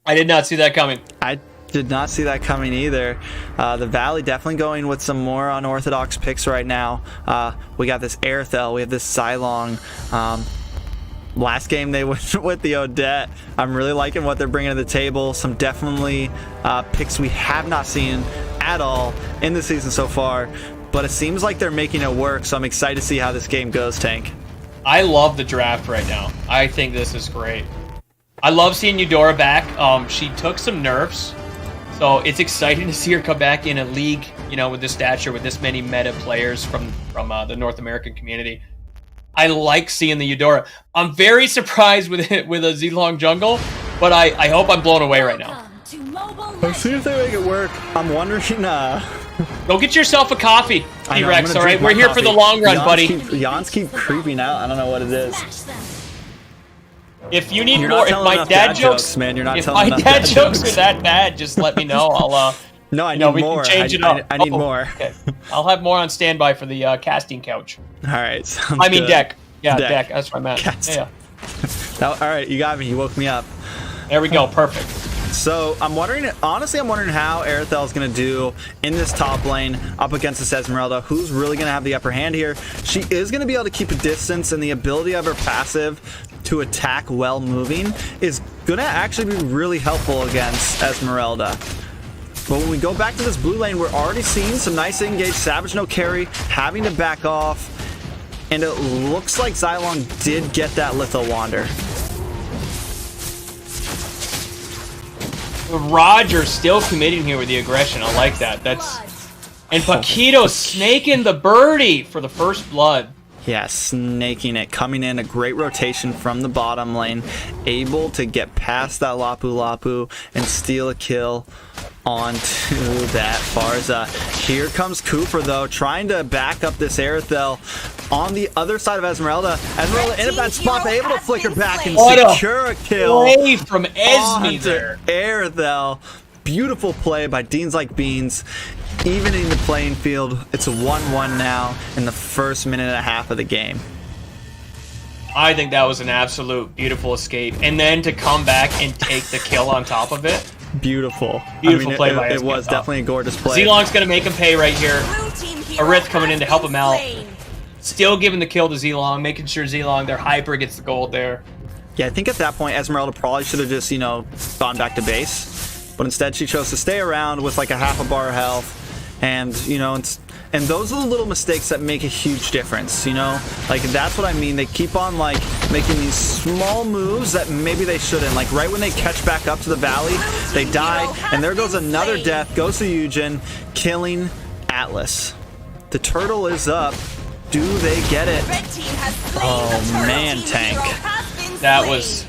I did not see that coming. I did not see that coming either. The Valley definitely going with some more unorthodox picks right now. We got this Aerithel. We have this Xylong. Last game they went with the Odette. I'm really liking what they're bringing to the table. Some definitely picks we have not seen at all in the season so far, but it seems like they're making it work, so I'm excited to see how this game goes, Tank. I love the draft right now. I think this is great. I love seeing Eudora back. She took some nerfs, so it's exciting to see her come back in a league, you know, with this stature, with this many meta players from the North American community. I like seeing the Eudora. I'm very surprised with it with a Xylong jungle, but I hope I'm blown away right now. Let's see if they make it work. I'm wondering. Go get yourself a coffee, T-Rex. All right, we're here for the long run, buddy. Yawns keep creeping out. I don't know what it is. If you need more, if my dad jokes, man, you're not if telling my dad jokes are that bad, just let me know. I'll. No, I need more. We can change it up. I need more. Okay. I'll have more on standby for the casting couch. All right. I mean deck. Yeah, deck. That's what I meant. Yeah. All right, you got me. You woke me up. There we go. Perfect. So I'm wondering how Aerithel is going to do in this top lane up against this Esmeralda. Who's really going to have the upper hand here? She is going to be able to keep a distance, and the ability of her passive to attack while moving is going to actually be really helpful against Esmeralda. But when we go back to this blue lane, we're already seeing some nice engage. Savage no carry, having to back off. And it looks like Xylong did get that Litho Wander. Roger still committing here with the aggression. I like that. And Paquito snaking the birdie for the first blood. Yeah, snaking it, coming in a great rotation from the bottom lane, able to get past that Lapu Lapu and steal a kill onto that Farza. Here comes Cooper though, trying to back up this Aerithel on the other side of Esmeralda. Esmeralda in a bad spot, but able to flicker back and secure a kill. Play from Esme there. Aerithel. Beautiful play by Deans Like Beans. Evening the playing field. It's a 1-1 now in the first minute and a half of the game. I think that was an absolute beautiful escape. And then to come back and take the kill on top of it. Beautiful. Beautiful play by It was definitely a gorgeous play. Zlong's going to make him pay right here. Arith coming in to help him out. Still giving the kill to Zlong, making sure Zlong, their hyper, gets the gold there. Yeah, I think at that point, Esmeralda probably should have just, gone back to base. But instead, she chose to stay around with like a half a bar of health. And, and those are the little mistakes that make a huge difference, Like, that's what I mean. They keep on, like, making these small moves that maybe they shouldn't. Like, right when they catch back up to the valley, they die. And there goes another death. Goes to Eugen, killing Atlas. The turtle is up. Do they get it? Oh, man, Tank. That was...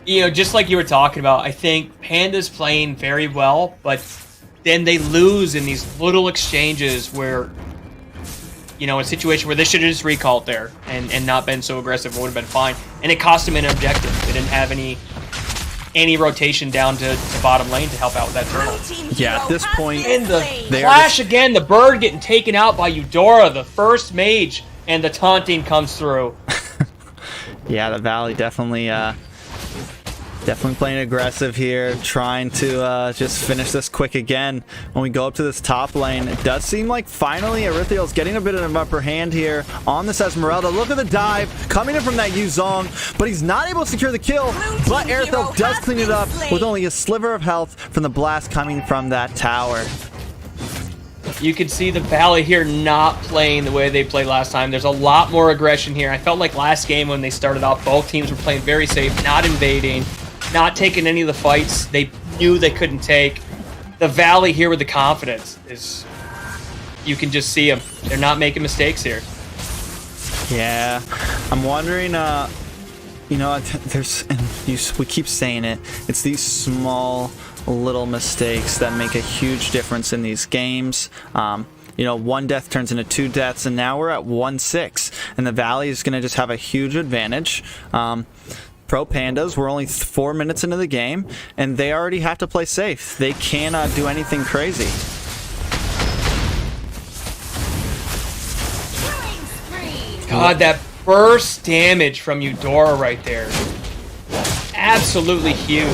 just like you were talking about, I think Panda's playing very well, but... then they lose in these little exchanges where, a situation where they should have just recalled there and not been so aggressive, it would have been fine. And it cost them an objective. They didn't have any rotation down to bottom lane to help out with that turtle. Yeah, at this point... And the flash again, the bird getting taken out by Eudora, the first mage, and the taunting comes through. Yeah, the Valley definitely playing aggressive here, trying to just finish this quick again. When we go up to this top lane, it does seem like finally Arithiel's getting a bit of an upper hand here on this Esmeralda. Look at the dive coming in from that Yuzong, but he's not able to secure the kill. But Arithiel does clean it up with only a sliver of health from the blast coming from that tower. You can see the Valley here not playing the way they played last time. There's a lot more aggression here. I felt like last game when they started off, both teams were playing very safe, not invading, not taking any of the fights they knew they couldn't take. The Valley here with the confidence is... you can just see them. They're not making mistakes here. Yeah. I'm wondering, we keep saying it. It's these small little mistakes that make a huge difference in these games. One death turns into 2 deaths, and now we're at 1-6. And the Valley is going to just have a huge advantage. Pro Pandas, we're only 4 minutes into the game, and they already have to play safe. They cannot do anything crazy. God, that burst damage from Eudora right there. Absolutely huge.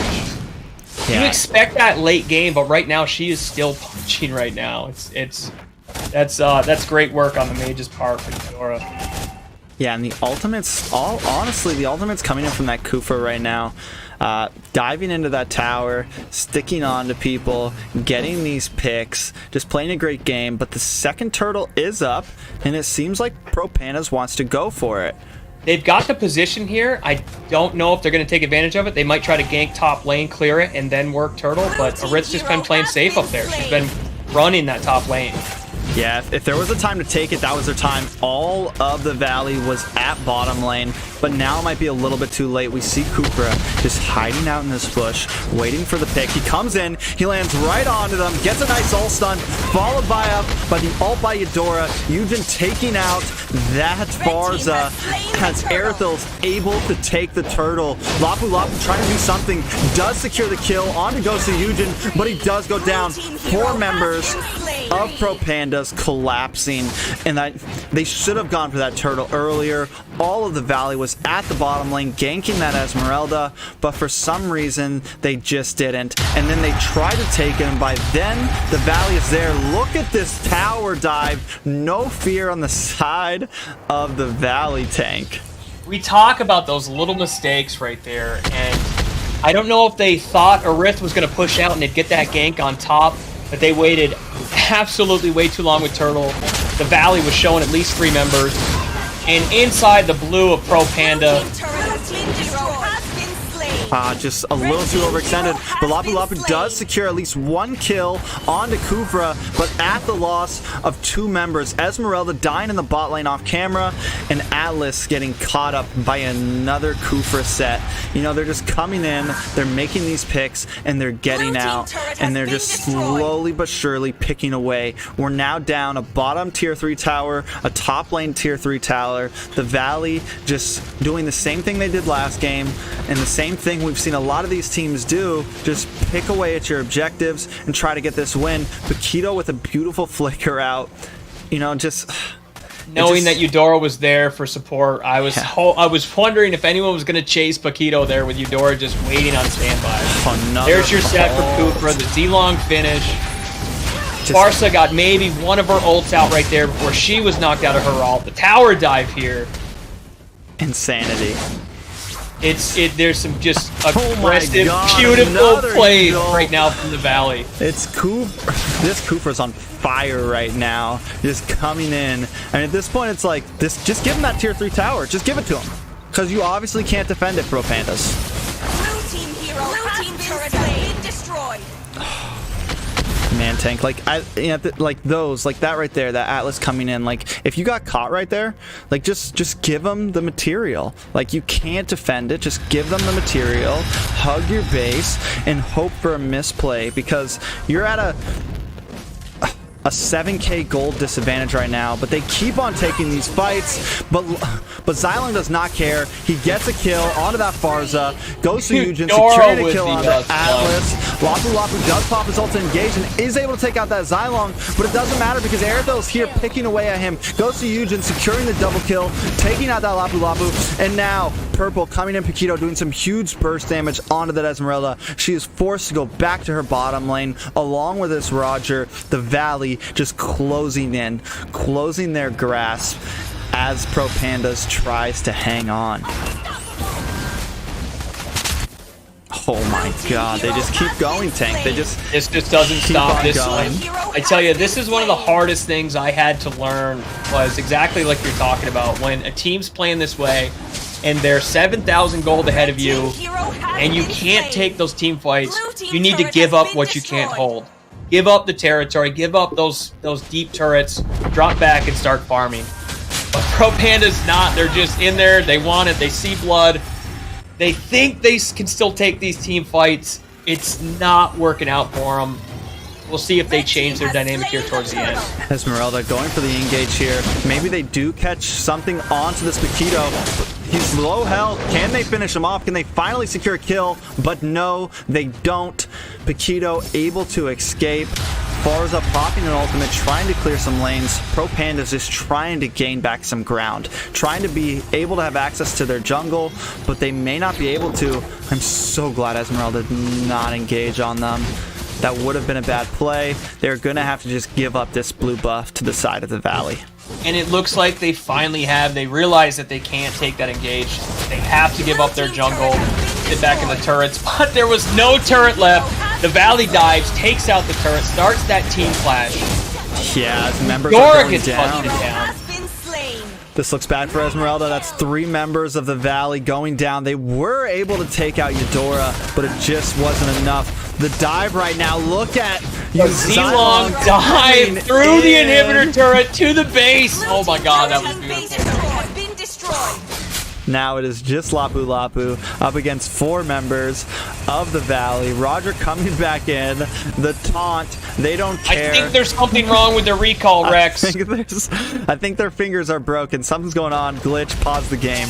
Yeah. You expect that late game, but right now she is still punching right now. That's great work on the mage's part for Eudora. Yeah, and the ultimates, honestly, the ultimates coming in from that Kufa right now. Diving into that tower, sticking on to people, getting these picks, just playing a great game. But the second turtle is up, and it seems like Pro Pandas wants to go for it. They've got the position here. I don't know if they're going to take advantage of it. They might try to gank top lane, clear it, and then work turtle. But Arit's just been playing safe up there. She's been running that top lane. Yeah, if there was a time to take it, that was their time. All of the Valley was at bottom lane, but now it might be a little bit too late. We see Kupra just hiding out in this bush, waiting for the pick. He comes in, he lands right onto them, gets a nice ult stun, followed by the ult by Eudora. Eugen taking out that Barza as Aerithil's able to take the turtle. Lapu Lapu trying to do something, does secure the kill, on to goes to Eugen, but he does go down. 4 members of Pro Pandas collapsing, and that they should have gone for that turtle earlier. All of the Valley was at the bottom lane ganking that Esmeralda, but for some reason they just didn't, and then they tried to take it, and by then the Valley is there. Look at this tower dive, no fear on the side of the Valley tank. We talk about those little mistakes right there, and I don't know if they thought Arith was going to push out and they'd get that gank on top, but they waited absolutely way too long with turtle. The Valley was showing at least 3 members, and inside the blue of Pro Panda, Just a little too overextended. But Lapu Lapu does secure at least one kill onto Kufra, but at the loss of 2 members. Esmeralda dying in the bot lane off camera, and Atlas getting caught up by another Kufra set. You know, they're just coming in, they're making these picks, and they're getting out, and they're just slowly but surely picking away. We're now down a bottom tier 3 tower, a top lane tier 3 tower. The Valley just doing the same thing they did last game, and the same thing we've seen a lot of these teams do. Just pick away at your objectives and try to get this win. Paquito with a beautiful flicker out. You know, just knowing that Eudora was there for support, I was wondering if anyone was going to chase Paquito there with Eudora just waiting on standby. There's your set for Kufra, the Z-Long finish. Barca got maybe one of her ults out right there before she was knocked out of her ult. The tower dive here. Insanity. There's some just aggressive, beautiful plays right now from the Valley. It's this Kufra's on fire right now, just coming in. And at this point, it's like just give him that tier 3 tower. Just give it to him, because you obviously can't defend it, Pro Pandas. Blue team hero has been destroyed. Man, tank, like like that right there, that Atlas coming in, like if you got caught right there, like just give them the material. Like, you can't defend it, just give them the material, hug your base, and hope for a misplay, because you're at a 7k gold disadvantage right now, but they keep on taking these fights. But Xylong does not care. He gets a kill onto that Farza, goes to Eugen, securing a kill onto Atlas. Lapu Lapu does pop his ult to engage and is able to take out that Xylong, but it doesn't matter because Airthel's here picking away at him. Goes to Eugen, securing the double kill, taking out that Lapu Lapu, and now Purple coming in, Paquito doing some huge burst damage onto that Esmeralda. She is forced to go back to her bottom lane along with this Roger. The Valley just closing in, closing their grasp as Pro Pandas tries to hang on. Oh my god, they just keep going, tank. This just doesn't stop this one. I tell you, this is one of the hardest things I had to learn, was exactly like you're talking about. When a team's playing this way and they're 7,000 gold ahead of you and you can't take those team fights, you need to give up what you can't hold. Give up the territory, give up those deep turrets, drop back and start farming. But Pro Panda's not. They're just in there, they want it, they see blood. They think they can still take these team fights. It's not working out for them. We'll see if they change their dynamic here towards the end. Esmeralda going for the engage here. Maybe they do catch something onto this Paquito. He's low health. Can they finish him off? Can they finally secure a kill? But no, they don't. Paquito able to escape. Farza popping an ultimate, trying to clear some lanes. Pro Pandas just trying to gain back some ground, trying to be able to have access to their jungle, but they may not be able to. I'm so glad Esmeralda did not engage on them. That would have been a bad play. They're going to have to just give up this blue buff to the side of the Valley. And it looks like they finally have. They realize that they can't take that engage. They have to give up their jungle, get back in the turrets. But there was no turret left. The Valley dives, takes out the turret, starts that team clash. Yeah, members are going down. This looks bad for Esmeralda. That's 3 members of the Valley going down. They were able to take out Eudora, but it just wasn't enough. The dive right now, look at Z-Long dive through the inhibitor turret to the base. Oh my god, that was beautiful. Now it is just Lapu Lapu up against 4 members of the Valley. Roger coming back in. The taunt, they don't care. I think there's something wrong with their recall, Rex. I think their fingers are broken. Something's going on. Glitch, pause the game.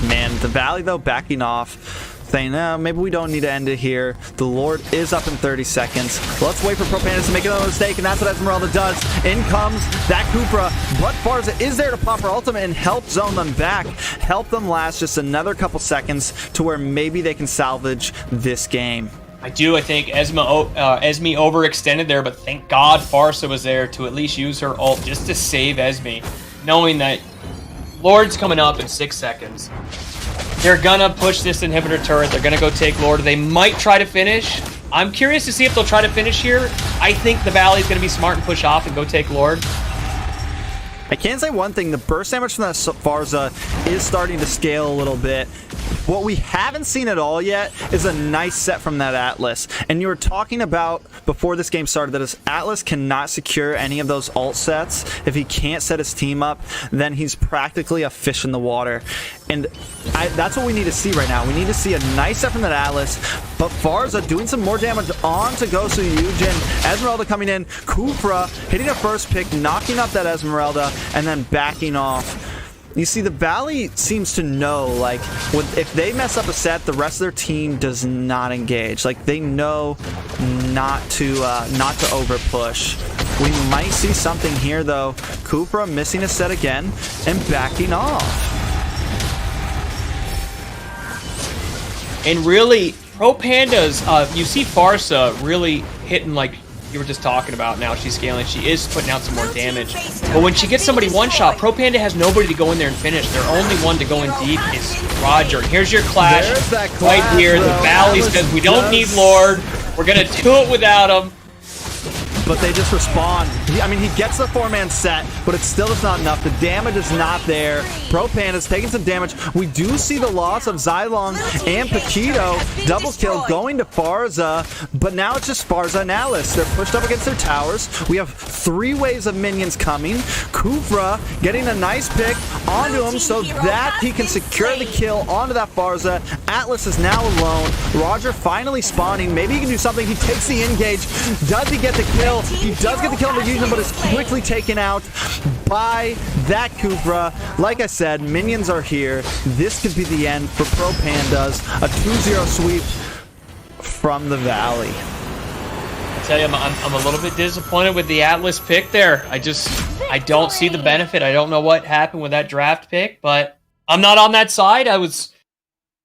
Man, the Valley, though, backing off. Saying, no, maybe we don't need to end it here. The Lord is up in 30 seconds. Let's wait for Pro Pandas to make another mistake, and that's what Esmeralda does. In comes that Kufra, but Farza is there to pop her ultimate and help zone them back. Help them last just another couple seconds to where maybe they can salvage this game. I think Esme overextended there, but thank God Farsa was there to at least use her ult just to save Esme, knowing that Lord's coming up in 6 seconds. They're gonna push this inhibitor turret. They're gonna go take Lord. They might try to finish. I'm curious to see if they'll try to finish here. I think the Valley's gonna be smart and push off and go take Lord. I can say one thing, the burst damage from that Farza is starting to scale a little bit. What we haven't seen at all yet is a nice set from that Atlas. And you were talking about, before this game started, that if Atlas cannot secure any of those ult sets, if he can't set his team up, then he's practically a fish in the water. And that's what we need to see right now. We need to see a nice set from that Atlas, but Farza doing some more damage on to Gosu Yujin. Esmeralda coming in, Kufra hitting a first pick, knocking up that Esmeralda, and then backing off. You see, the Valley seems to know, like, if they mess up a set, the rest of their team does not engage. Like, they know not to over push. We might see something here, though. Kufra missing a set again and backing off. And really, Pro Pandas, you see Farsa really hitting, like you were just talking about. Now she's scaling. She is putting out some more damage. But when she gets somebody one-shot, Pro Panda has nobody to go in there and finish. Their only one to go in deep is Roger. And here's your clash, right here. The Valley says, we don't need Lord. We're going to do it without him. But they just respond. I mean, he gets the 4-man set, but it's still just not enough. The damage is not there. Pro Panda's taking some damage. We do see the loss of Xylong and Paquito. Double kill going to Farza, but now it's just Farza and Alice. They're pushed up against their towers. We have 3 waves of minions coming. Kufra getting a nice pick onto him so that he can secure the kill onto that Farza. Atlas is now alone. Roger finally spawning. Maybe he can do something. He takes the engage. Does he get the kill? He does get the kill on the Yujin, but is quickly taken out by that Kufra. Like I said, minions are here. This could be the end for Pro Pandas. A 2-0 sweep from the Valley. I tell you, I'm a little bit disappointed with the Atlas pick there. I don't see the benefit. I don't know what happened with that draft pick, but I'm not on that side. I was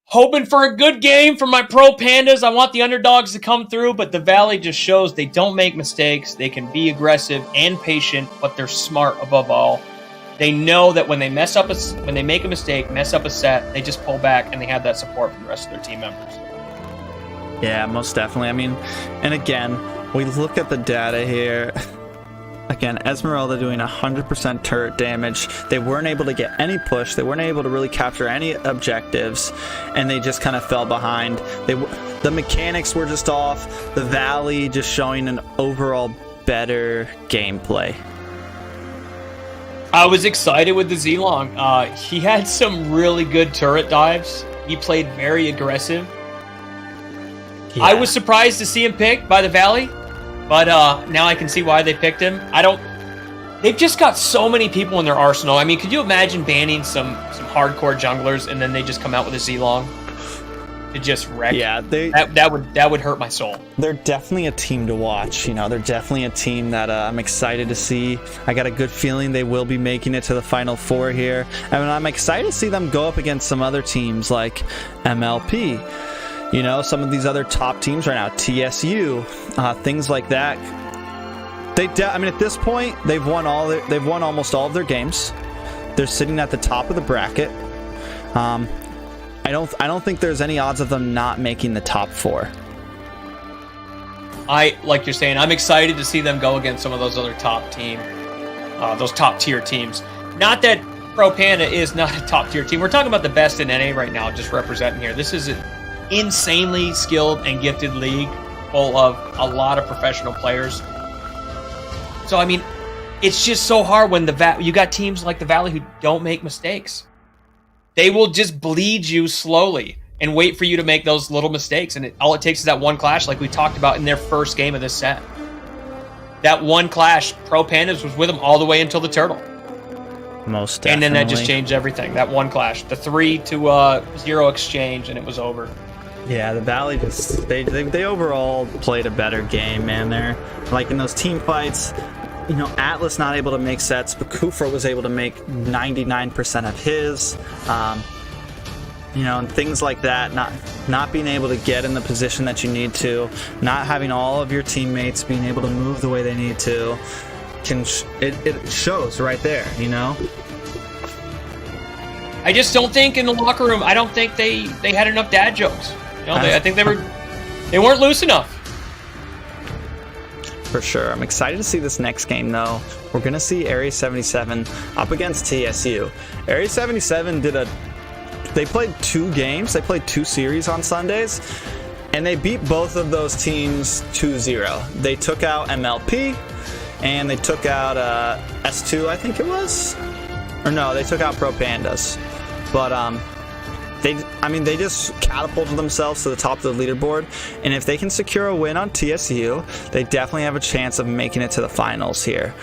hoping for a good game for my Pro Pandas. I want the underdogs to come through, but the Valley just shows they don't make mistakes. They can be aggressive and patient, but they're smart above all. They know that when they when they make a mistake, mess up a set, they just pull back and they have that support from the rest of their team members. Yeah, most definitely. I mean, and again, we look at the data here. Again, Esmeralda doing 100% turret damage. They weren't able to get any push. They weren't able to really capture any objectives, and they just kind of fell behind. The mechanics were just off. The Valley just showing an overall better gameplay. I was excited with the Zilong. He had some really good turret dives. He played very aggressive. Yeah. I was surprised to see him picked by the Valley. But now I can see why they picked him. They've just got so many people in their arsenal. I mean, could you imagine banning some hardcore junglers and then they just come out with a Zilong to just wreck? Yeah, that would hurt my soul. They're definitely a team to watch. You know, they're definitely a team that I'm excited to see. I got a good feeling they will be making it to the Final Four here. I mean, I'm excited to see them go up against some other teams like MLP. You know, some of these other top teams right now, TSU, things like that. I mean, at this point, they've won almost all of their games. They're sitting at the top of the bracket. I don't think there's any odds of them not making the top 4. Like you're saying, I'm excited to see them go against some of those other top tier teams. Not that Pro Panda is not a top tier team. We're talking about the best in NA right now, just representing here. This is an insanely skilled and gifted league full of a lot of professional players. So, I mean, it's just so hard when you got teams like the Valley who don't make mistakes. They will just bleed you slowly and wait for you to make those little mistakes. And all it takes is that one clash like we talked about in their first game of this set. That one clash, Pro Pandas was with them all the way until the turtle. Most definitely. And then that just changed everything. That one clash. The 3-0 exchange, and it was over. Yeah, the Valley just they overall played a better game, man. They're like in those team fights, you know, Atlas not able to make sets, but Kufra was able to make 99% of his. You know, and things like that, not being able to get in the position that you need to, not having all of your teammates being able to move the way they need to, it shows right there, you know. I just don't think in the locker room, I don't think they had enough dad jokes. You know, I think they weren't loose enough. for sure. I'm excited to see this next game, though. We're going to see Area 77 up against TSU. Area 77 they played 2 games. They played 2 series on Sundays, and they beat both of those teams 2-0. They took out MLP, and they took out S2, I think it was? Or no, they took out Pro Pandas. But, they just catapulted themselves to the top of the leaderboard, and if they can secure a win on TSU, they definitely have a chance of making it to the finals here.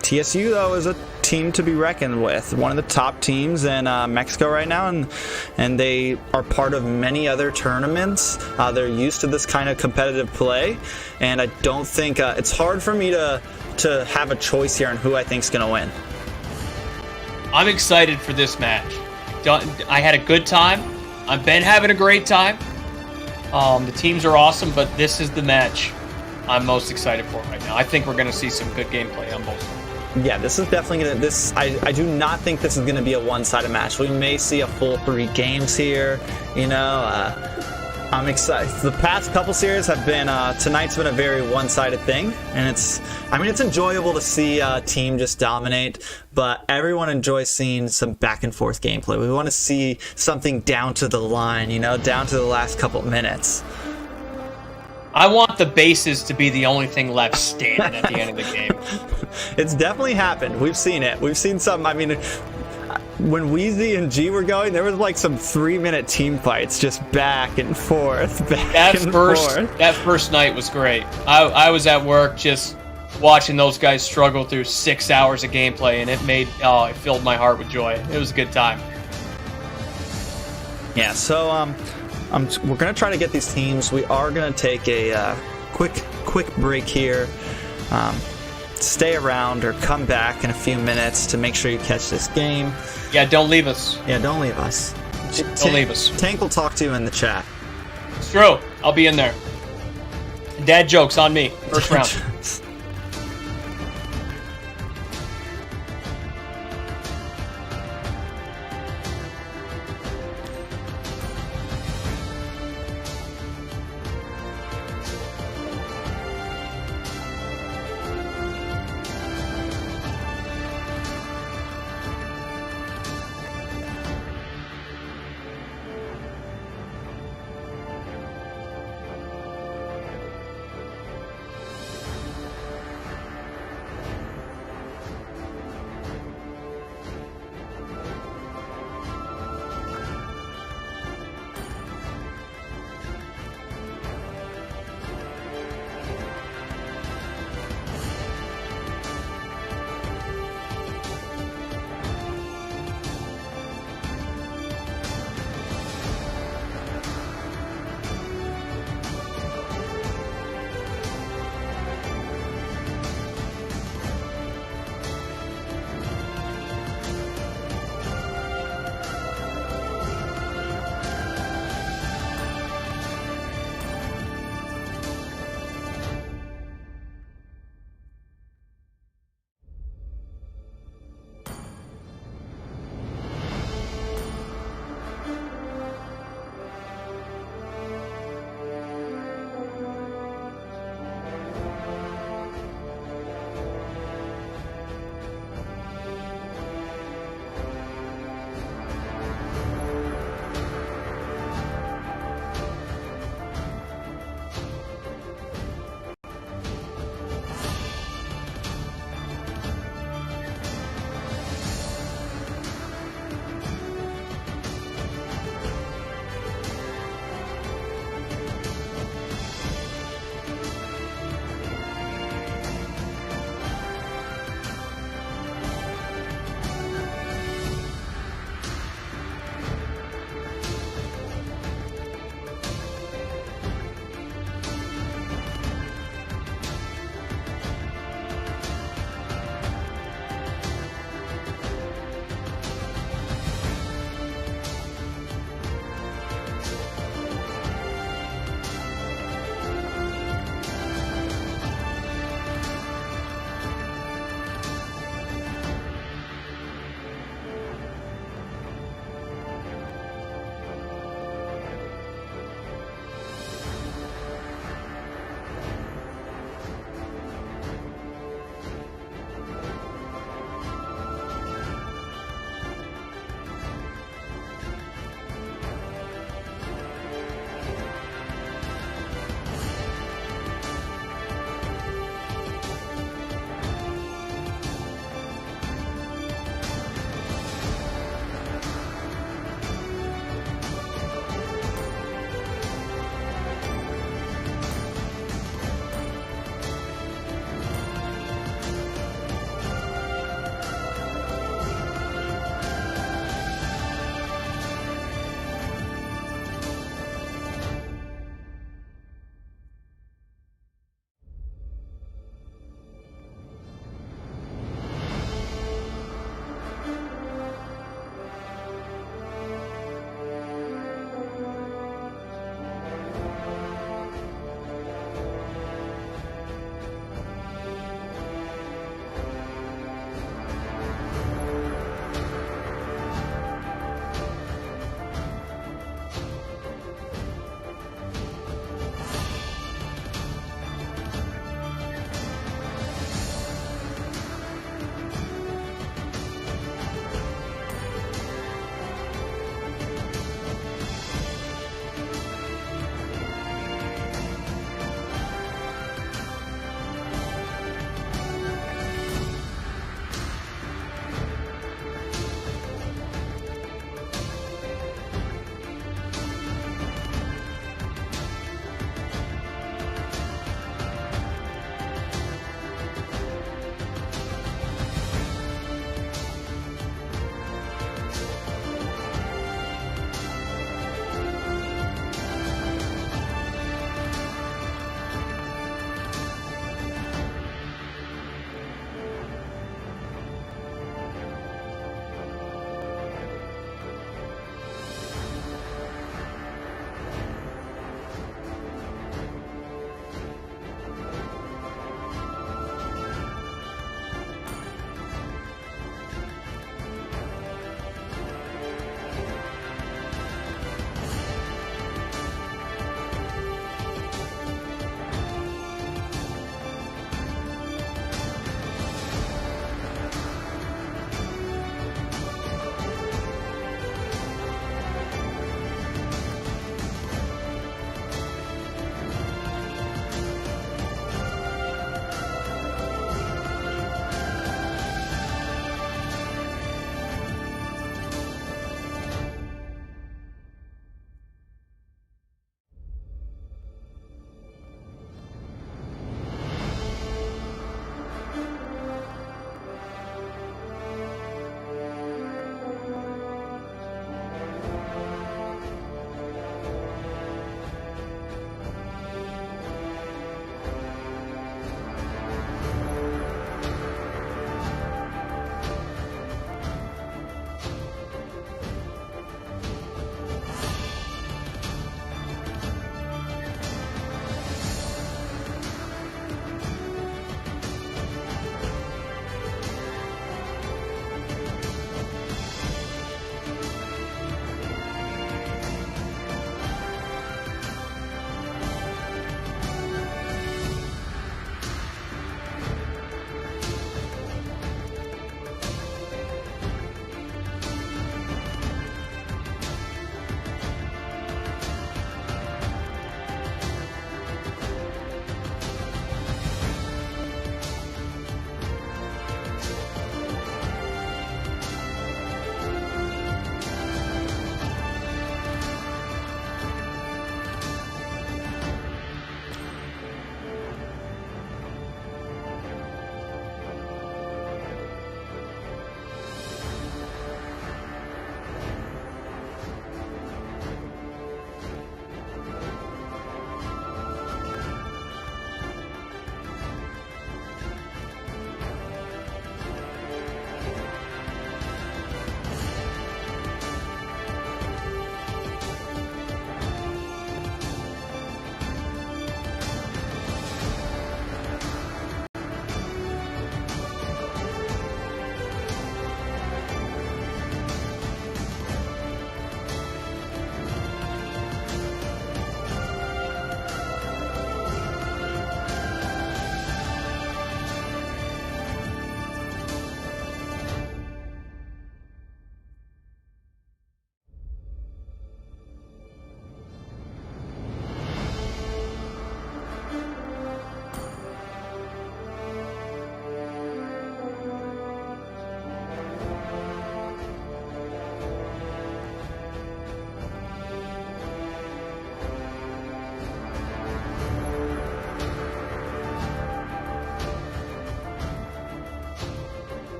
TSU, though, is a team to be reckoned with, one of the top teams in Mexico right now, and they are part of many other tournaments. They're used to this kind of competitive play, and I don't think it's hard for me to have a choice here on who I think is going to win. I'm excited for this match. I had a good time. I've been having a great time. The teams are awesome, but this is the match I'm most excited for right now. I think we're going to see some good gameplay on both sides. Yeah, this is definitely going to... I do not think this is going to be a one-sided match. We may see a full 3 games here. I'm excited. The past couple series have been... tonight's been a very one-sided thing, and it's enjoyable to see a team just dominate, but everyone enjoys seeing some back-and-forth gameplay. We want to see something down to the line, down to the last couple minutes. I want the bases to be the only thing left standing at the end of the game. It's definitely happened. We've seen it. We've seen some... when Wheezy and G were going, there was like some 3-minute team fights just back and forth, That first night was great. I was at work just watching those guys struggle through 6 hours of gameplay, and it filled my heart with joy. It was a good time. Yeah, so we're gonna try to get these teams. We are gonna take a quick break here. Stay around or come back in a few minutes to make sure you catch this game. Yeah, don't leave us. Yeah, don't leave us. Don't leave us. Tank will talk to you in the chat. It's true. I'll be in there. Dad jokes on me. First round.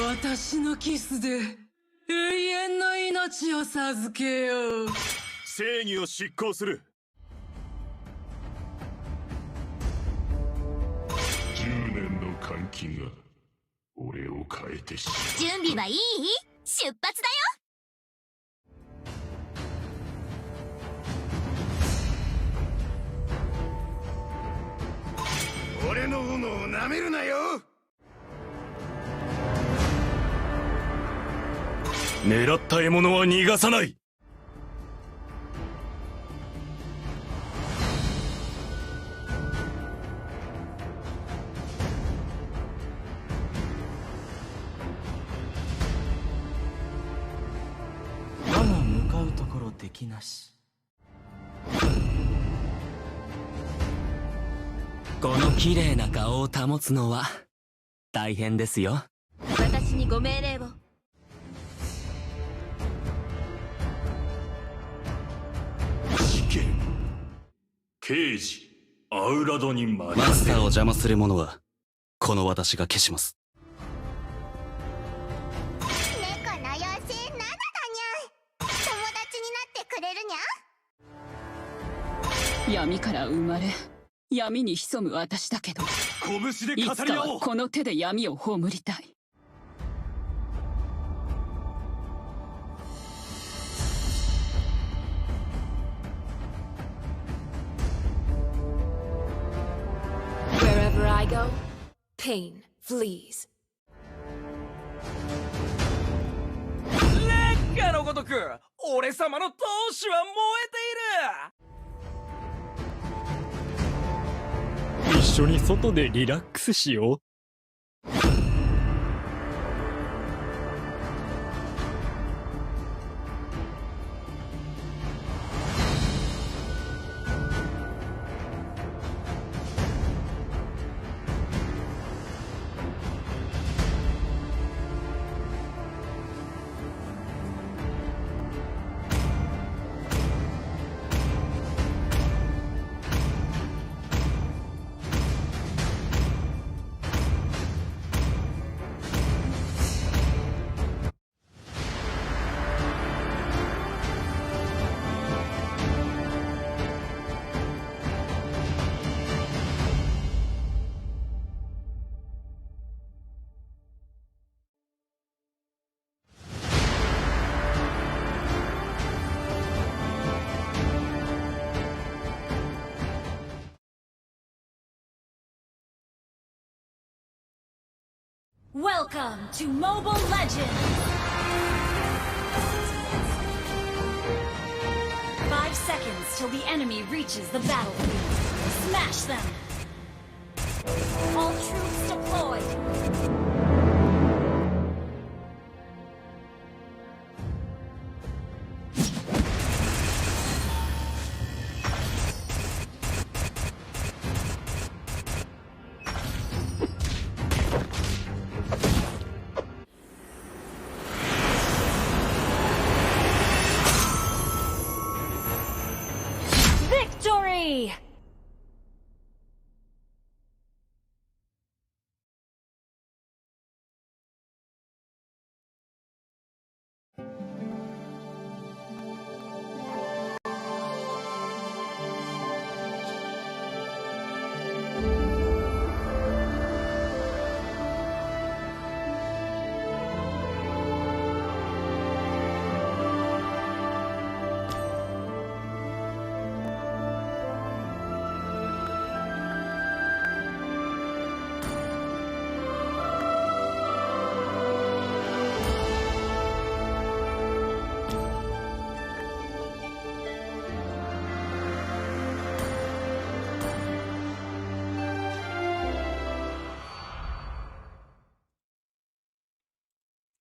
私のキスで永遠の命を授けよう。正義を執行する。10年の監禁が俺を変えてしまう。準備はいい？出発だよ。俺の斧を舐めるなよ。狙った獲物は逃がさない。我が向かうところ敵なし。この綺麗な顔を保つのは大変ですよ。私にご命令を。事件。刑事アウラドにマスターを邪魔する者はこの私が消します。猫の妖精なだだにゃ。友達になってくれるにゃ。闇から生まれ闇に潜む私だけど、拳でいつか語り合おう。はこの手で闇を葬りたい。Wherever I go, pain flees. 烈火のごとく俺様の闘志は燃えている。一緒に外でリラックスしよう。Welcome to Mobile Legends! 5 seconds till the enemy reaches the battlefield. Smash them! All troops deployed! Victory!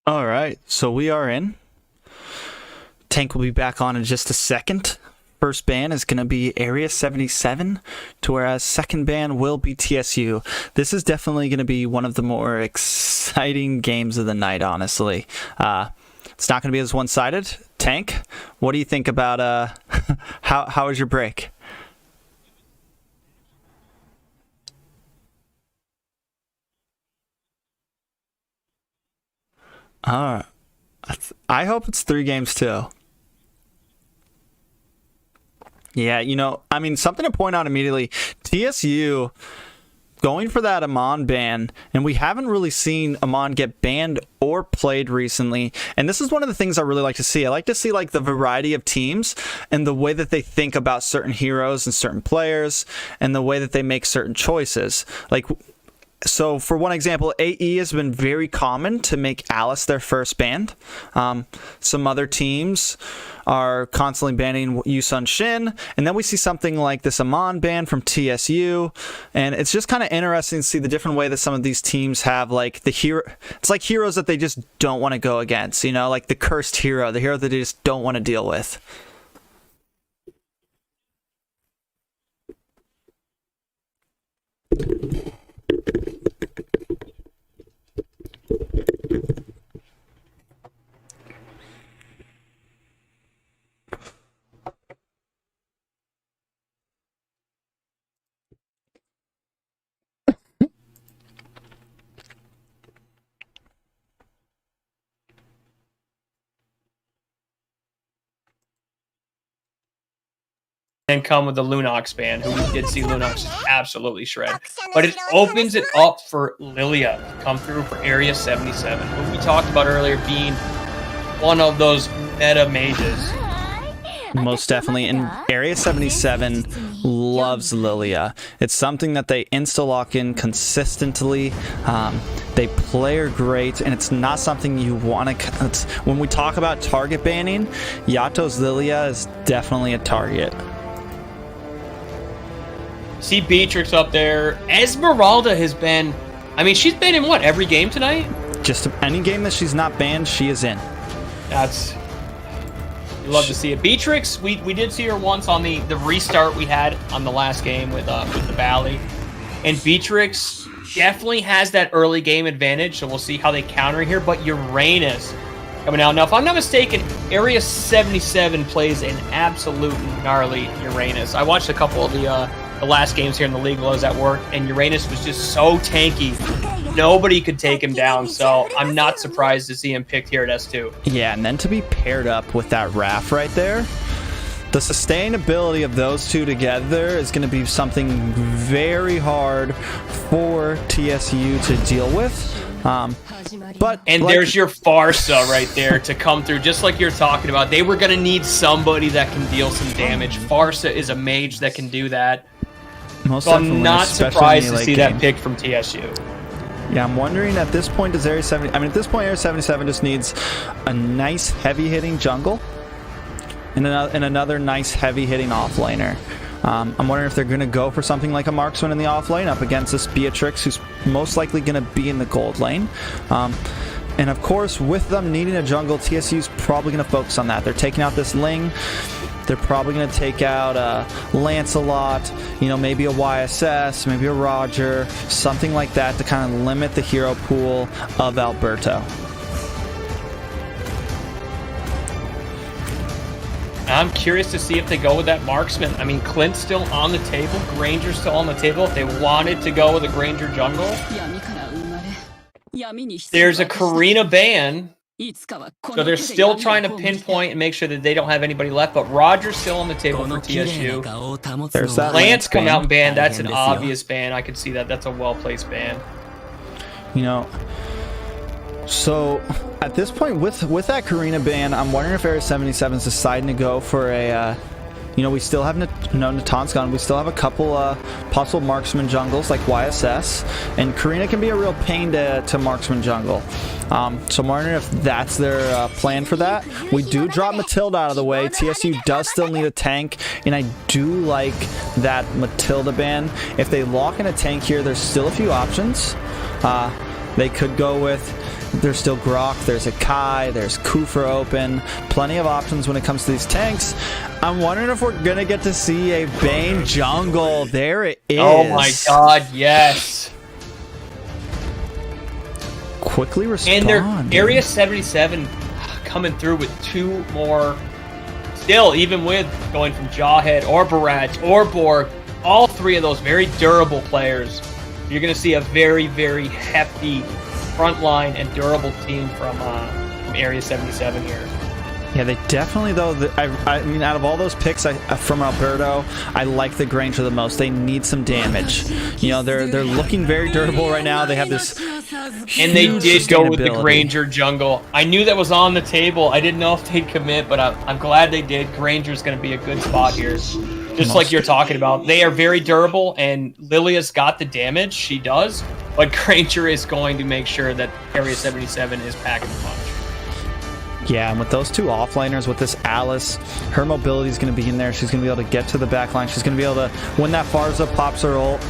All right, so we are in. Tank will be back on in just a second. First ban is going to be Area 77, to whereas second ban will be TSU. This is definitely going to be one of the more exciting games of the night, honestly. It's not going to be as one-sided. Tank, what do you think about how was your break? I hope it's 3 games too. Yeah, you know, I mean, something to point out immediately, TSU going for that Amon ban, and we haven't really seen Amon get banned or played recently, and this is one of the things I really like to see. I like to see like the variety of teams and the way that they think about certain heroes and certain players and the way that they make certain choices. Like, so for one example, AE has been very common to make Alice their first ban. Some other teams are constantly banning Yusun Shin, and then we see something like this Amon ban from TSU, and it's just kind of interesting to see the different way that some of these teams have like the hero. It's like heroes that they just don't want to go against, you know, like the cursed hero, the hero that they just don't want to deal with. And come with the Lunox ban, who we did see Lunox absolutely shred. But it opens it up for Lilia to come through for Area 77, who we talked about earlier being one of those meta mages. Most definitely, and Area 77 loves Lilia. It's something that they insta-lock in consistently. They play her great, and it's not something you want to... When we talk about target banning, Yato's Lilia is definitely a target. See Beatrix up there. Esmeralda has been... I mean, she's been in, what, every game tonight? Just any game that she's not banned, she is in. That's... You love to see it. Beatrix, we did see her once on the restart we had on the last game with the Valley. And Beatrix definitely has that early game advantage, so we'll see how they counter here. But Uranus coming out. Now, if I'm not mistaken, Area 77 plays an absolute gnarly Uranus. I watched a couple of the last games here in the league while I was at work, and Uranus was just so tanky. Nobody could take him down, so I'm not surprised to see him picked here at S2. Yeah, and then to be paired up with that Raph right there, the sustainability of those two together is going to be something very hard for TSU to deal with. But there's your Farsa right there to come through, just like you're talking about. They were going to need somebody that can deal some damage. Farsa is a mage that can do that. So I'm not surprised to see that pick from TSU. Yeah, I'm wondering at this point, does Area 70... I mean, at this point, Area 77 just needs a nice heavy-hitting jungle and another nice heavy-hitting offlaner. I'm wondering if they're going to go for something like a marksman in the offlane up against this Beatrix, who's most likely going to be in the gold lane. And of course, with them needing a jungle, TSU's probably going to focus on that. They're taking out this Ling. They're probably going to take out Lancelot, you know, maybe a YSS, maybe a Roger, something like that to kind of limit the hero pool of Alberto. I'm curious to see if they go with that marksman. I mean, Clint's still on the table. Granger's still on the table. If they wanted to go with a Granger jungle, there's a Karina ban. So they're still trying to pinpoint and make sure that they don't have anybody left, but Roger's still on the table for TSU. There's that Lance come out and ban. That's an obvious ban. I could see that. That's a well-placed ban. You know, so at this point, with that Karina ban, I'm wondering if Area 77 is deciding to go for a... you know, we still have Natan's gone. We still have a couple possible marksman jungles like YSS, and Karina can be a real pain to marksman jungle. So I'm wondering if that's their plan for that. We do drop Matilda out of the way. TSU does still need a tank, and I do like that Matilda ban. If they lock in a tank here, there's still a few options. They could go with... There's still Grok, there's a Kai, there's Kufra open. Plenty of options when it comes to these tanks. I'm wondering if we're going to get to see a Bane jungle. There it is. Oh my god, yes. Quickly respond. And they're Area 77 coming through with 2 more. Still, even with going from Jawhead or Barrage or Borg, all 3 of those very durable players, you're going to see a very, very hefty frontline and durable team from Area 77 here. Yeah, they definitely, though, I mean, out of all those picks from Alberto, I like the Granger the most. They need some damage. You know, they're looking very durable right now. They have this and they did go with the Granger jungle. I knew that was on the table. I didn't know if they'd commit, but I'm glad they did. Granger's going to be a good spot here. Just like you're talking about. They are very durable, and Lilia's got the damage. She does. But Granger is going to make sure that Area 77 is packing the punch. Yeah, and with those two offlaners, with this Alice, her mobility is going to be in there. She's going to be able to get to the back line. She's going to be able to, when that Farza pops her ult,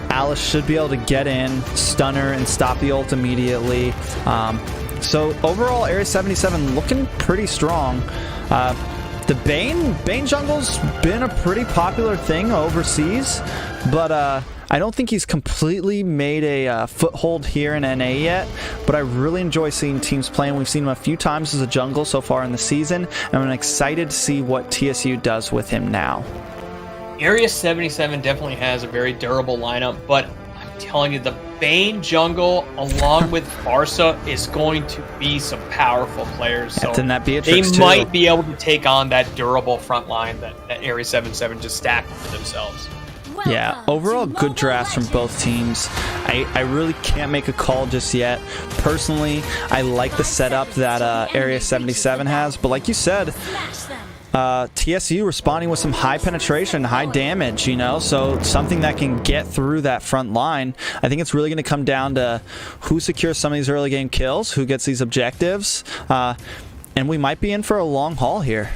Alice should be able to get in, stun her, and stop the ult immediately. So overall, Area 77 looking pretty strong. The Bane jungle's been a pretty popular thing overseas, but I don't think he's completely made a foothold here in NA yet, but I really enjoy seeing teams playing. We've seen him a few times as a jungle so far in the season, and I'm excited to see what TSU does with him now. Area 77 definitely has a very durable lineup, but I'm telling you, the Bane jungle along with Farsa is going to be some powerful players. So and that they might be able to take on that durable front line that Area 77 just stacked for themselves. Yeah, overall good drafts from both teams. I really can't make a call just yet. Personally, I like the setup that Area 77 has, but like you said, TSU responding with some high penetration, high damage, you know, so something that can get through that front line. I think it's really going to come down to who secures some of these early game kills, who gets these objectives, and we might be in for a long haul here.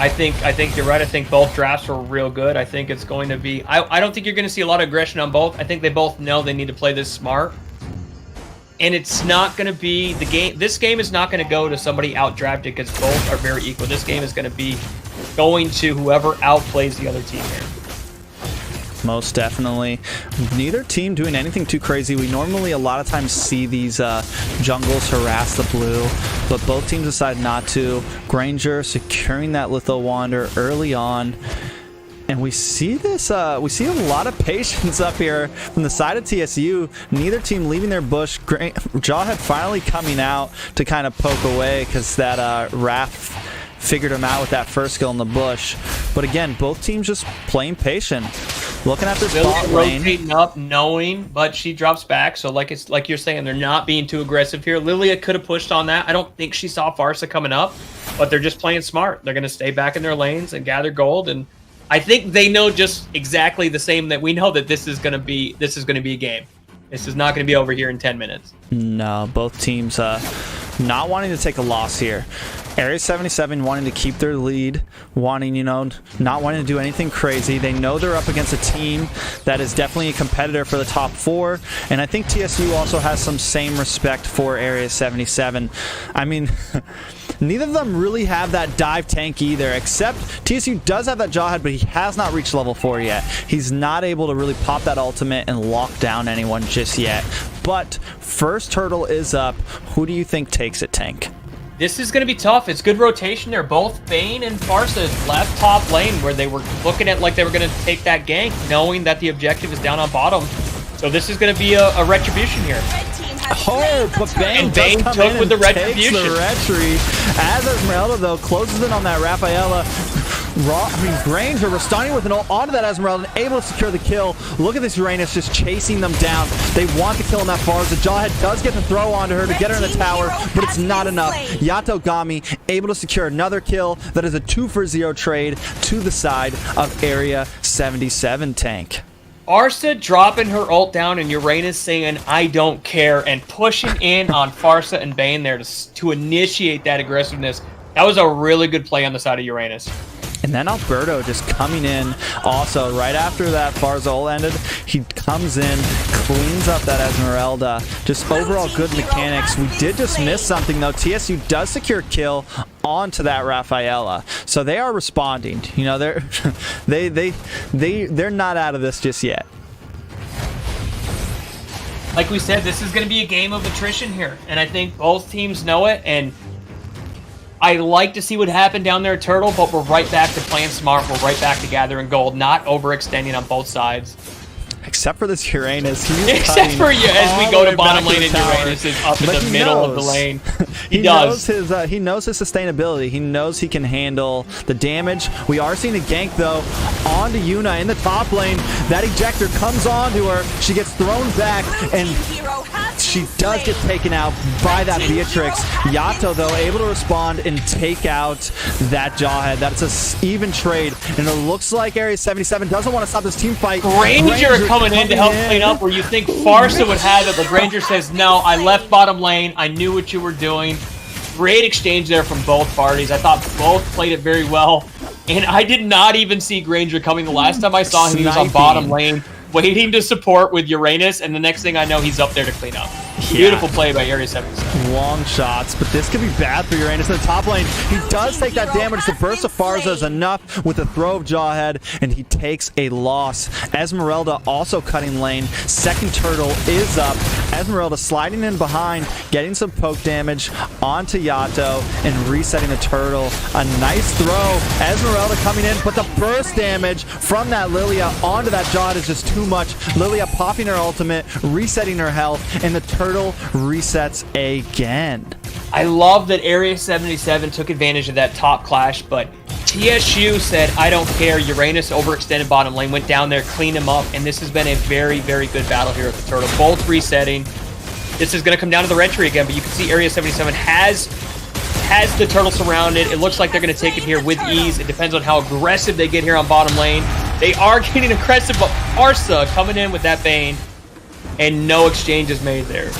I think you're right. I think both drafts were real good. I think it's going to be... I don't think you're going to see a lot of aggression on both. I think they both know they need to play this smart. And it's not going to be the game. This game is not going to go to somebody out-drafted because both are very equal. This game is going to be going to whoever outplays the other team here. Most definitely. Neither team doing anything too crazy. We normally a lot of times see these jungles harass the blue, but both teams decide not to. Granger securing that Litho Wander early on. And we see this, we see a lot of patience up here from the side of TSU. Neither team leaving their bush. Jawhead finally coming out to kind of poke away because that Wrath figured him out with that first skill in the bush. But again, both teams just playing patient. Looking at this bot lane. Rotating up, knowing, but she drops back. So like you're saying, they're not being too aggressive here. Lilia could have pushed on that. I don't think she saw Farsa coming up, but they're just playing smart. They're going to stay back in their lanes and gather gold. And I think they know just exactly the same that we know that this is going to be a game. This is not going to be over here in 10 minutes. No, both teams not wanting to take a loss here. Area 77 wanting to keep their lead, wanting, you know, not wanting to do anything crazy. They know they're up against a team that is definitely a competitor for the top 4, and I think TSU also has some same respect for Area 77. I mean, neither of them really have that dive tank either, except TSU does have that Jawhead, but he has not reached level 4 yet. He's not able to really pop that ultimate and lock down anyone just yet. But first hurdle is up. Who do you think takes it, Tank? This is going to be tough. It's good rotation. They're both Bane and Farsa left top lane where they were looking at like they were going to take that gank, knowing that the objective is down on bottom. So this is going to be a retribution here. Oh, but Bane took with the retribution. The retry. As Esmeralda, though, closes in on that Rafaela. Granger responding with an ult onto that Esmeralda and able to secure the kill. Look at this Uranus just chasing them down. They want the kill in that Farza. Jawhead does get the throw onto her to get her in the tower, but it's not enough. Yato Gami able to secure another kill. That is a 2-for-0 trade to the side of Area 77, Tank. Farsa dropping her ult down and Uranus saying, I don't care, and pushing in on Farsa and Bane there to initiate that aggressiveness. That was a really good play on the side of Uranus. And then Alberto just coming in also right after that Farza ult ended. He comes in, cleans up that Esmeralda. Just overall good mechanics. We did just miss something though. TSU does secure kill onto that Rafaela. So they are responding. You know, they're not out of this just yet. Like we said, this is going to be a game of attrition here. And I think both teams know it. And I like to see what happened down there at Turtle, but we're right back to playing smart. We're right back to gathering gold, not overextending on both sides. except for this Uranus. He's Except for you, as we all go the to way bottom back to lane the and tower. Uranus is up in But the he middle of the knows. lane. He does. knows his sustainability. He knows he can handle the damage. We are seeing a gank though onto Yuna in the top lane. That ejector comes onto her. She gets thrown back and she does get taken out by that Beatrix. Yato though able to respond and take out that Jawhead. That's a even trade, and it looks like Area 77 doesn't want to stop this team fight. Granger coming in to help clean up where you think Farsa would have it, but Granger says, no, I left bottom lane. I knew what you were doing. Great exchange there from both parties. I thought both played it very well. And I did not even see Granger coming. The last time I saw him, he was on bottom lane, waiting to support with Uranus, and the next thing I know, he's up there to clean up. Beautiful play by Area 77. Long shots, but this could be bad for Uranus in the top lane. He does take that damage. The burst of Farza is enough with the throw of Jawhead, and he takes a loss. Esmeralda also cutting lane. Second turtle is up. Esmeralda sliding in behind, getting some poke damage onto Yato, and resetting the turtle. A nice throw. Esmeralda coming in, but the burst damage from that Lilia onto that Jawhead is just too much. Lilia popping her ultimate, resetting her health, and the turtle resets again. I love that Area 77 took advantage of that top clash, but TSU said, I don't care. Uranus overextended bottom lane, went down there, cleaned him up, and this has been a very, very good battle here at the turtle. Both resetting. This is going to come down to the red tree again, but you can see Area 77 has the turtle surrounded. It looks like they're going to take it here with ease. It depends on how aggressive they get here on bottom lane. They are getting aggressive, but Arsa coming in with that Bane, and no exchange is made there.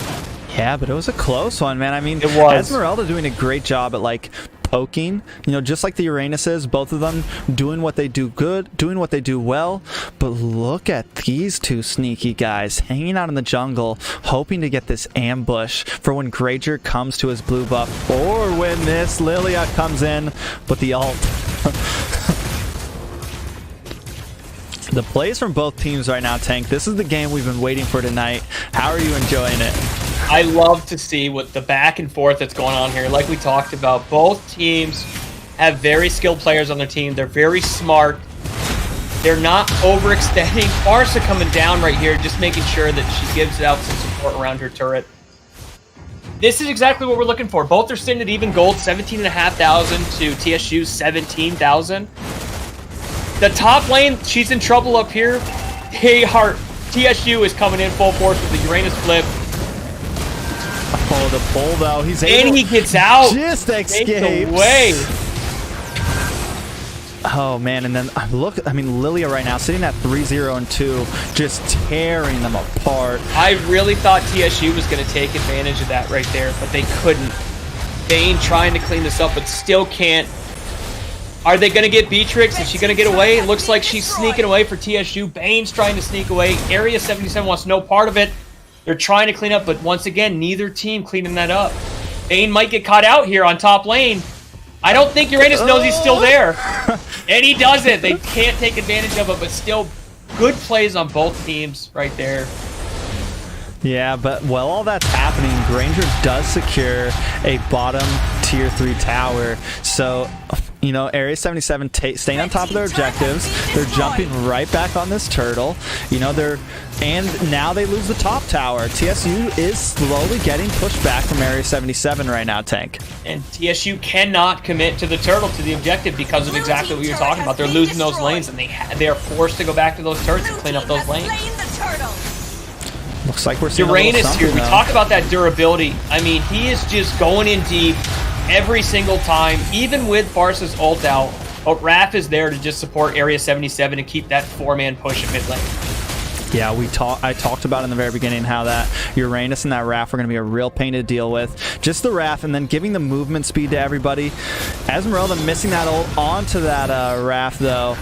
Yeah, but it was a close one, man. I mean, it was. Esmeralda doing a great job at, like, poking, you know, just like the Uranuses, both of them doing what they do good, doing what they do well. But look at these two sneaky guys hanging out in the jungle, hoping to get this ambush for when Granger comes to his blue buff, or when this Lilia comes in, but the ult. The plays from both teams right now, Tank. This is the game we've been waiting for tonight. How are you enjoying it? I love to see what the back and forth that's going on here. Like we talked about, both teams have very skilled players on their team. They're very smart. They're not overextending. Farsa coming down right here, just making sure that she gives out some support around her turret. This is exactly what we're looking for. Both are sitting at even gold, 17,500 to TSU's 17,000. The top lane, she's in trouble up here. TSU is coming in full force with the Uranus flip. Oh, the pull though. He's able. And he gets out. Just escapes. Away. Oh man, and then look, I mean, Lilia right now sitting at 3-0 and 2, just tearing them apart. I really thought TSU was going to take advantage of that right there, but they couldn't. Bane trying to clean this up, but still can't. Are they going to get Beatrix? Is she going to get away? It looks like she's sneaking away for TSU. Bane's trying to sneak away. Area 77 wants no part of it. They're trying to clean up, but once again, neither team cleaning that up. Bane might get caught out here on top lane. I don't think Uranus knows he's still there. And he doesn't. They can't take advantage of it, but still good plays on both teams right there. Yeah, but while all that's happening, Granger does secure a bottom tier 3 tower. So, you know, Area 77 staying on top of their objectives. They're jumping right back on this turtle. You know, and now they lose the top tower. TSU is slowly getting pushed back from Area 77 right now, Tank. And TSU cannot commit to the turtle, to the objective, because of exactly what you're talking about. They're losing those lanes, and they are forced to go back to those turrets and clean up those lanes. Looks like we're seeing Uranus here. We though. talk about that durability. I mean, he is just going in deep every single time, even with Farsa's ult out. But Raph is there to just support Area 77 and keep that 4-man push at mid lane. Yeah, I talked about in the very beginning how that Uranus and that Raph are going to be a real pain to deal with. Just the Raph, and then giving the movement speed to everybody. Esmeralda missing that ult onto that Raph, though.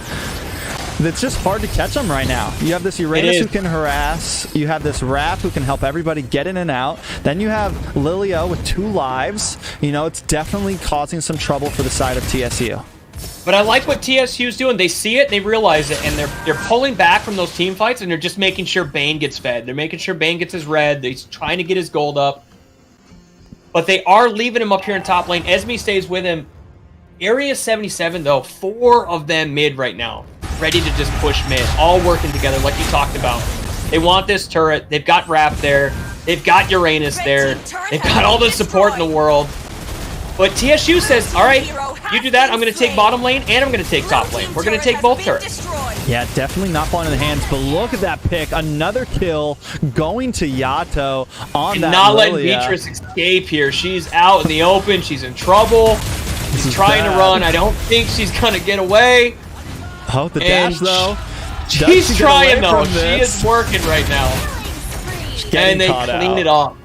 It's just hard to catch them right now. You have this Uranus who can harass. You have this Raph who can help everybody get in and out. Then you have Lilia with 2 lives. You know, it's definitely causing some trouble for the side of TSU. But I like what TSU's doing. They see it, they realize it, and they're pulling back from those team fights, and they're just making sure Bane gets fed. They're making sure Bane gets his red. They're trying to get his gold up. But they are leaving him up here in top lane. Esme stays with him. Area 77, though, 4 of them mid right now, ready to just push mid, all working together like you talked about. They want this turret. They've got Raph there. They've got Uranus there. They've got all the support in the world. But TSU says, all right, you do that, I'm going to take bottom lane, and I'm going to take top lane. We're going to take both turrets. Yeah, definitely not falling in the hands, but look at that pick. Another kill going to Yato on And that not letting Lilia. Beatrice escape here. She's out in the open. She's in trouble. She's trying to run. I don't think she's going to get away. Oh, the And dash, though. She's trying, though. She She is working right now. And they clean it up.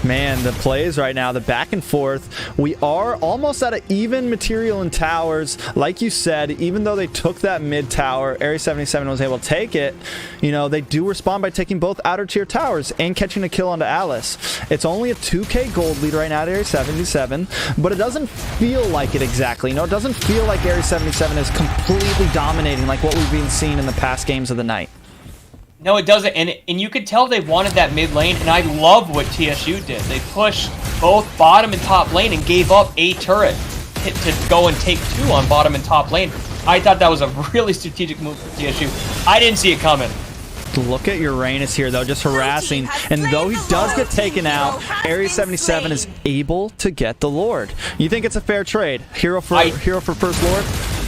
Man, the plays right now, the back and forth. We are almost at an even material in towers. Like you said, even though they took that mid tower, Area 77 was able to take it. You know, they do respond by taking both outer tier towers and catching a kill onto Alice. It's only a 2k gold lead right now at Area 77, but it doesn't feel like it exactly. You know, it doesn't feel like Area 77 is completely dominating like what we've been seeing in the past games of the night. No, it doesn't, and you could tell they wanted that mid lane, and I love what TSU did. They pushed both bottom and top lane and gave up a turret to go and take 2 on bottom and top lane. I thought that was a really strategic move for TSU. I didn't see it coming. Look at Uranus here, though, just harassing. And though he does get taken out, Area 77 is able to get the Lord. You think it's a fair trade? Hero for first Lord?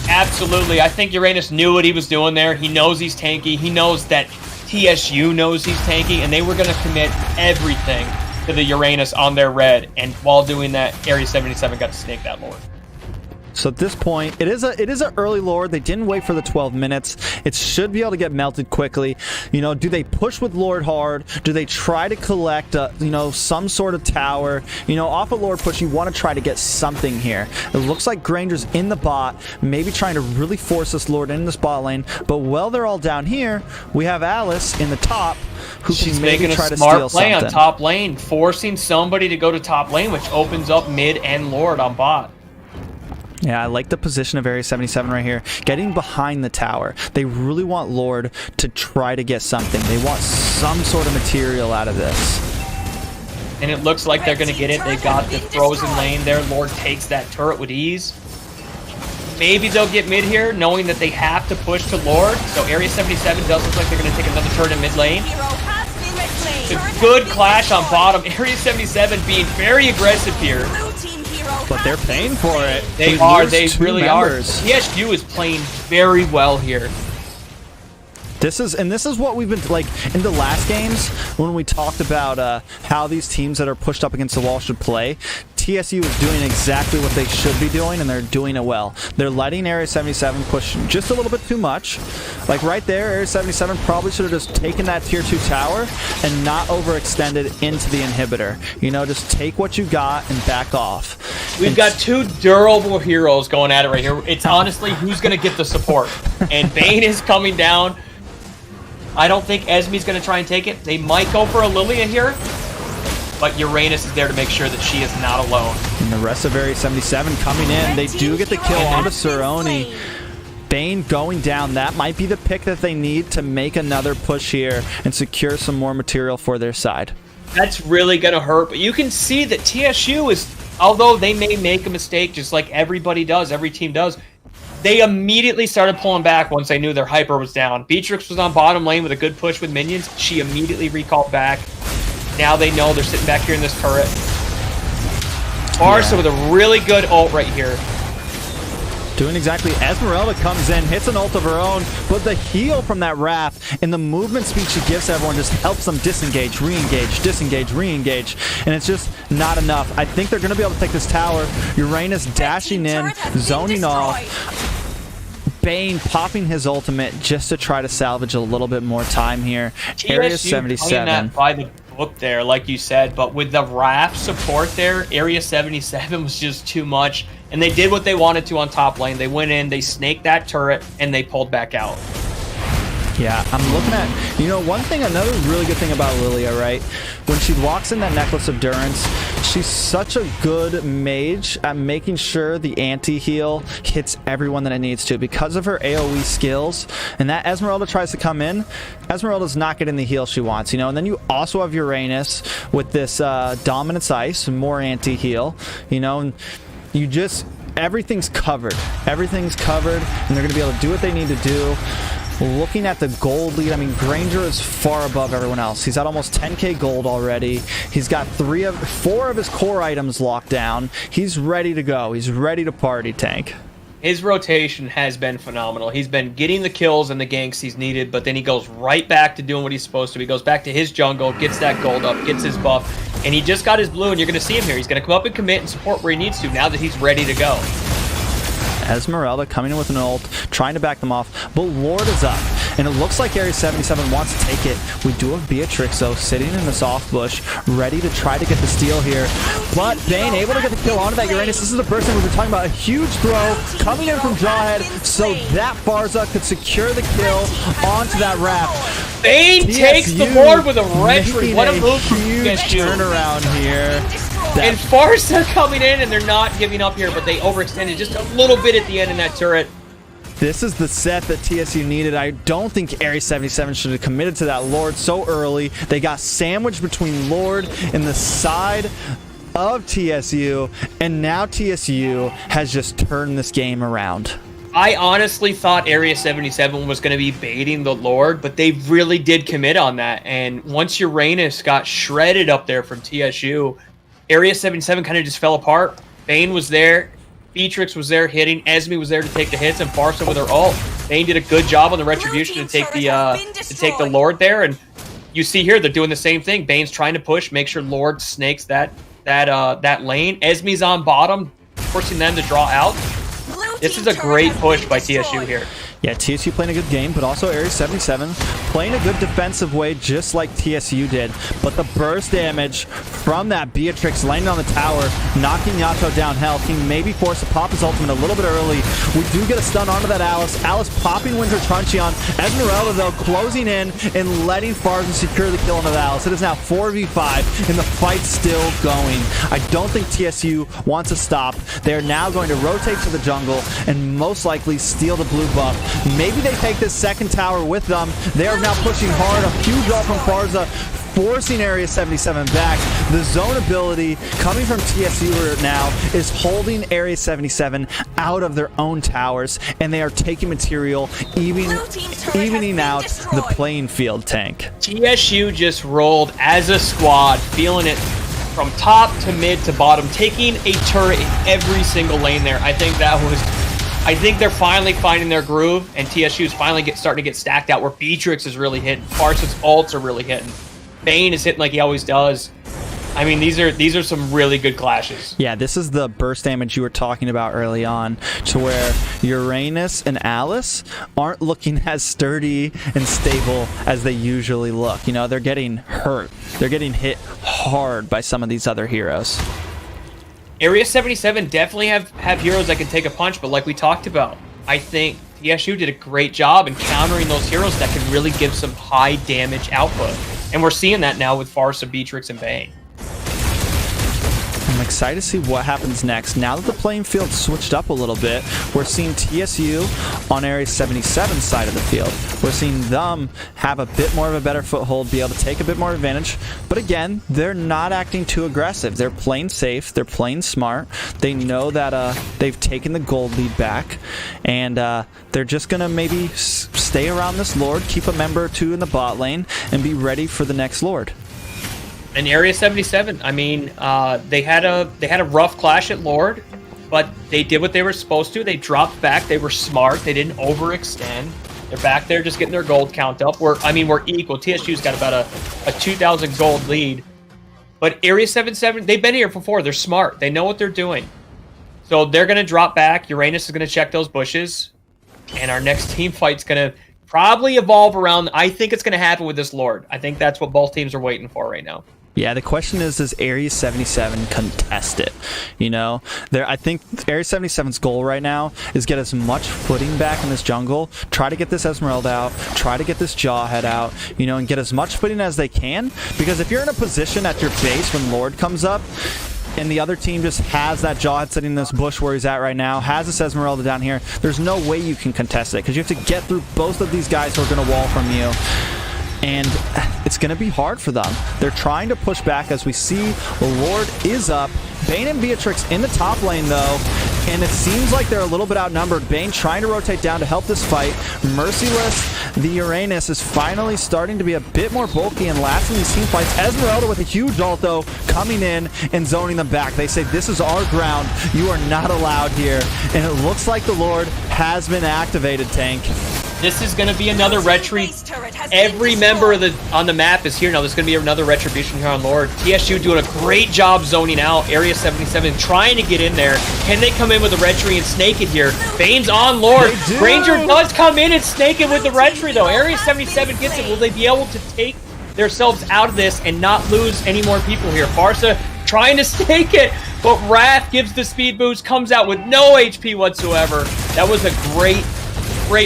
Absolutely. I think Uranus knew what he was doing there. He knows he's tanky. He knows that TSU knows he's tanky, and they were going to commit everything to the Uranus on their red. And while doing that, Area 77 got to snake that Lord. So at this point, it is an early Lord. They didn't wait for the 12 minutes. It should be able to get melted quickly. You know, do they push with Lord hard? Do they try to collect, you know, some sort of tower? You know, off a Lord push, you want to try to get something here. It looks like Granger's in the bot, maybe trying to really force this Lord in the spot lane. But while they're all down here, we have Alice in the top, who She's can maybe making try a to smart steal play something. on top lane, forcing somebody to go to top lane, which opens up mid and Lord on bot. Yeah, I like the position of Area 77 right here. Getting behind the tower. They really want Lord to try to get something. They want some sort of material out of this. And it looks like they're going to get it. They got the frozen lane there. Lord takes that turret with ease. Maybe they'll get mid here, knowing that they have to push to Lord. So Area 77 does look like they're going to take another turret in mid lane. A good clash on bottom. Area 77 being very aggressive here. But they're paying for it. They We are. lose They 2 really members. are. TSU is playing very well here. This is what we've been like in the last games when we talked about how these teams that are pushed up against the wall should play. TSU is doing exactly what they should be doing, and they're doing it well. They're letting Area 77 push just a little bit too much. Like right there, Area 77 probably should have just taken that tier 2 tower and not overextended into the inhibitor. You know, just take what you got and back off. We've got 2 durable heroes going at it right here. It's honestly who's going to get the support. And Bane is coming down. I don't think Esme's going to try and take it. They might go for a Lilia here. But Uranus is there to make sure that she is not alone. And the rest of Area 77 coming in. They do get the kill onto Cerrone. Bane going down. That might be the pick that they need to make another push here and secure some more material for their side. That's really going to hurt. But you can see that TSU is, although they may make a mistake just like everybody does, every team does, they immediately started pulling back once they knew their hyper was down. Beatrix was on bottom lane with a good push with minions. She immediately recalled back. Now they know they're sitting back here in this turret. Barca with a really good ult right here. Doing exactly. Esmeralda comes in, hits an ult of her own, but the heal from that Wrath and the movement speed she gives everyone just helps them disengage, re-engage, disengage, re-engage, and it's just not enough. I think they're going to be able to take this tower. Uranus dashing in, zoning off. Bane popping his ultimate just to try to salvage a little bit more time here. Area 77. That by the book there, like you said, but with the Wrath support there, Area 77 was just too much, and they did what they wanted to on top lane. They went in, they snaked that turret, and they pulled back out. Yeah, I'm looking at, you know, another really good thing about Lilia, right? When she walks in that Necklace of Durance, she's such a good mage at making sure the anti-heal hits everyone that it needs to because of her AoE skills. And that Esmeralda tries to come in, Esmeralda's not getting the heal she wants, you know? And then you also have Uranus with this Dominance Ice, more anti-heal, you know? And you just, everything's covered. Everything's covered, and they're going to be able to do what they need to do. looking at the gold lead, I mean, Granger is far above everyone else. He's at almost 10k gold already. He's got 4 of his core items locked down. He's ready to go. He's ready to party, Tank. His rotation has been phenomenal. He's been getting the kills and the ganks he's needed, but then he goes right back to doing what he's supposed to. He goes back to his jungle, gets that gold up, gets his buff, and he just got his blue, and you're going to see him here. He's going to come up and commit and support where he needs to now that he's ready to go. Esmeralda coming in with an ult, trying to back them off, but Lord is up, and it looks like Area 77 wants to take it. We do have Beatrix, though, sitting in the soft bush, ready to try to get the steal here, but Bane able to get the kill onto that Uranus. This is the first time we've been talking about a huge throw coming in from Jawhead, so that Farza could secure the kill onto that wrap. Bane takes the Lord with a retry. What a move from huge turnaround here. And Farsa coming in, and they're not giving up here, but they overextended just a little bit at the end in that turret. This is the set that TSU needed. I don't think Area 77 should have committed to that Lord so early. They got sandwiched between Lord and the side of TSU, and now TSU has just turned this game around. I honestly thought Area 77 was going to be baiting the Lord, but they really did commit on that. And once Uranus got shredded up there from TSU, Area 77 kind of just fell apart. Bane was there, Beatrix was there hitting, Esme was there to take the hits, and Farsa with her ult. Bane did a good job on the retribution to take the Lord there, and you see here they're doing the same thing. Bane's trying to push, make sure Lord snakes that lane. Esme's on bottom, forcing them to draw out. This is a great push by TSU here. Yeah, TSU playing a good game, but also Area 77 playing a good defensive way just like TSU did. But the burst damage from that Beatrix landing on the tower, knocking Yato down health. He may be forced to pop his ultimate a little bit early. We do get a stun onto that Alice. Alice popping Winter Truncheon. Esmeralda, though, closing in and letting Farza secure the kill onto that Alice. It is now 4v5, and the fight's still going. I don't think TSU wants to stop. They're now going to rotate to the jungle and most likely steal the blue buff. Maybe they take this second tower with them. They are now pushing hard. A huge ult from Farza, forcing Area 77 back. The zone ability coming from TSU right now is holding Area 77 out of their own towers, and they are taking material, evening out the playing field, Tank. TSU just rolled as a squad, feeling it from top to mid to bottom, taking a turret in every single lane there. I think they're finally finding their groove, and TSU's finally starting to get stacked out where Beatrix is really hitting. Farsa's ults are really hitting. Bane is hitting like he always does. I mean, these are some really good clashes. Yeah, this is the burst damage you were talking about early on, to where Uranus and Alice aren't looking as sturdy and stable as they usually look. You know, they're getting hurt. They're getting hit hard by some of these other heroes. Area 77 definitely have heroes that can take a punch, but like we talked about, I think TSU did a great job in countering those heroes that can really give some high damage output. And we're seeing that now with Farsa, Beatrix, and Bane. I'm excited to see what happens next. Now that the playing field switched up a little bit, we're seeing TSU on Area 77's side of the field. We're seeing them have a bit more of a better foothold, be able to take a bit more advantage. But again, they're not acting too aggressive. They're playing safe. They're playing smart. They know that they've taken the gold lead back, and they're just going to maybe stay around this Lord, keep a member or two in the bot lane, and be ready for the next Lord. And Area 77, I mean, they had a rough clash at Lord, but they did what they were supposed to. They dropped back. They were smart. They didn't overextend. They're back there just getting their gold count up. We're equal. TSU's got about a 2,000 gold lead. But Area 77, they've been here before. They're smart. They know what they're doing. So they're going to drop back. Uranus is going to check those bushes. And our next team fight's going to probably evolve around, I think it's going to happen with this Lord. I think that's what both teams are waiting for right now. Yeah, the question is, does Area 77 contest it? You know, I think Area 77's goal right now is get as much footing back in this jungle, try to get this Esmeralda out, try to get this Jawhead out, you know, and get as much footing as they can. Because if you're in a position at your base when Lord comes up, and the other team just has that Jawhead sitting in this bush where he's at right now, has this Esmeralda down here, there's no way you can contest it, because you have to get through both of these guys who are going to wall from you. And it's going to be hard for them. They're trying to push back as we see Lord is up. Bane and Beatrix in the top lane though, and it seems like they're a little bit outnumbered. Bane trying to rotate down to help this fight. Merciless, the Uranus, is finally starting to be a bit more bulky and lasting these team fights. Esmeralda with a huge ult though, coming in and zoning them back. They say, this is our ground. You are not allowed here. And it looks like the Lord has been activated, Tank. This is going to be another retreat. Every member of on the map is here now. There's going to be another retribution here on Lord. TSU doing a great job zoning out. Area 77 trying to get in there. Can they come in with a retreat and snake it here? Bane's on Lord. Ranger does come in and snake it with the retreat though. Area 77 gets it. Will they be able to take themselves out of this and not lose any more people here? Farsa trying to snake it, but Wrath gives the speed boost, comes out with no HP whatsoever. That was a great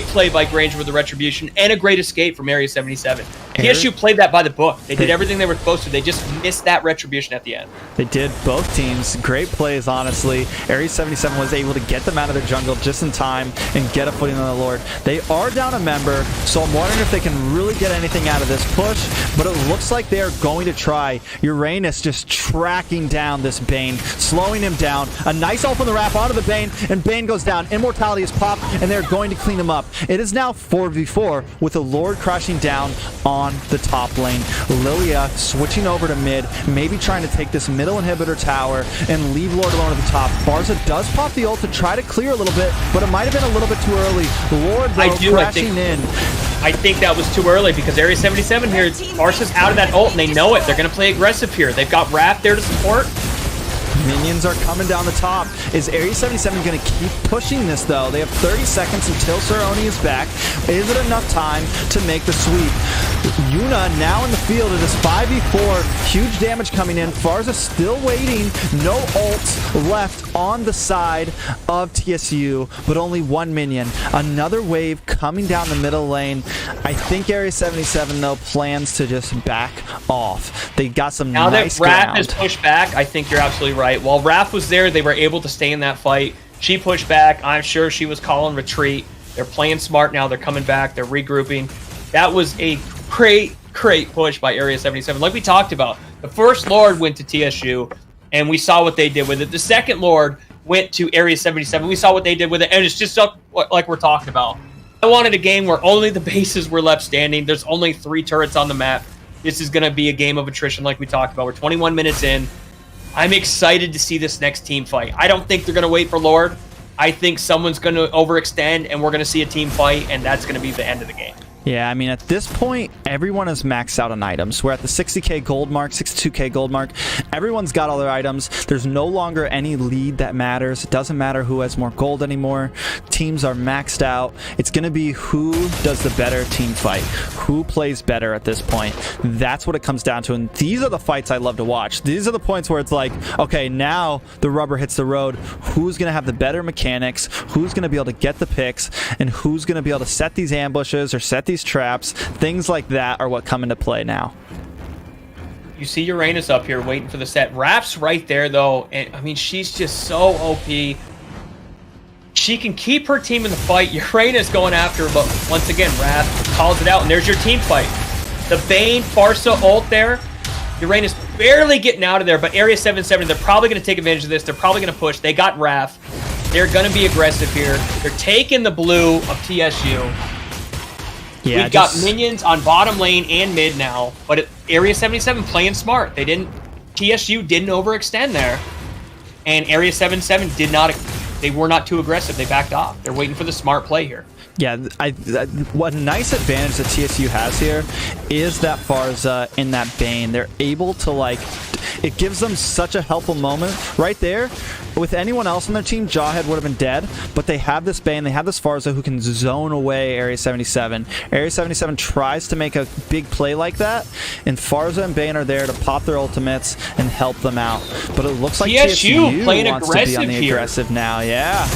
play by Granger with the retribution and a great escape from Area 77. TSU played that by the book. They did everything they were supposed to. They just missed that retribution at the end. They did, both teams. Great plays, honestly. Area 77 was able to get them out of their jungle just in time and get a footing on the Lord. They are down a member, so I'm wondering if they can really get anything out of this push, but it looks like they are going to try. Uranus just tracking down this Bane, slowing him down. A nice ult from the Wrath onto the Bane, and Bane goes down. Immortality is popped, and they're going to clean him up. It is now 4v4 with the Lord crashing down on the top lane. Lilia switching over to mid, maybe trying to take this middle inhibitor tower and leave Lord alone at the top. Barza does pop the ult to try to clear a little bit, but it might have been a little bit too early. Lord, though, crashing in. I think that was too early because Area 77 here, Barza's out of that ult and they know it. They're going to play aggressive here. They've got Wrath there to support. Minions are coming down the top. Is Area 77 going to keep pushing this, though? They have 30 seconds until Cerrone is back. Is it enough time to make the sweep? Yuna now in the field. It is 5v4. Huge damage coming in. Farza still waiting. No ults left on the side of TSU, but only one minion. Another wave coming down the middle lane. I think Area 77, though, plans to just back off. They got some nice ground. Now that Wrath has pushed back, I think you're absolutely right. While Wrath was there, they were able to stay in that fight. She pushed back. I'm sure she was calling retreat. They're playing smart now. They're coming back. They're regrouping. That was a great push by Area 77. Like we talked about, the first Lord went to TSU, and we saw what they did with it. The second Lord went to Area 77. We saw what they did with it, and it's just like we're talking about. I wanted a game where only the bases were left standing. There's only 3 turrets on the map. This is going to be a game of attrition like we talked about. We're 21 minutes in. I'm excited to see this next team fight. I don't think they're going to wait for Lord. I think someone's going to overextend, and we're going to see a team fight, and that's going to be the end of the game. Yeah, I mean, at this point, everyone is maxed out on items. We're at the 60k gold mark, 62k gold mark. Everyone's got all their items. There's no longer any lead that matters. It doesn't matter who has more gold anymore. Teams are maxed out. It's going to be who does the better team fight. Who plays better at this point. That's what it comes down to. And these are the fights I love to watch. These are the points where it's like, okay, now the rubber hits the road. Who's going to have the better mechanics? Who's going to be able to get the picks? And who's going to be able to set these ambushes or set these traps? Things like that are what come into play now. You see Uranus up here waiting for the set. Wrath's right there, though. And I mean, she's just so OP. She can keep her team in the fight. Uranus going after her, but once again, Wrath calls it out, and there's your team fight. The Bane, Farsa ult there. Uranus barely getting out of there, but Area 77, they're probably going to take advantage of this. They're probably going to push. They got Wrath. They're going to be aggressive here. They're taking the blue of TSU. Yeah, We've got minions on bottom lane and mid now, but Area 77 playing smart. TSU didn't overextend there, and Area 77 did not. They were not too aggressive. They backed off. They're waiting for the smart play here. Yeah, what nice advantage that TSU has here is that Farza and that Bane. They're able to, like, it gives them such a helpful moment right there. With anyone else on their team, Jawhead would have been dead, but they have this Bane, they have this Farza who can zone away Area 77. Area 77 tries to make a big play like that, and Farza and Bane are there to pop their ultimates and help them out. But it looks like TSU playing wants to be on the here. aggressive now, yeah.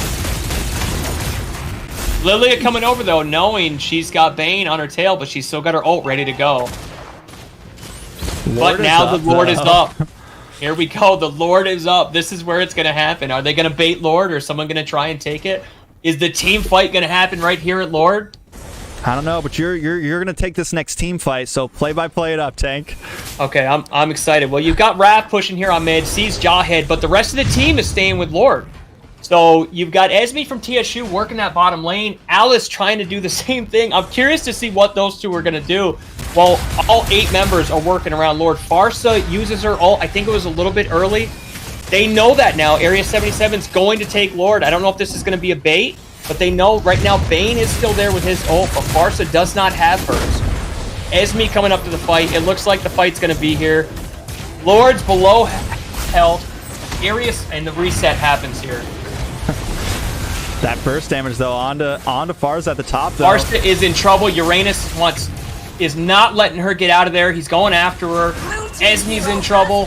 Lilia coming over, though, knowing she's got Bane on her tail, but she's still got her ult ready to go. But now the Lord is up. Here we go. The Lord is up. This is where it's going to happen. Are they going to bait Lord, or is someone going to try and take it? Is the team fight going to happen right here at Lord? I don't know, but you're gonna take this next team fight, so play it up, Tank. Okay, I'm excited. Well, you've got Raph pushing here on mid, sees Jawhead, but the rest of the team is staying with Lord. So you've got Esme from TSU working that bottom lane. Alice trying to do the same thing. I'm curious to see what those two are going to do. While all 8 members are working around Lord. Farsa uses her ult. I think it was a little bit early. They know that now. Area 77 is going to take Lord. I don't know if this is going to be a bait, but they know right now Bane is still there with his ult, but Farsa does not have hers. Esme coming up to the fight. It looks like the fight's going to be here. Lord's below health. Arius, and the reset happens here. That burst damage though onto Farsa at the top though. Farsa is in trouble. Uranus is not letting her get out of there. He's going after her. Esme's in trouble.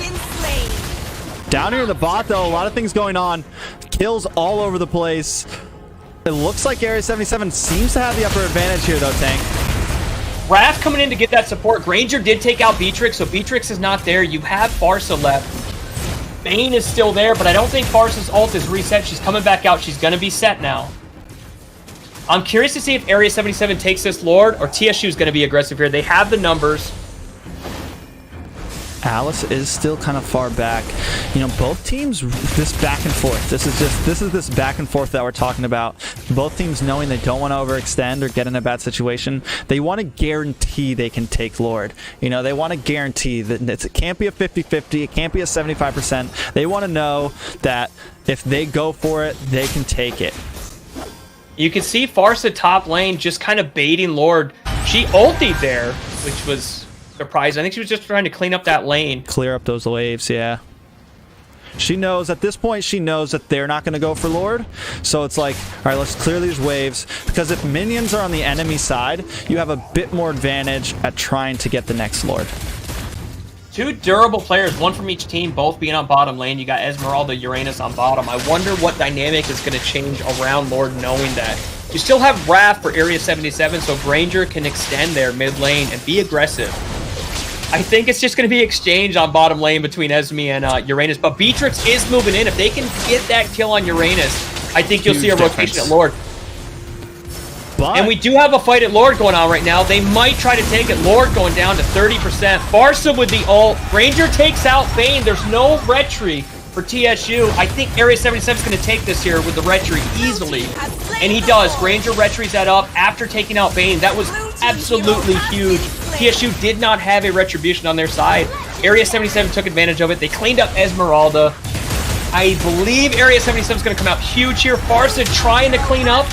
Down here in the bot though, a lot of things going on. Kills all over the place. It looks like Area 77 seems to have the upper advantage here though, Tank. Raph coming in to get that support. Granger did take out Beatrix, so Beatrix is not there. You have Farsa left. Bane is still there, but I don't think Farsa's ult is reset. She's coming back out. She's going to be set now. I'm curious to see if Area 77 takes this Lord or TSU is going to be aggressive here. They have the numbers. Alice is still kind of far back. You know, both teams this back and forth. This is this back and forth that we're talking about. Both teams knowing they don't want to overextend or get in a bad situation. They want to guarantee they can take Lord. You know, they want to guarantee that it can't be a 50-50. It can't be a 75%. They want to know that if they go for it, they can take it. You can see Farsa top lane just kind of baiting Lord. She ultied there, which was surprised. I think she was just trying to clean up that lane. Clear up those waves, yeah. She knows, at this point, she knows that they're not going to go for Lord. So it's like, all right, let's clear these waves. Because if minions are on the enemy side, you have a bit more advantage at trying to get the next Lord. 2 durable players, 1 from each team, both being on bottom lane. You got Esmeralda, Uranus on bottom. I wonder what dynamic is going to change around Lord knowing that. You still have Raph for Area 77, so Granger can extend their mid lane and be aggressive. I think it's just going to be exchange on bottom lane between Esme and Uranus, but Beatrix is moving in. If they can get that kill on Uranus, I think you'll see a rotation at Lord. But and we do have a fight at Lord going on right now. They might try to take it. Lord going down to 30%. Farsa with the ult. Ranger takes out Bane. There's no retry for TSU. I think Area 77 is going to take this here with the retry easily. And he does. Ranger retries that up after taking out Bane. That was absolutely huge. TSU did not have a retribution on their side. Area 77 took advantage of it. They cleaned up Esmeralda. I believe Area 77 is going to come out huge here. Farsa trying to clean up.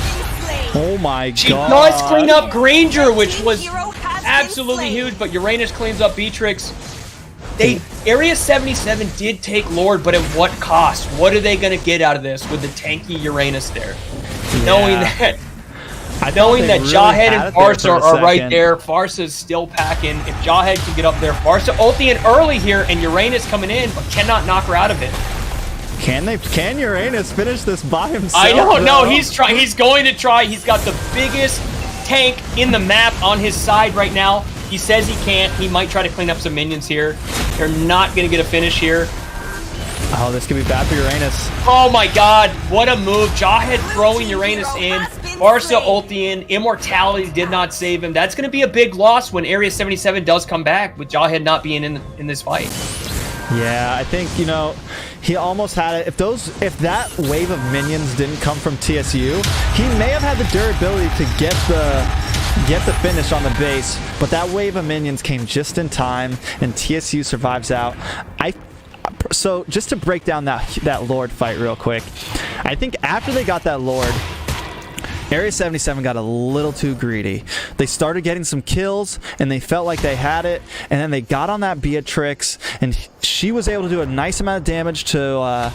Oh my god. She does clean up Granger, which was absolutely huge, but Uranus cleans up Beatrix. Area 77 did take Lord, but at what cost? What are they going to get out of this with the tanky Uranus there? Yeah. Knowing that really Jawhead and Farsa are right second. there. Farsa's still packing. If Jawhead can get up there, Farsa ulting early here, and Uranus coming in, but cannot knock her out of it. Can Uranus finish this by himself? I don't know. though? He's going to try. He's got the biggest tank in the map on his side right now. He says he can't. He might try to clean up some minions here. They're not going to get a finish here. Oh, this could be bad for Uranus. Oh my god, what a move. Jawhead throwing Uranus in. Farsa ulti in. Immortality did not save him. That's going to be a big loss when Area 77 does come back with Jawhead not being in this fight. Yeah, I think, you know, he almost had it. If that wave of minions didn't come from TSU, he may have had the durability to get the finish on the base, but that wave of minions came just in time, and TSU survives out. So just to break down that Lord fight real quick, I think after they got that Lord, Area 77 got a little too greedy. They started getting some kills, and they felt like they had it, and then they got on that Beatrix, and she was able to do a nice amount of damage to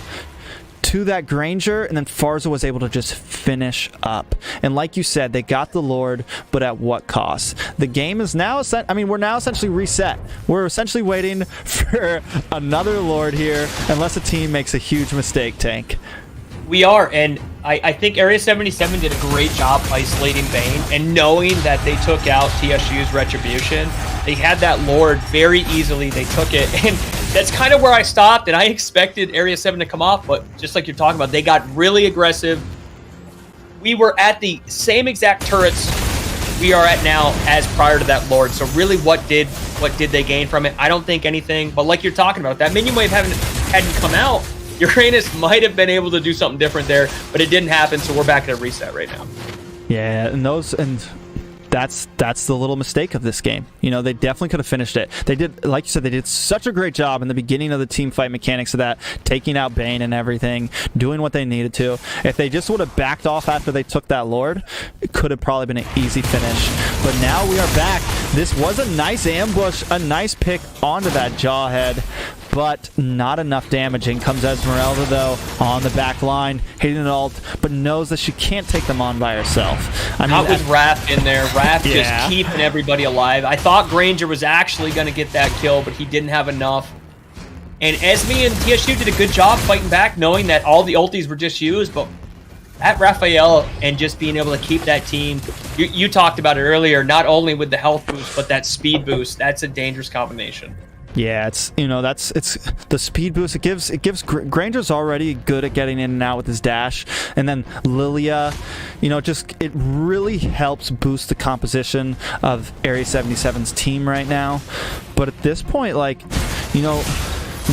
that Granger, and then Farsa was able to just finish up. And like you said, they got the Lord, but at what cost? The game is now, we're now essentially reset. We're essentially waiting for another Lord here, unless a team makes a huge mistake, Tank. We are, and I think Area 77 did a great job isolating Bane, and knowing that they took out TSU's Retribution, they had that Lord very easily. They took it, and that's kind of where I stopped, and I expected Area 7 to come off, but just like you're talking about, they got really aggressive. We were at the same exact turrets we are at now as prior to that Lord. So really, what did they gain from it? I don't think anything. But like you're talking about, that minion wave hadn't come out, Uranus might have been able to do something different there, but it didn't happen. So we're back at a reset right now. Yeah, and that's the little mistake of this game. You know, they definitely could have finished it. They did, like you said, they did such a great job in the beginning of the team fight mechanics of that, taking out Bane and everything, doing what they needed to. If they just would have backed off after they took that Lord, it could have probably been an easy finish. But now we are back. This was a nice ambush, a nice pick onto that Jawhead, but not enough damage. In comes Esmeralda, though, on the back line, hitting an ult, but knows that she can't take them on by herself. I mean, not with Raph in there. Raph just keeping everybody alive. I thought Granger was actually going to get that kill, but he didn't have enough. And Esme and TSU did a good job fighting back, knowing that all the ultis were just used, but at Raphael and just being able to keep that team, you talked about it earlier, not only with the health boost, but that speed boost. That's a dangerous combination. Yeah, it's the speed boost. It gives Granger's already good at getting in and out with his dash, and then Lilia, it really helps boost the composition of Area 77's team right now. But at this point,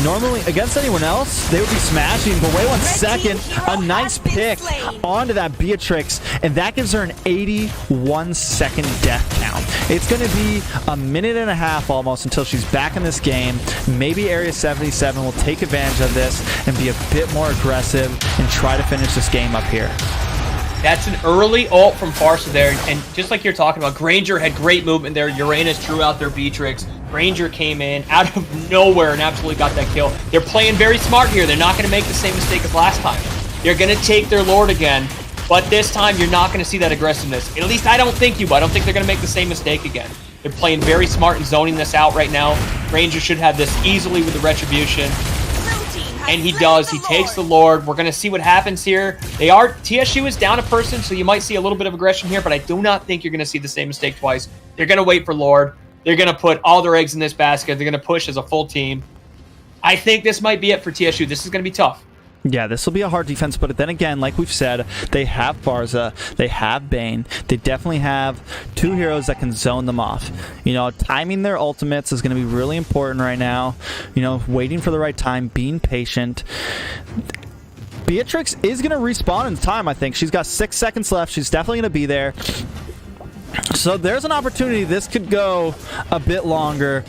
normally against anyone else, they would be smashing, but wait 1 second, a nice pick onto that Beatrix, and that gives her an 81-second death count. It's going to be a minute and a half almost until she's back in this game. Maybe Area 77 will take advantage of this and be a bit more aggressive and try to finish this game up here. That's an early ult from Farsa there, and just like you're talking about, Granger had great movement there. Uranus drew out their Beatrix. Granger came in out of nowhere and absolutely got that kill. They're playing very smart here. They're not going to make the same mistake as last time. They're going to take their Lord again, but this time you're not going to see that aggressiveness. At least I don't think I don't think they're going to make the same mistake again. They're playing very smart and zoning this out right now. Granger should have this easily with the Retribution. And he does. He takes the Lord. We're going to see what happens here. TSU is down a person, so you might see a little bit of aggression here, but I do not think you're going to see the same mistake twice. They're going to wait for Lord. They're going to put all their eggs in this basket. They're going to push as a full team. I think this might be it for TSU. This is going to be tough. Yeah, this will be a hard defense, but then again, like we've said, they have Farsa, they have Bane. They definitely have two heroes that can zone them off. Timing their ultimates is going to be really important right now. Waiting for the right time, being patient. Beatrix is going to respawn in time, I think. She's got 6 seconds left. She's definitely going to be there. So there's an opportunity. This could go a bit longer.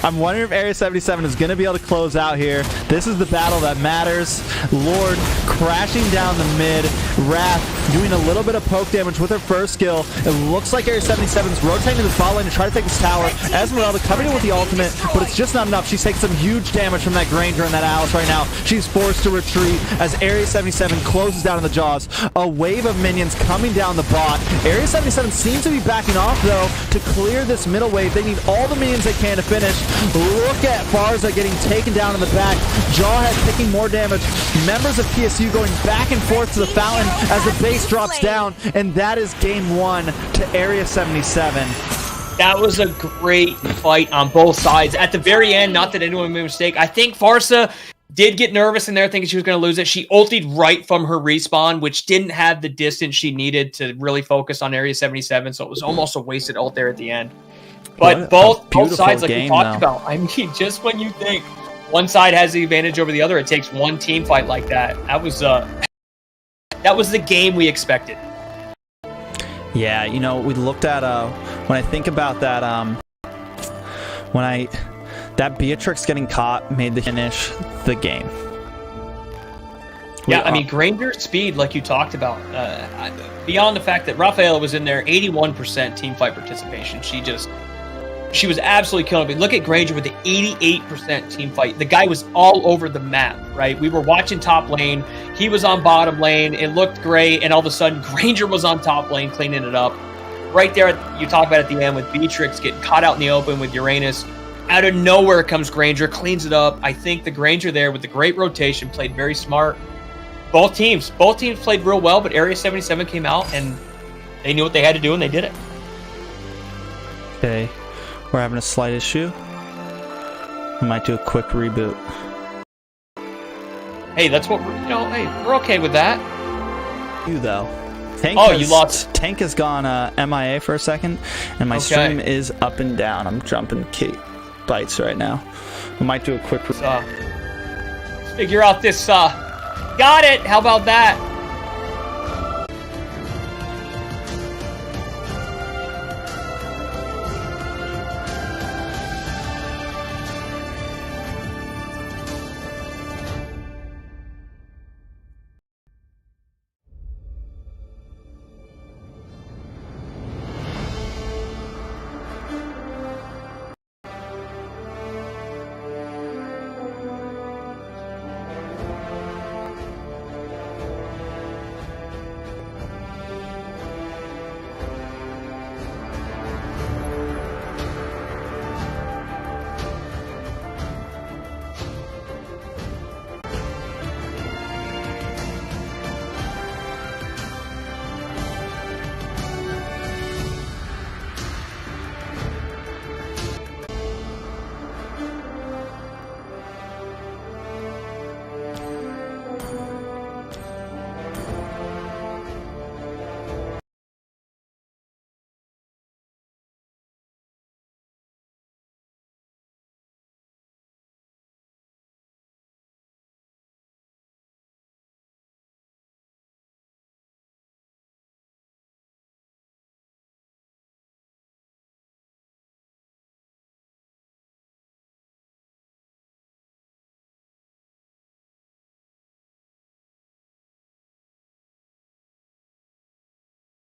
I'm wondering if Area 77 is going to be able to close out here. This is the battle that matters. Lord crashing down the mid. Wrath doing a little bit of poke damage with her first skill. It looks like Area 77 is rotating to the spot lane to try to take this tower. Esmeralda coming in with the ultimate, but it's just not enough. She's taking some huge damage from that Granger and that Alice right now. She's forced to retreat as Area 77 closes down in the jaws. A wave of minions coming down the bot. Area 77 seems to be backing off, though, to clear this middle wave. They need all the minions they can to finish. Look at Farsa getting taken down in the back. Jawhead taking more damage. Members of PSU going back and forth to the fountain as the base drops down, and that is game 1 to Area 77. That was a great fight on both sides. At the very end, not that anyone made a mistake, I think Farsa did get nervous in there thinking she was going to lose it. She ultied right from her respawn, which didn't have the distance she needed to really focus on Area 77, so it was almost a wasted ult there at the end. But both sides, like we talked about, I mean, just when you think one side has the advantage over the other, it takes one team fight like that. That was the game we expected. Yeah, we looked at when I think about that that Beatrix getting caught made the finish the game. Yeah, I mean, Granger's speed, like you talked about, beyond the fact that Raphael was in there, 81% team fight participation. She was absolutely killing me. Look at Granger with the 88% team fight. The guy was all over the map, right? We were watching top lane. He was on bottom lane. It looked great, and all of a sudden, Granger was on top lane cleaning it up. Right there, you talk about at the end with Beatrix getting caught out in the open with Uranus. Out of nowhere comes Granger, cleans it up. I think the Granger there with the great rotation played very smart. Both teams played real well, but Area 77 came out and they knew what they had to do and they did it. Okay, we're having a slight issue. We might do a quick reboot. Hey, that's what we're okay with that. You though, Tank Oh, has, you lost. Tank has gone MIA for a second, and my Okay. stream is up and down. I'm jumping bytes right now. I might do a quick. Let's figure out this. Got it. How about that?